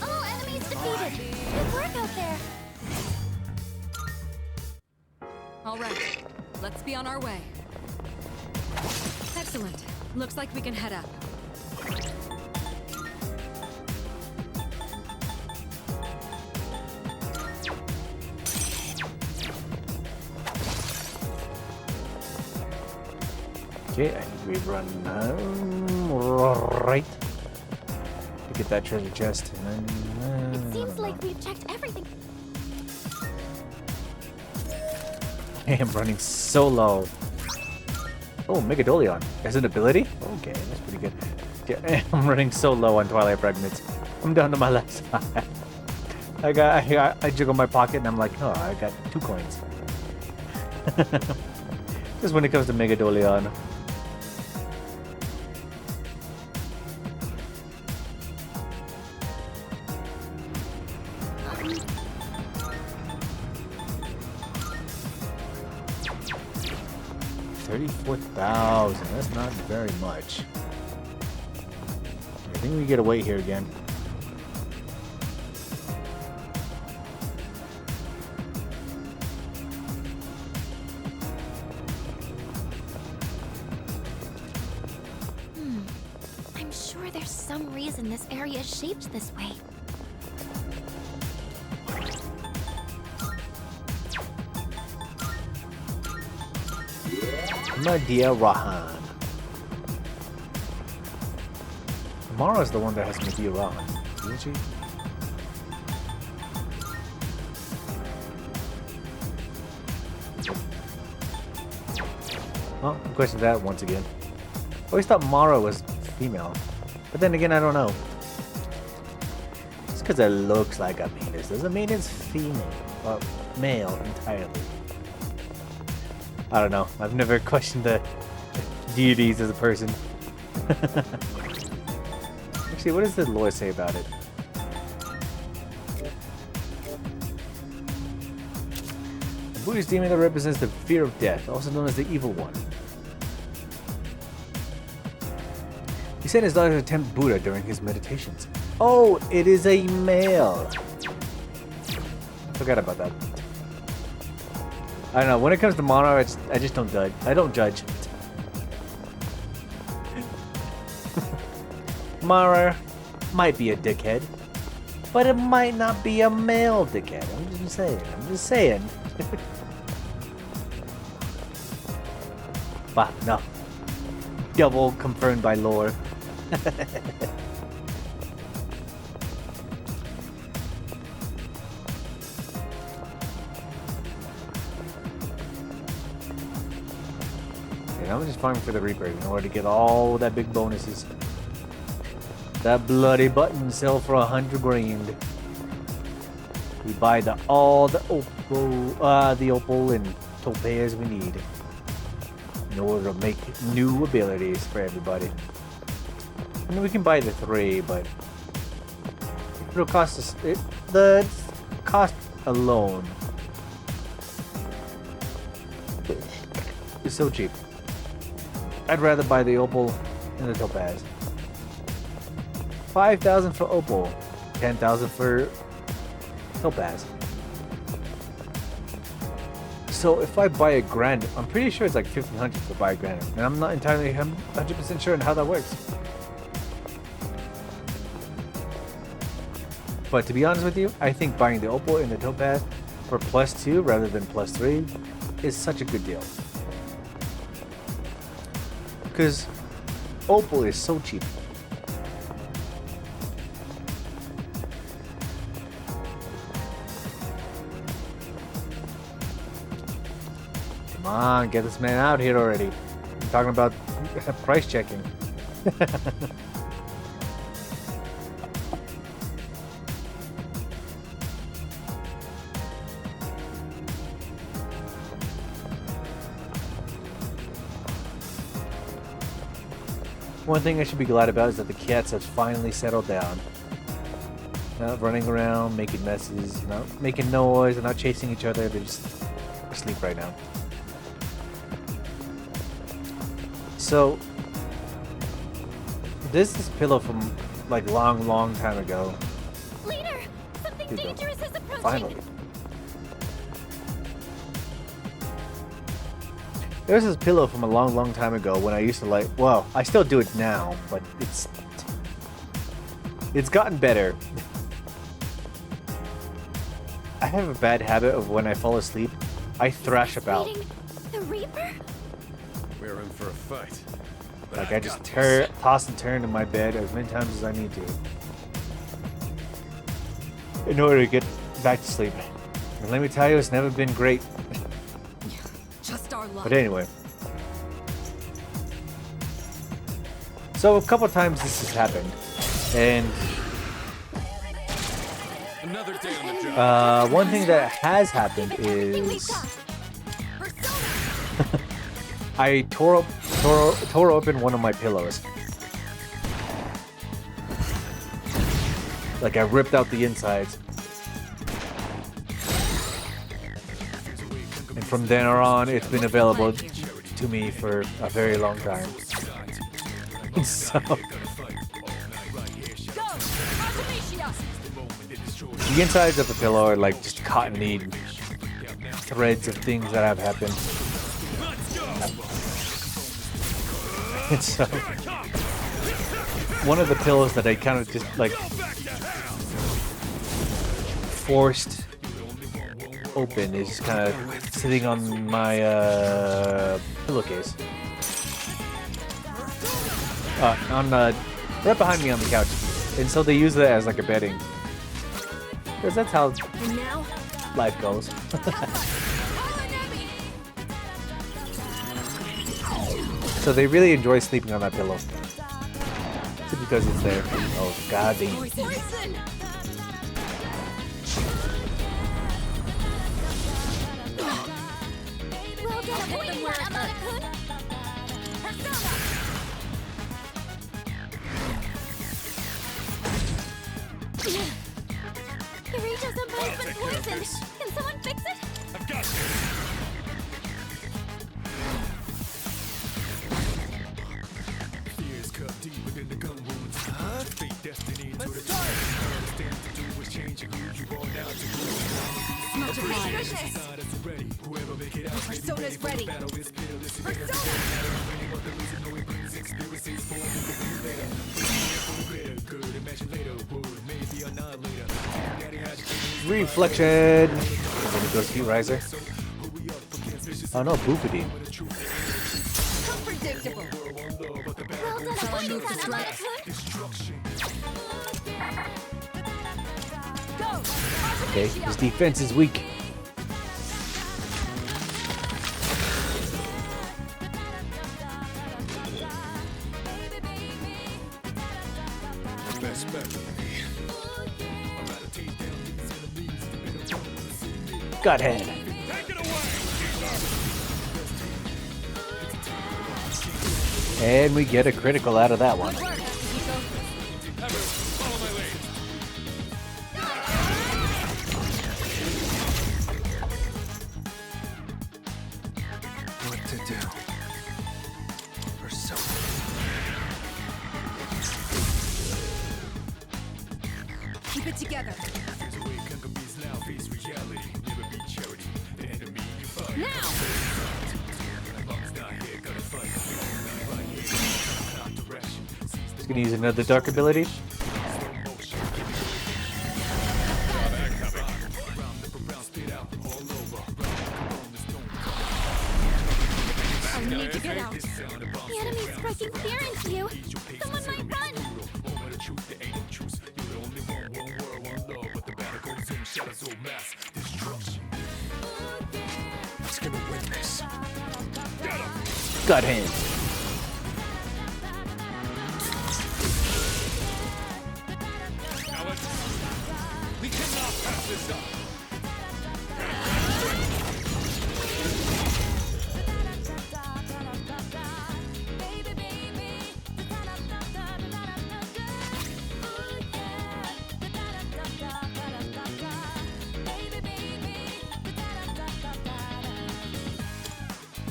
All enemies defeated. Good work out there. All right, let's be on our way. Excellent. Looks like we can head up. Okay, I think we run right to get that treasure chest, and then. It seems like we've checked everything. I am running so low. Oh, Megadolion. As an ability? Okay, that's pretty good. Yeah, I'm running so low on Twilight Fragments. I'm down to my left side. I jiggle my pocket and I'm like, oh, I got 2 coins. Just when it comes to Megadolion. $34,000. That's not very much. I think we get away here again. some reason this area is shaped this way. Nadia Rahan. Mara's the one that has Nadia Rahan, isn't she? Well, I question that once again. I always thought Mara was female. But then again, I don't know. Just because it looks like a penis doesn't mean it's female. Or male entirely. I don't know. I've never questioned the deities as a person. Actually, what does the lore say about it? The Buddhist demon that represents the fear of death, also known as the evil one. He sent his daughter to tempt Buddha during his meditations. Oh, it is a male. Forgot about that. I don't know. When it comes to Mono, I just don't judge. I don't judge. Mara might be a dickhead, but it might not be a male dickhead. I'm just saying. I'm just saying. But no. Double confirmed by lore. And I'm just farming for the Reaper in order to get all that big bonuses. That bloody button sell for 100 grand. We buy all the opal and topaz we need in order to make new abilities for everybody. I mean, we can buy the 3, but it'll cost us the cost alone is so cheap. I'd rather buy the opal and the topaz. 5,000 for opal, 10,000 for topaz. So if I buy a grand, I'm pretty sure it's like 1,500 to buy a grand, and I'm not entirely 100% sure on how that works. But to be honest with you, I think buying the opal and the topaz for +2 rather than +3 is such a good deal. Because opal is so cheap. Come on, get this man out here already. I'm talking about price checking. One thing I should be glad about is that the cats have finally settled down. Not running around, making messes, not making noise, and not chasing each other. They're just asleep right now. So, this is Pillow from like long time ago. Leader, something dangerous is approaching. Finally. There's this pillow from a long time ago when I used to like, well, I still do it now, but it's gotten better. I have a bad habit of when I fall asleep, I thrash about. The Reaper? We're in for a fight. Like I just toss and turn in my bed as many times as I need to in order to get back to sleep. And let me tell you, it's never been great. Just our luck. But anyway. So a couple times this has happened. And Another day on the job. one thing that has happened is I tore open one of my pillows. Like I ripped out the insides. And from then on, it's been available to me for a very long time. So, the insides of the pillow are like just cottony threads of things that have happened. And so, one of the pillows that I kind of just like forced open is kind of sitting on my pillowcase. Right behind me on the couch, and so they use it as like a bedding, because that's how life goes. So they really enjoy sleeping on that pillow, just because it's there. Oh god damn. Kirito's been poisoned. Can someone fix it? I've got this. Fears cut deep within the gun wounds. Fate destiny to the time. Understand to do is changing who you are now to who you are. Ready. Whoever make it out. Persona's ready. Reflection! And then it goes to you, Riser. Oh no, Boopity. Unpredictable. Okay, his defense is weak. Godhead. And we get a critical out of that one. What to do? Persona. Keep it together. Now! He's gonna use another dark ability. I need to get out. The enemy's striking fear into you. Someone might run. Who's gonna win this? Got him. We cannot pass this up.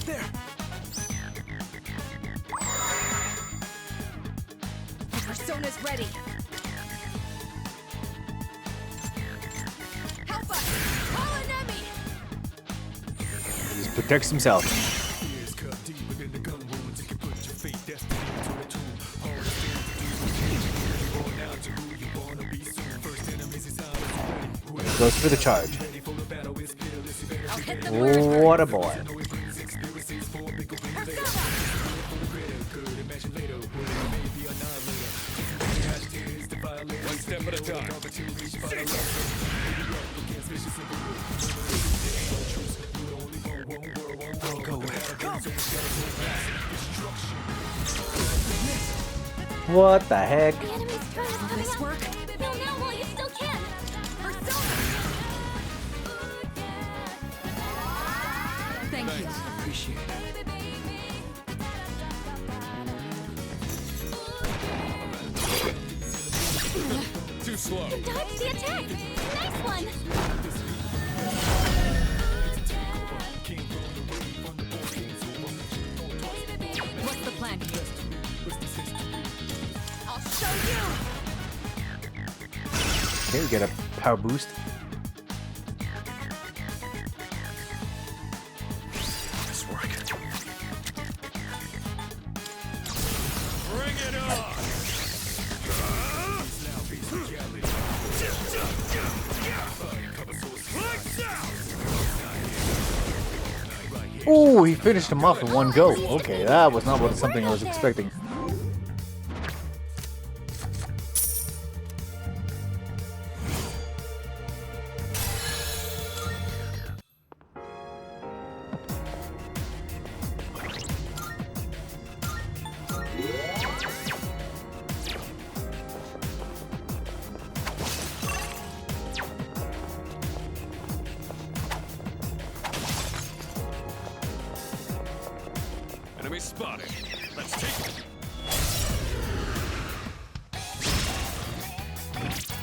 There. The persona's ready. Help us! Call an enemy! He just protects himself. And he goes for the charge. What a boy. One step at a time. I'll go with it. What the heck? The enemy's turn is coming This up. work? Kill now while you still can. Thank you. Appreciate it. Too slow. Dodge the attack. Nice one. What's the plan here? I'll show you. Okay, we get a power boost. This work. Bring it on. Oh, he finished him off in one go. Okay, that was not something I was expecting. Enemy spotted. Let's take it.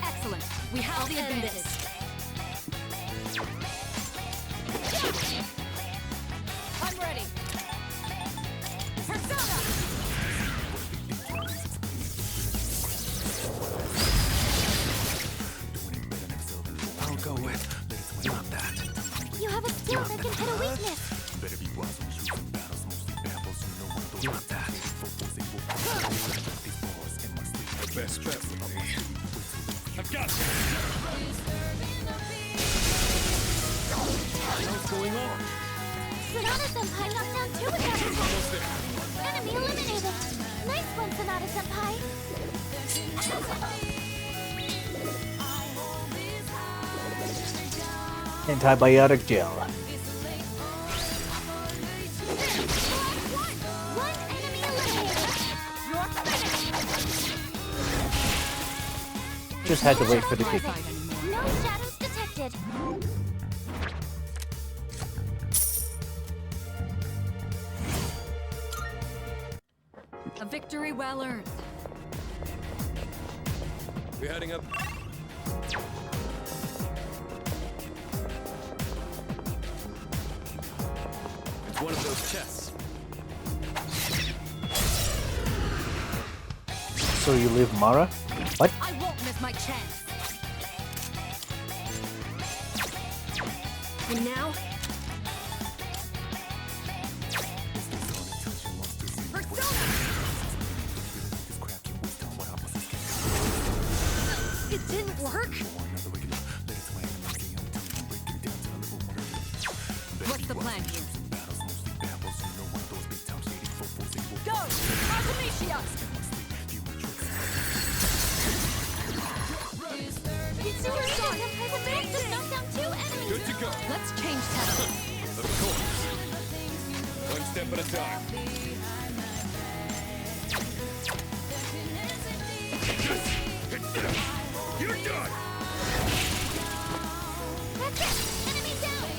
Excellent. We have the advantage. I'm ready. Persona! I'll go with not that. You have a skill that can hit a weakness. Not that. The best bet. I've got you. What's going on? Sonata-senpai knocked down 2 with that attack. Enemy eliminated. Nice one, Sonata-senpai. Antibiotic gel. One enemy eliminated. You're finished. Just had to wait for the kick. No shadows detected. A victory well earned. We heading up. It's one of those chests. So you leave Mara? What? I won't miss my chance. And now? Persona! It didn't work? What's the plan here? Go! Artemisia! Good to go. Let's change tack. Of course. One step at a time. You're done. That's it. Enemy down.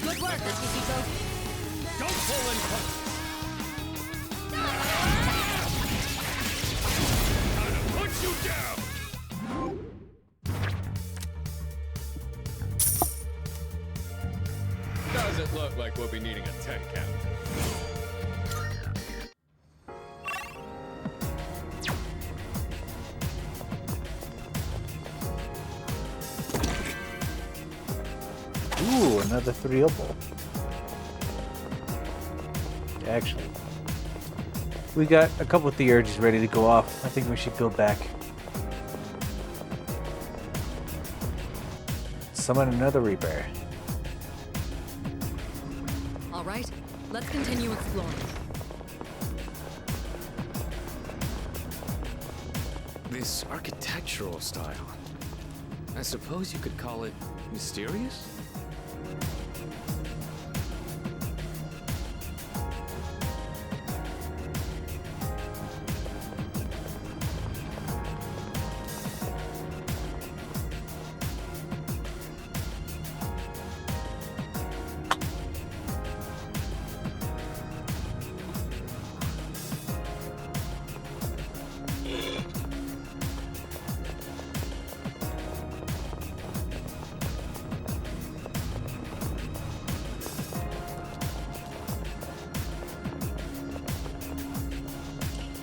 Good work, Akihiko. Don't pull any punches. Time to put you down. Doesn't look like we'll be needing a 10 count. Ooh, another 3-0. Actually, we got a couple of theurges ready to go off. I think we should go back. Summon another Reaper. All right, let's continue exploring. This architectural style. I suppose you could call it mysterious?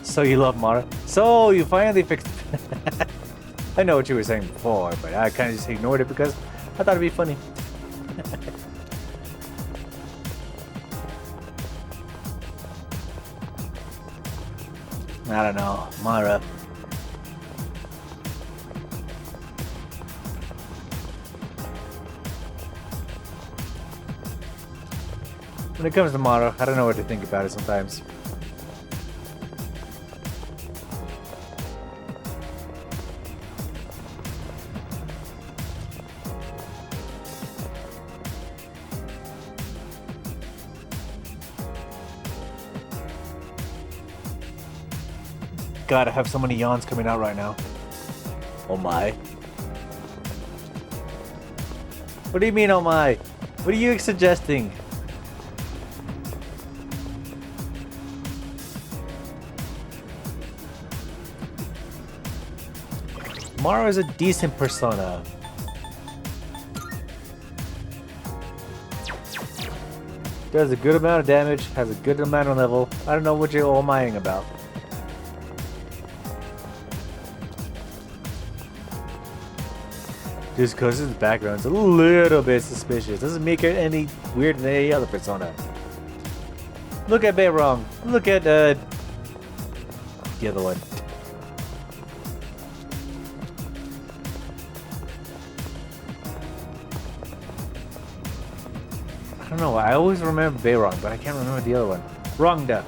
So you love Mara? So you finally fixed I know what you were saying before, but I kind of just ignored it because I thought it'd be funny. I don't know, Mara. When it comes to Mara, I don't know what to think about it sometimes. God, I have so many yawns coming out right now. Oh my. What do you mean, oh my? What are you suggesting? Mara is a decent persona. Does a good amount of damage, has a good amount of level. I don't know what you're all mying about. Just because his background's a little bit suspicious. Doesn't make it any weirder than any other persona. Look at Beirong. Look at the other one. I don't know. I always remember Beirong, but I can't remember the other one. Rongda.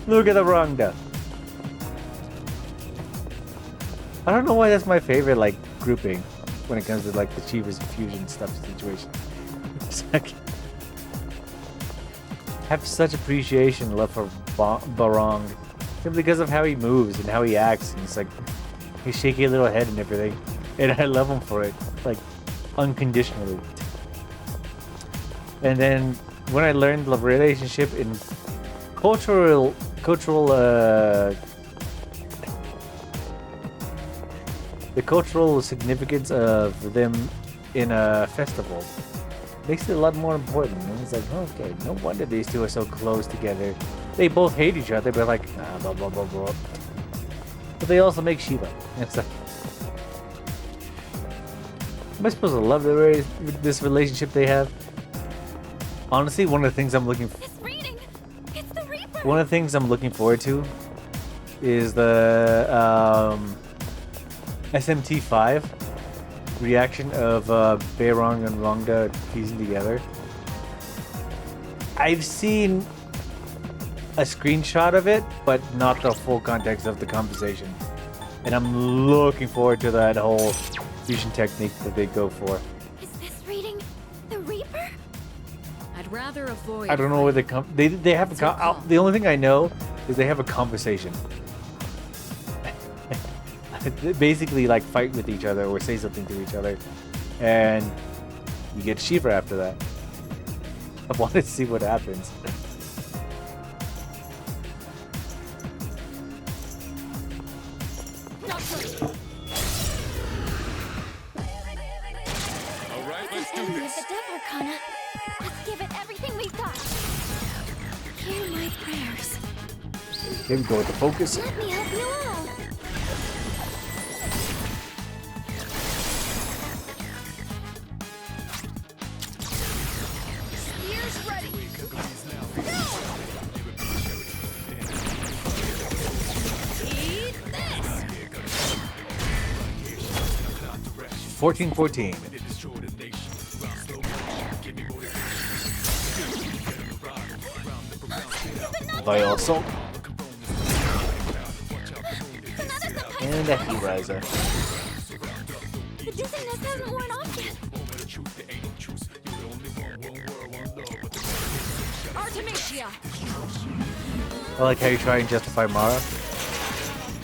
Look at the Rongda. I don't know why that's my favorite, like, grouping when it comes to, like, the Chivas fusion stuff situation. It's like, I have such appreciation and love for Barong simply because of how he moves and how he acts. And it's like, his shaky little head and everything. And I love him for it, like, unconditionally. And then when I learned the relationship in cultural the cultural significance of them in a festival makes it a lot more important. And it's like, okay, no wonder these two are so close together. They both hate each other, but like, blah, blah, blah, blah. But they also make Shiva. And it's like, am I supposed to love this relationship they have? Honestly, one of the things I'm looking forward to is the SMT5 reaction of Beirong and Rongda fusing together. I've seen a screenshot of it, but not the full context of the conversation. And I'm looking forward to that whole fusion technique that they go for. Is this reading the Reaper? I'd rather avoid. I don't know where they come. They have a the only thing I know is they have a conversation. They basically like fight with each other or say something to each other, and you get Shiva after that. I want to see what happens. All right, let's do this. The Death Arcana. Let's give it everything we've got. Hear my prayers. Here we go with the focus. Let me help you all. Spears ready. Eat this. 14-14. Vile Assault. And a Heat Riser. The dizziness hasn't worn off yet. Artemisia. I like how you try and justify Mara.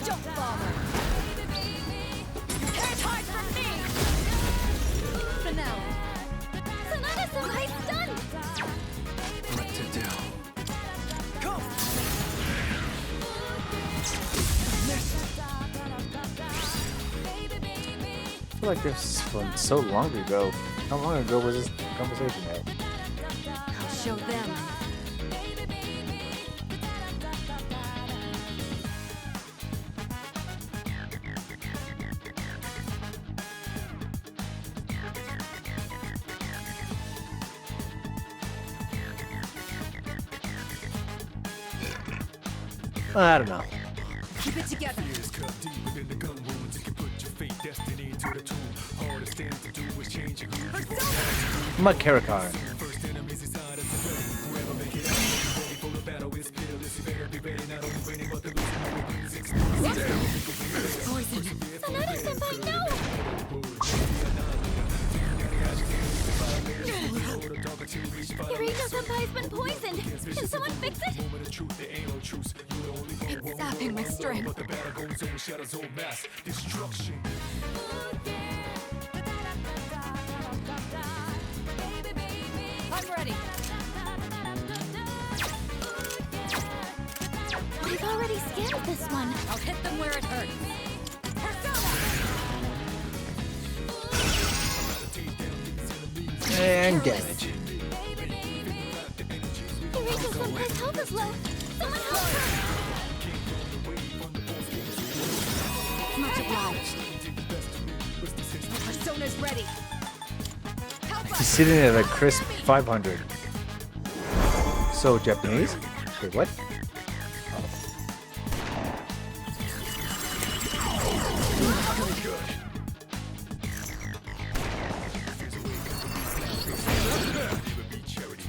Don't bother. Can't hide from me. Finale. Sonata Senpai stunned. What to do? I feel like this one so long ago. How long ago was this conversation at? I'll show them. I don't know. Keep it together. I'm a Karakaren. First enemies inside us are ready. Whoever make it out, ready for the battle is fearless. You better be ready, not only winning, but the losing. No way brings experience. Poison. Sanada-senpai, no! Kirito-senpai's been poisoned! Can someone fix it? It's sapping my strength. I'm ready. I've already scanned this one. I'll hit them where it hurts. And damage. Kirito-senpai's health is low. Someone help her! Much obliged. My persona's ready. He's sitting at a crisp 500. So Japanese? Wait, what?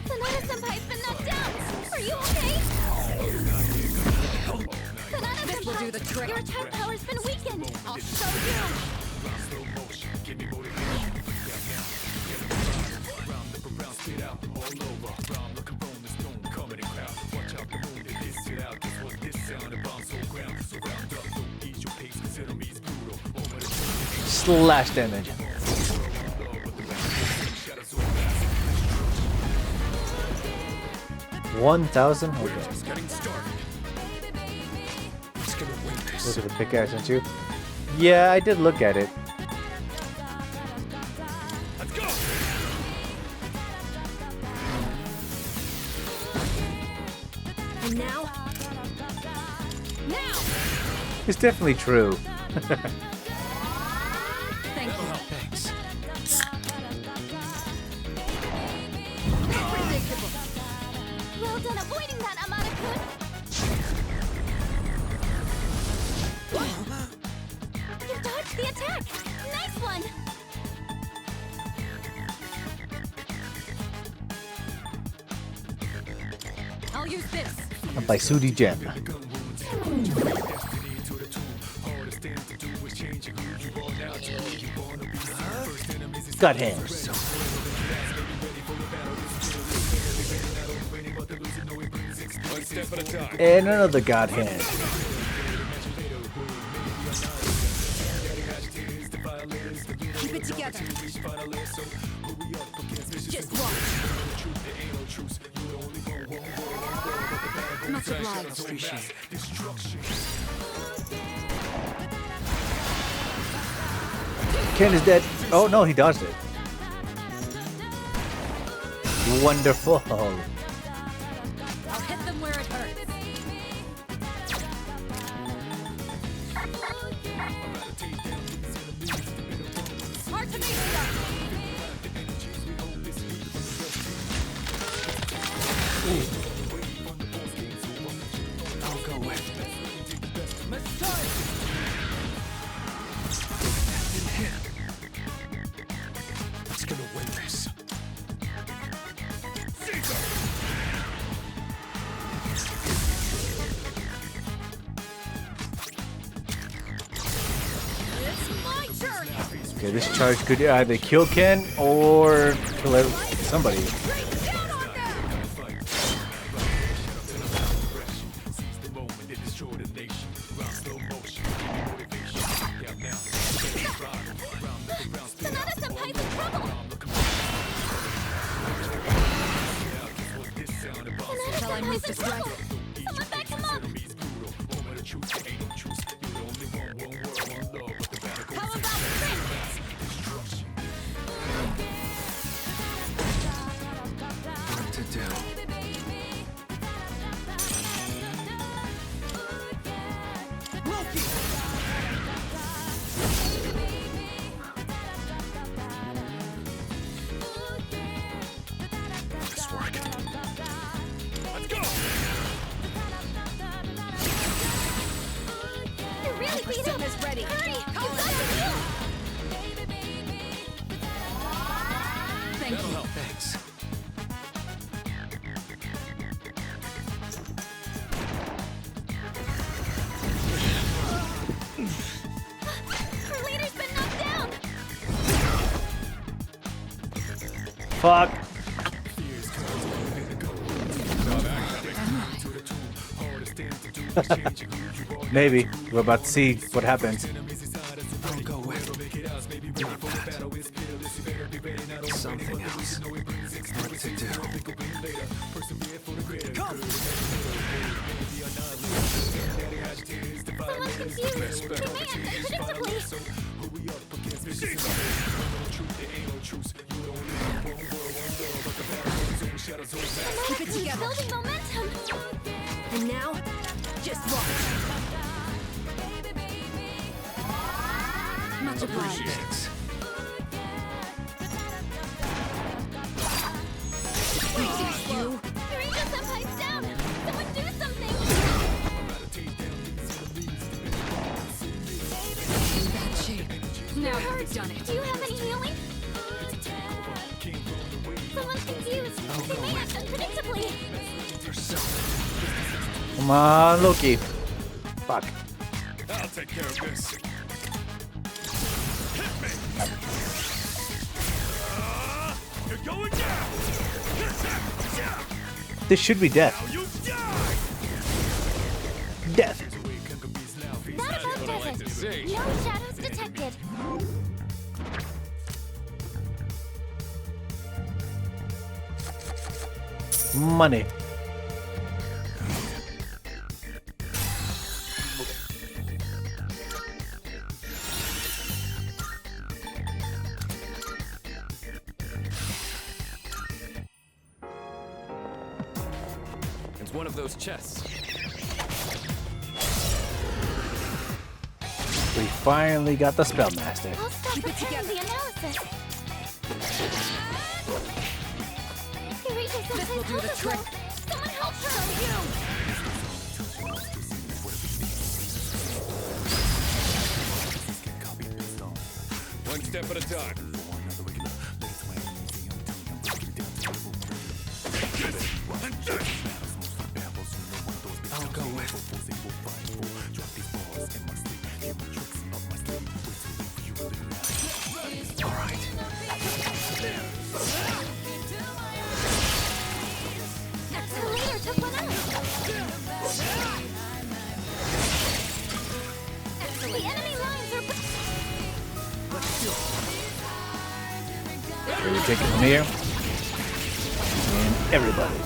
Sanada-senpai's been knocked down! Are you okay? This will do the Sanada-senpai, trick. your attack power's been weakened! I'll show you. Slash damage. 1,000? Okay. Just getting started. It's gonna win this. Look at the pickaxe, didn't you? Yeah, I did look at it. Let's go. And now? Now! It's definitely true. Thank you. Thanks. Predictable. Well done avoiding that, Amada-kun! You dodged the attack! Nice one! I'll use this. By Sudi Gem. God hands. One step at a time. And another God hand. Keep it together. Just watch. Much obliged. Ken is dead. Oh no, he dodged it. Wonderful. I'll hit them where it hurts. Artemisia! I'll go with. It's gonna win this. It's my turn! Okay, this charge could either kill Ken or kill somebody. Straight down on them! Sanada-senpai's in trouble! Tell I'm Sanada-senpai's used to in strike. trouble! Someone back him up! How about this? What to do? This work. Let's go. You're really beat up! Persona's ready. Hurry! You've got to heal! Thank you. Thanks. Our leader's been knocked down! Fuck! Maybe. We're about to see what happens. I'll go with not that. Something else. What to do? Someone's confused! Predictably! Keep it together. Building momentum! And now, just watch. Much obliged. Thanks. You. Eureka Senpai's down! Someone do something! In bad shape. Now you've done it. Do you have any healing? Someone's confused! They may act unpredictably! Come on, Loki. Fuck. I'll take care of this. Hit me! You're going down! This should be death. Now you die! Death. Not about desert! No shadows detected! Money. It's one of those chests. We finally got the Spellmaster. I'll stop preparing the analysis! Eureka Senpai's will do the health is trick. low. Someone help her! One step at a time. I'll go with. All right. The leader took one out! The enemy lines are... Here we take it from here. And everybody.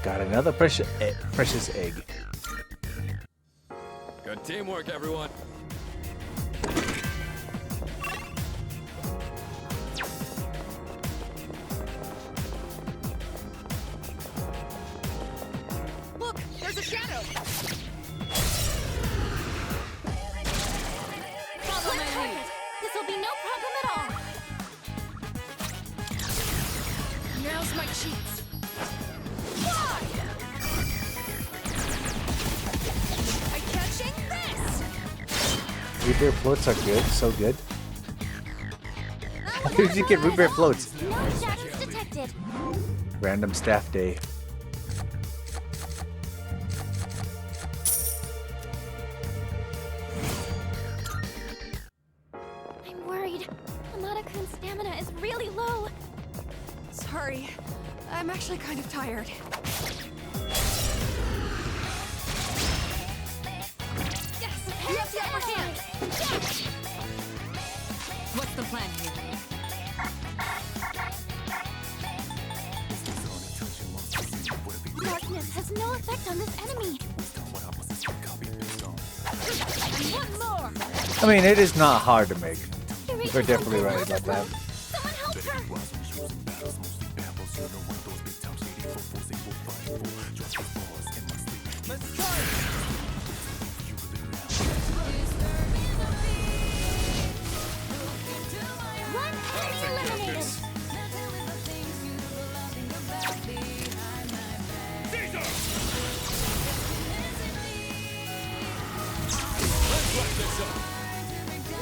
Got another precious egg. Good teamwork, everyone. Look, there's a shadow. Follow my lead. This will be no problem at all! Now's my chance. I'm catching this. Root beer floats are good, so good. How did you get root beer floats? No shadows detected! Random staff day. I'm worried. Amada-kun's stamina is really low. Sorry, I'm actually kind of tired. Yes, you have the upper hand. What's the plan here? Darkness has no effect on this enemy. One more. I mean, it is not hard to make. Eureka You're definitely Senpai right loses about that. low. Someone help her! One enemy eliminated!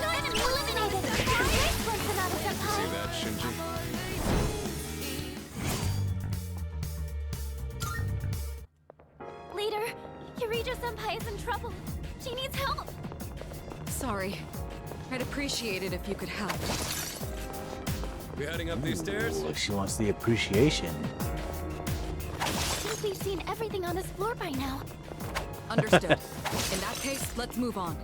No enemy eliminated! Nice one, Sonata-senpai! See that, Shinji? Senpai is in trouble. She needs help. Sorry. I'd appreciate it if you could help. We heading up these stairs? Ooh, she wants the appreciation. I think we've seen everything on this floor by now. Understood. In that case, let's move on.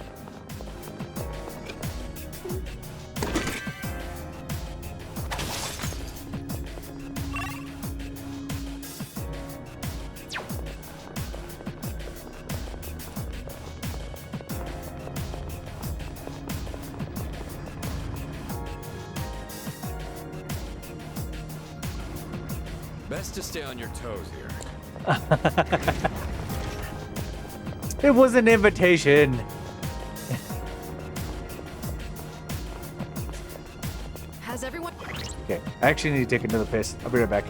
Best to stay on your toes here. It was an invitation. Has everyone... Okay, I actually need to take another piss. I'll be right back.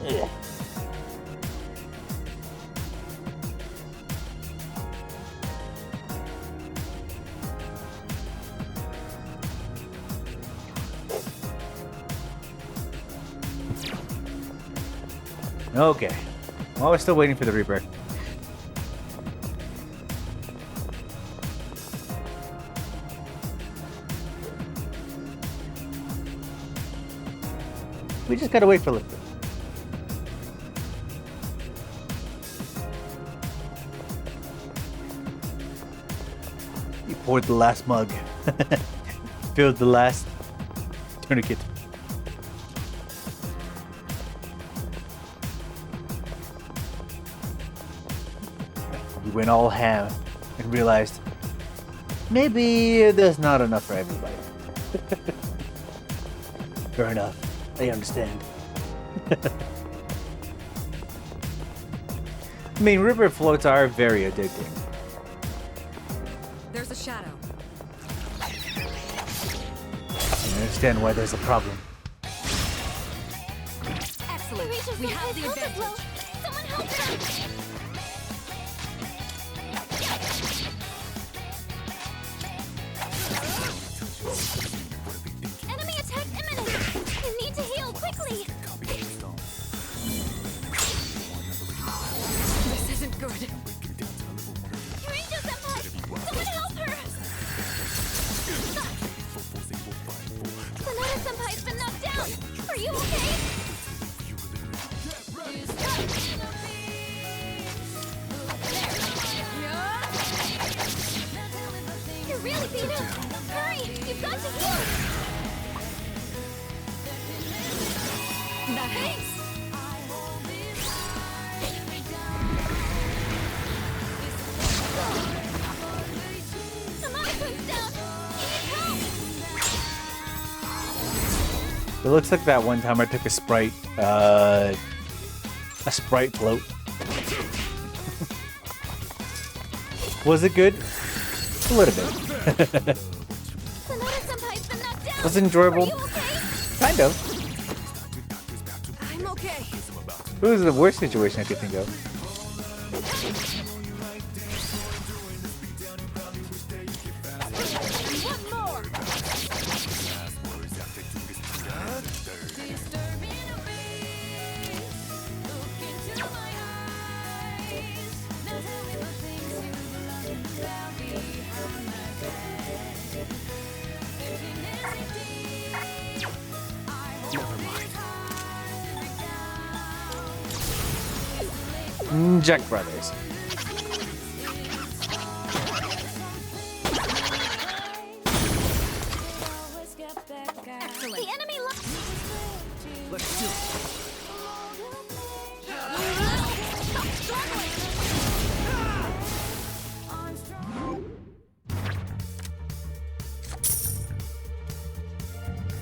Yeah. Okay. Well, we're still waiting for the Reaper. We just gotta wait for Liquid. He poured the last mug. Filled the last tourniquet. He went all ham and realized maybe there's not enough for everybody. Fair enough. I understand. I mean, river floats are very addicting. There's a shadow. I understand why there's a problem. Excellent. We have the advantage. Someone help her! Enemy attack imminent! You need to heal quickly! This isn't good. Yurinjo-senpai! Someone help her! Sonata-senpai's been knocked down! Are you okay? You're really beat up! Hurry! You've got to heal! Thanks! Sonata-sen's down! He needs help! It looks like that one time I took a Sprite float. Was it good? A little bit. Sonata-senpai's been knocked down! Was it enjoyable? Are you okay? Kind of. I'm okay. It was the worst situation I could think of. One more. Jack Brothers. Excellent. The enemy Let's do it. Stop struggling.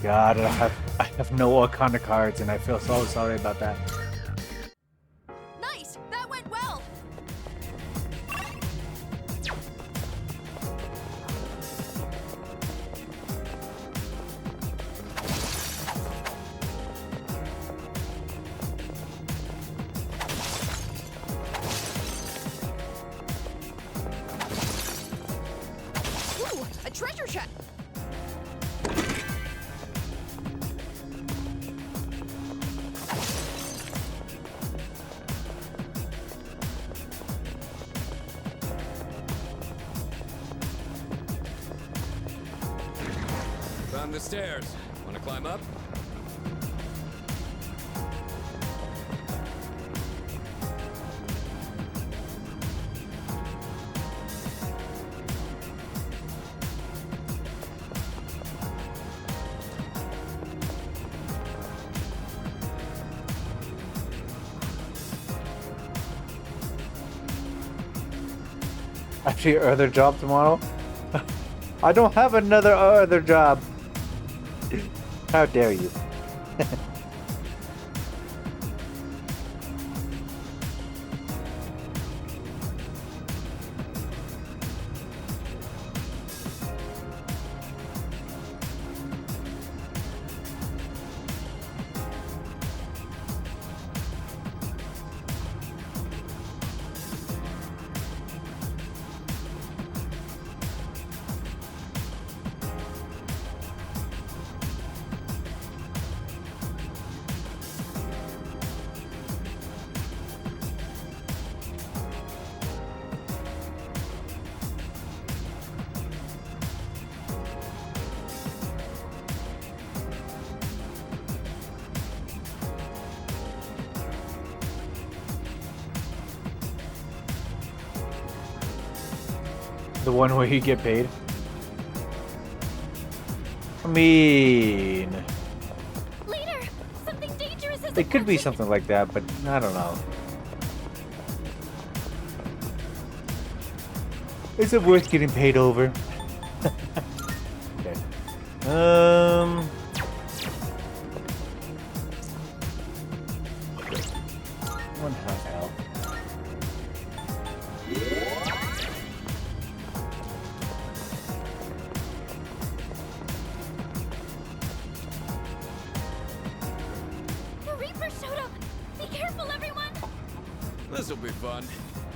God, I have no Wakanda cards, and I feel so sorry about that. Nice. That went well. Ooh, a treasure chest. Found the stairs. Wanna climb up? After your other job tomorrow? I don't have another other job. How dare you? The one where you get paid? I mean... Leader, something dangerous is It could be something like that, but I don't know. Is it worth getting paid over? Okay. One half health. The Reaper showed up. Be careful, everyone. This'll be fun.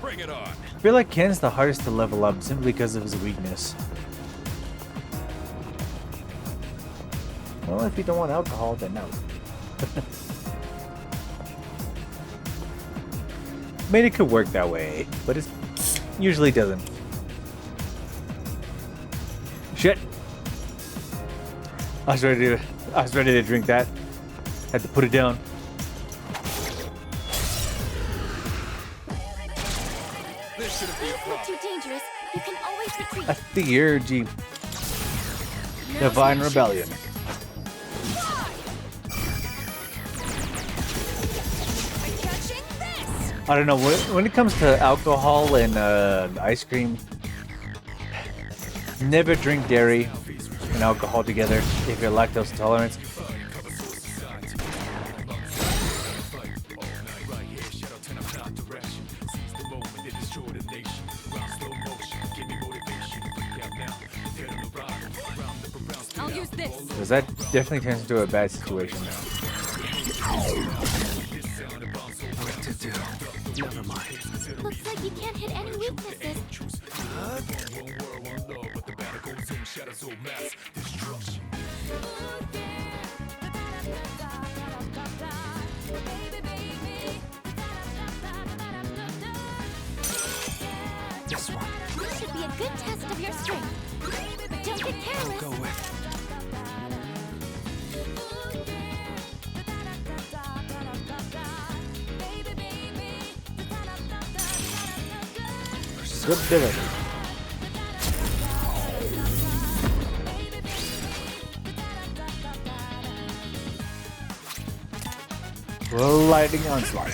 Bring it on. I feel like Ken's the hardest to level up simply because of his weakness. Well, if you don't want alcohol, then no. I mean, it could work that way, but it usually doesn't. Shit! I was ready to drink that. Had to put it down. This shouldn't be a It's not problem. too dangerous. You can always retreat. I figured you. Divine Rebellion. I'm catching this. I don't know, when it comes to alcohol and ice cream, never drink dairy and alcohol together if you're lactose intolerant. I'll use this. Because that definitely turns into a bad situation now. What to do? Never mind. Looks like you can't hit any weaknesses. This one. This should be a good test of your strength. But don't get careless. Go with. Good ability. Lightning onslaught.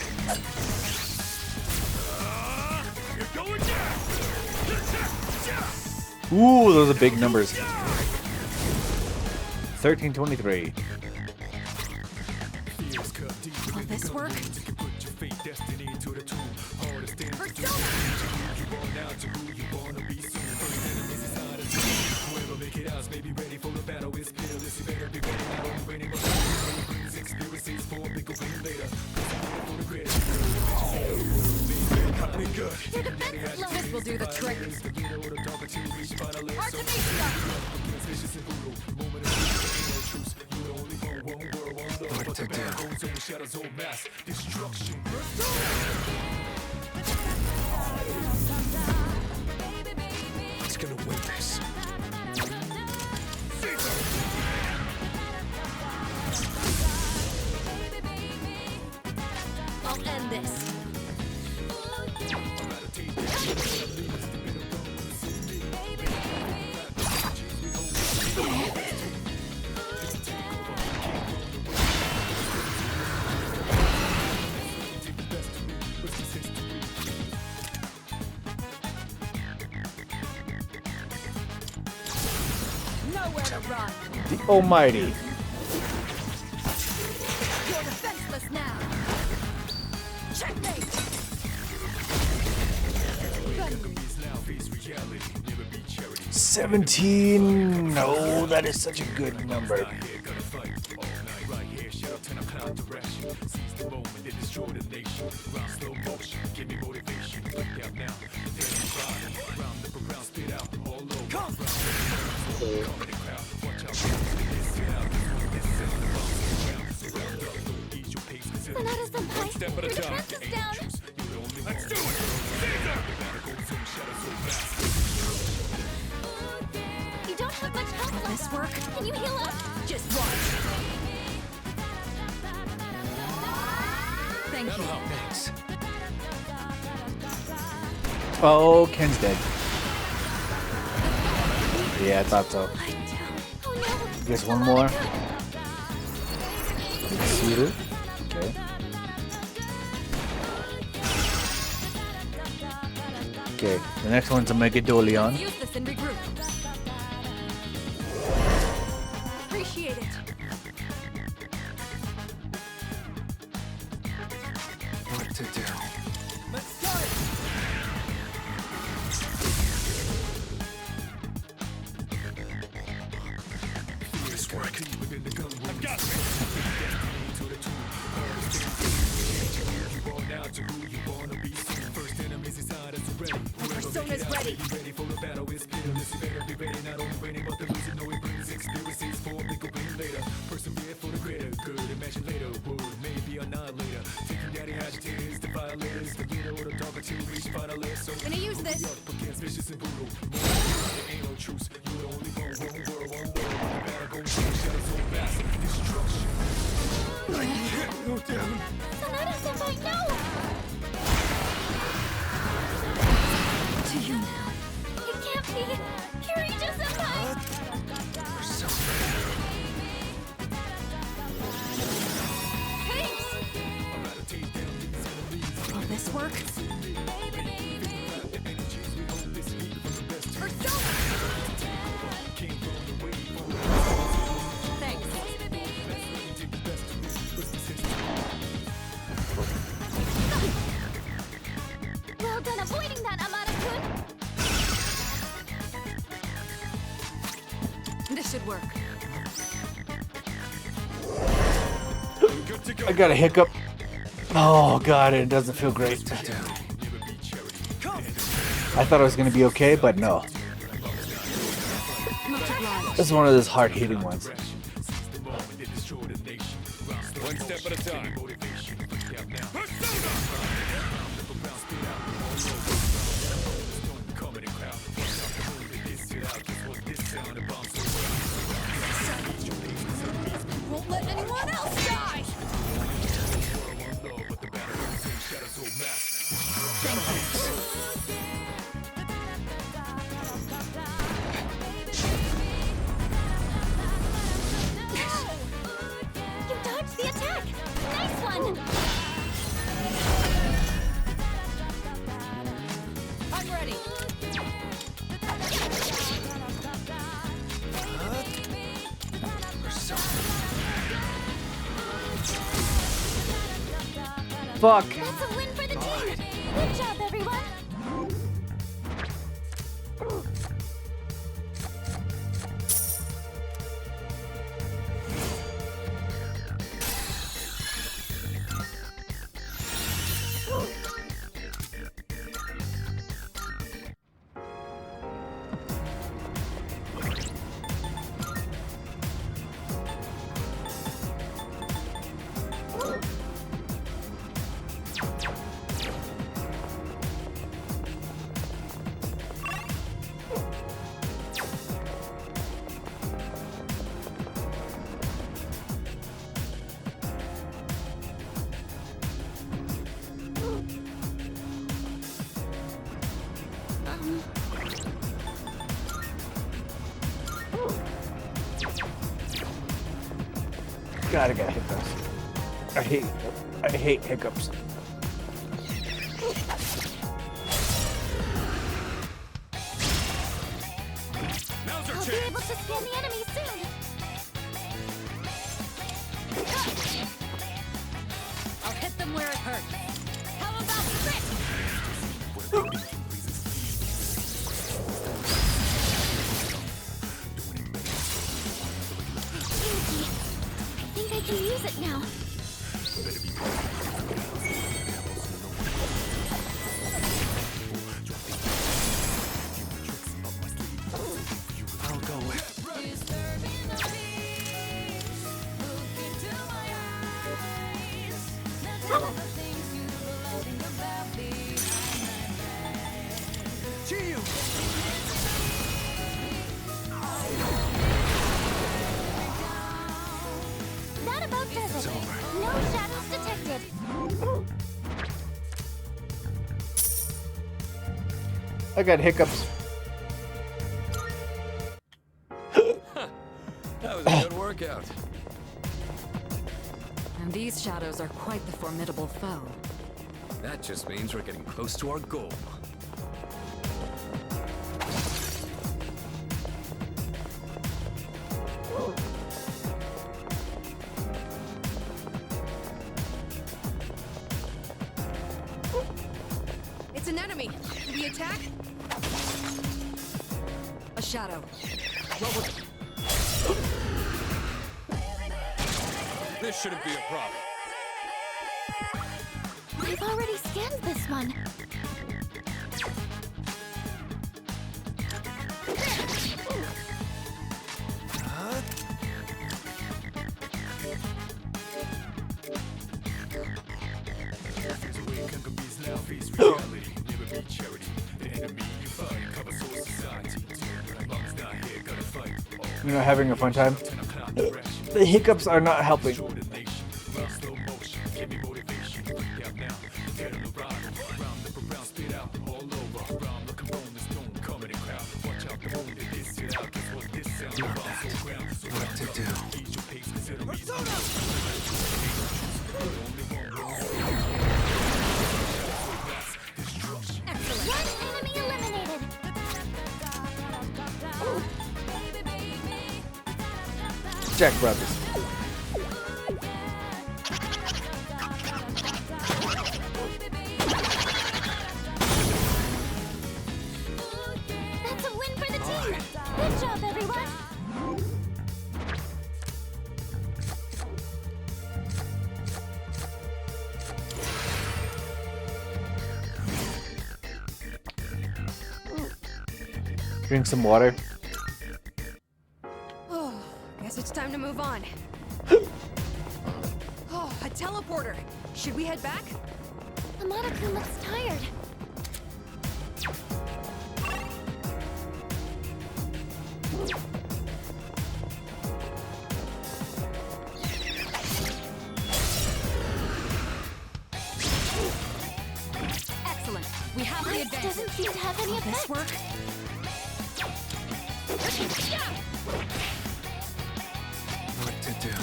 Ooh, those are big numbers. 1323. Will this work? Your defense This will do the trick. What to do? Who's gonna win this? I'll end this. Nowhere to run. The Almighty. You're defenseless now. Checkmate. 17. No, that is such a good number. Sonata-senpai, your defense is down. Let's do it! You don't have much health left. This work? Can you heal up? Just watch. Thank you. Thanks. Oh, Ken's dead. Yeah, I thought so. Oh no. Guess one more. Cedar. Okay. Okay, the next one's a Megadolion. Use this and regroup. Appreciate it. What to do? Let's start. This work. I've got it! My persona's ready. Gonna use this. Sonata-senpai, no! To you now. It can't be. Kirito-senpai! Thanks. Will this work? Persona! Thanks. Well done avoiding that, Amada-kun! This should work. I got a hiccup. Oh god, it doesn't feel great. I thought I was gonna be okay, but no. This is one of those hard-hitting ones. One step at a time. Won't let anyone else die! You dodged the attack! Nice one! I'm ready. Fuck! That's a win for the team! Good job, everyone! God, I got hiccups. I hate hiccups. Now's our I'll be chance. able to scan the enemy soon! I'll hit them where it hurts. How about crit? I think I can use it now. I'll go with. That about does it. No shadows detected. I got hiccups. That was a good workout. And these shadows are quite the formidable foe. That just means we're getting close to our goal. It's an enemy. Do we attack? A shadow. What will... This shouldn't be a problem. I've already scanned this one. You know, having a fun time. The hiccups are not helping. What to do? One enemy eliminated. Jack Brothers. That's a win for the team. Good job, everyone. Drink some water. Oh, guess it's time to move on. Oh, a teleporter. Should we head back? Amada-kun looks tired. Excellent. We have the This advantage. doesn't seem to have any Will effect. this work? What to do?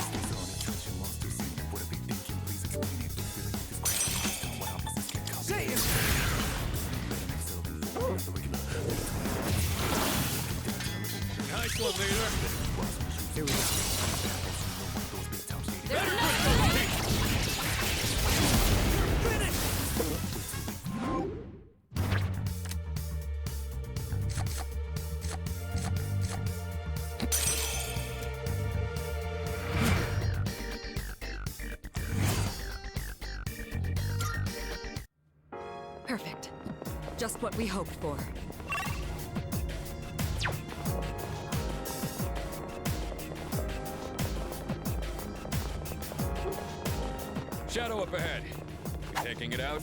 Say it! Nice one, leader. Here we go. Perfect. Just what we hoped for. Shadow up ahead. You taking it out?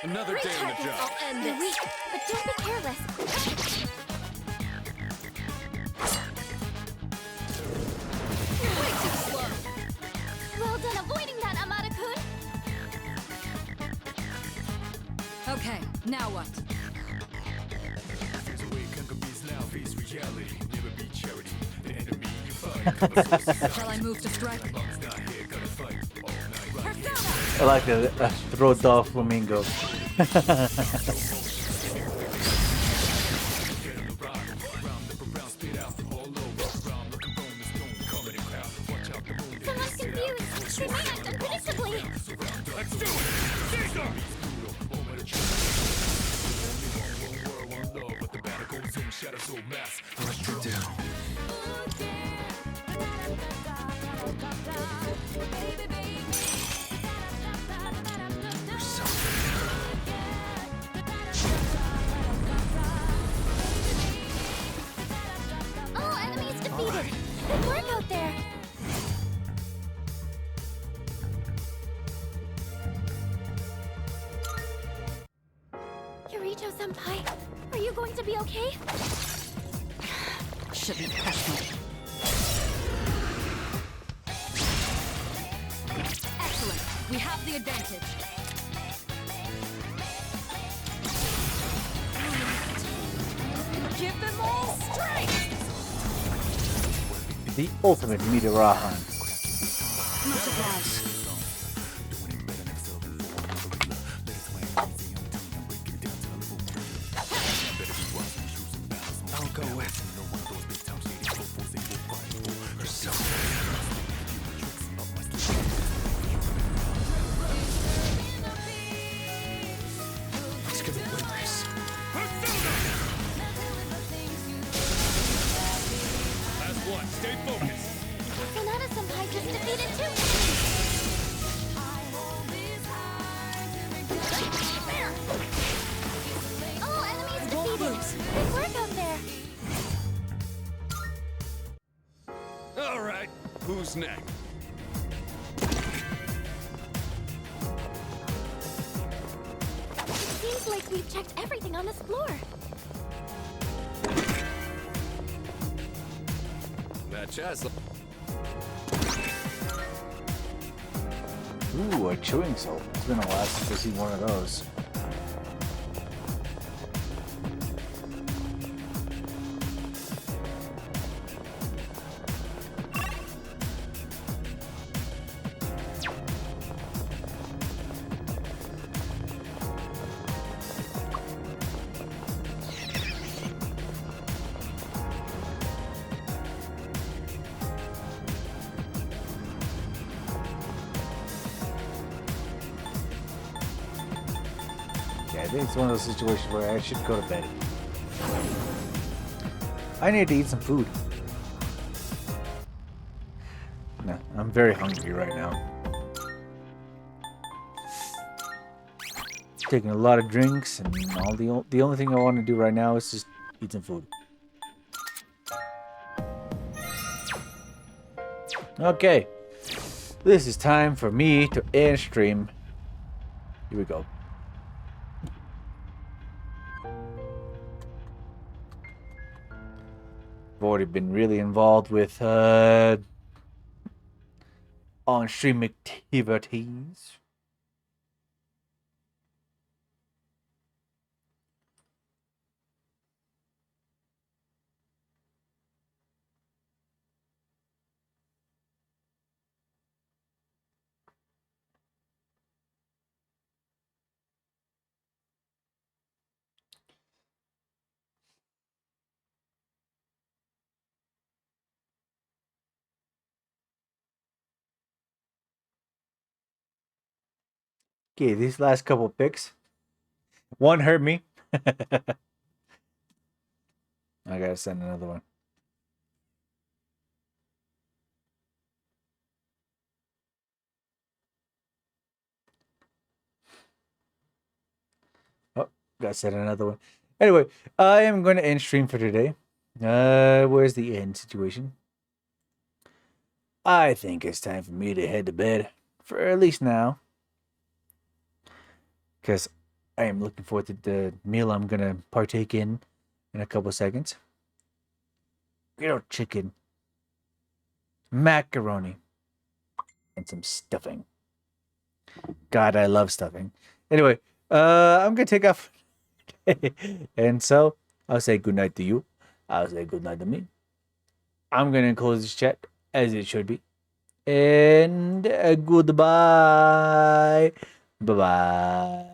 Another day on the job. I'll end this. Weak, but don't be careless. You're way too slow. Well done avoiding that, Amada-kun. Okay, now what? There's a way Kangabees now face reality. Never be charity. The enemy you fight. Shall I move to strike? Mom's not here, gotta fight all night. Persona! I like the throw dog flamingo. Someone's confused. They may act unpredictably. Let's do it! Caesar! What to do? All enemies defeated. Good work out there. Kirito-senpai, are you going to be okay? Shouldn't press me. Excellent. We have the advantage. Give them all strength! The ultimate Midarahan. Much obliged. I'll go with Let's give it one race. Last one. Stay focused. Sonata-senpai just defeated two enemies. All enemies defeated. Good work out there. All right. Who's next? It seems like we've checked everything on this floor. That chest. Ooh, a chewing soul. It's been a while since I've seen one of those. Yeah, I think it's one of those situations where I should go to bed. I need to eat some food. No, I'm very hungry right now. taking a lot of drinks, and the only thing I want to do right now is just eat some food. Okay, this is time for me to end stream. Here we go. I've already been really involved with on-stream activities. Okay, these last couple picks. One hurt me. I gotta send another one. Oh, gotta send another one. Anyway, I am going to end stream for today. Where's the end situation? I think it's time for me to head to bed. For at least now. Because I am looking forward to the meal I'm going to partake in a couple seconds. Grilled chicken. Macaroni. And some stuffing. God, I love stuffing. Anyway, I'm going to take off. And so, I'll say goodnight to you. I'll say goodnight to me. I'm going to close this chat as it should be. And goodbye. Bye-bye.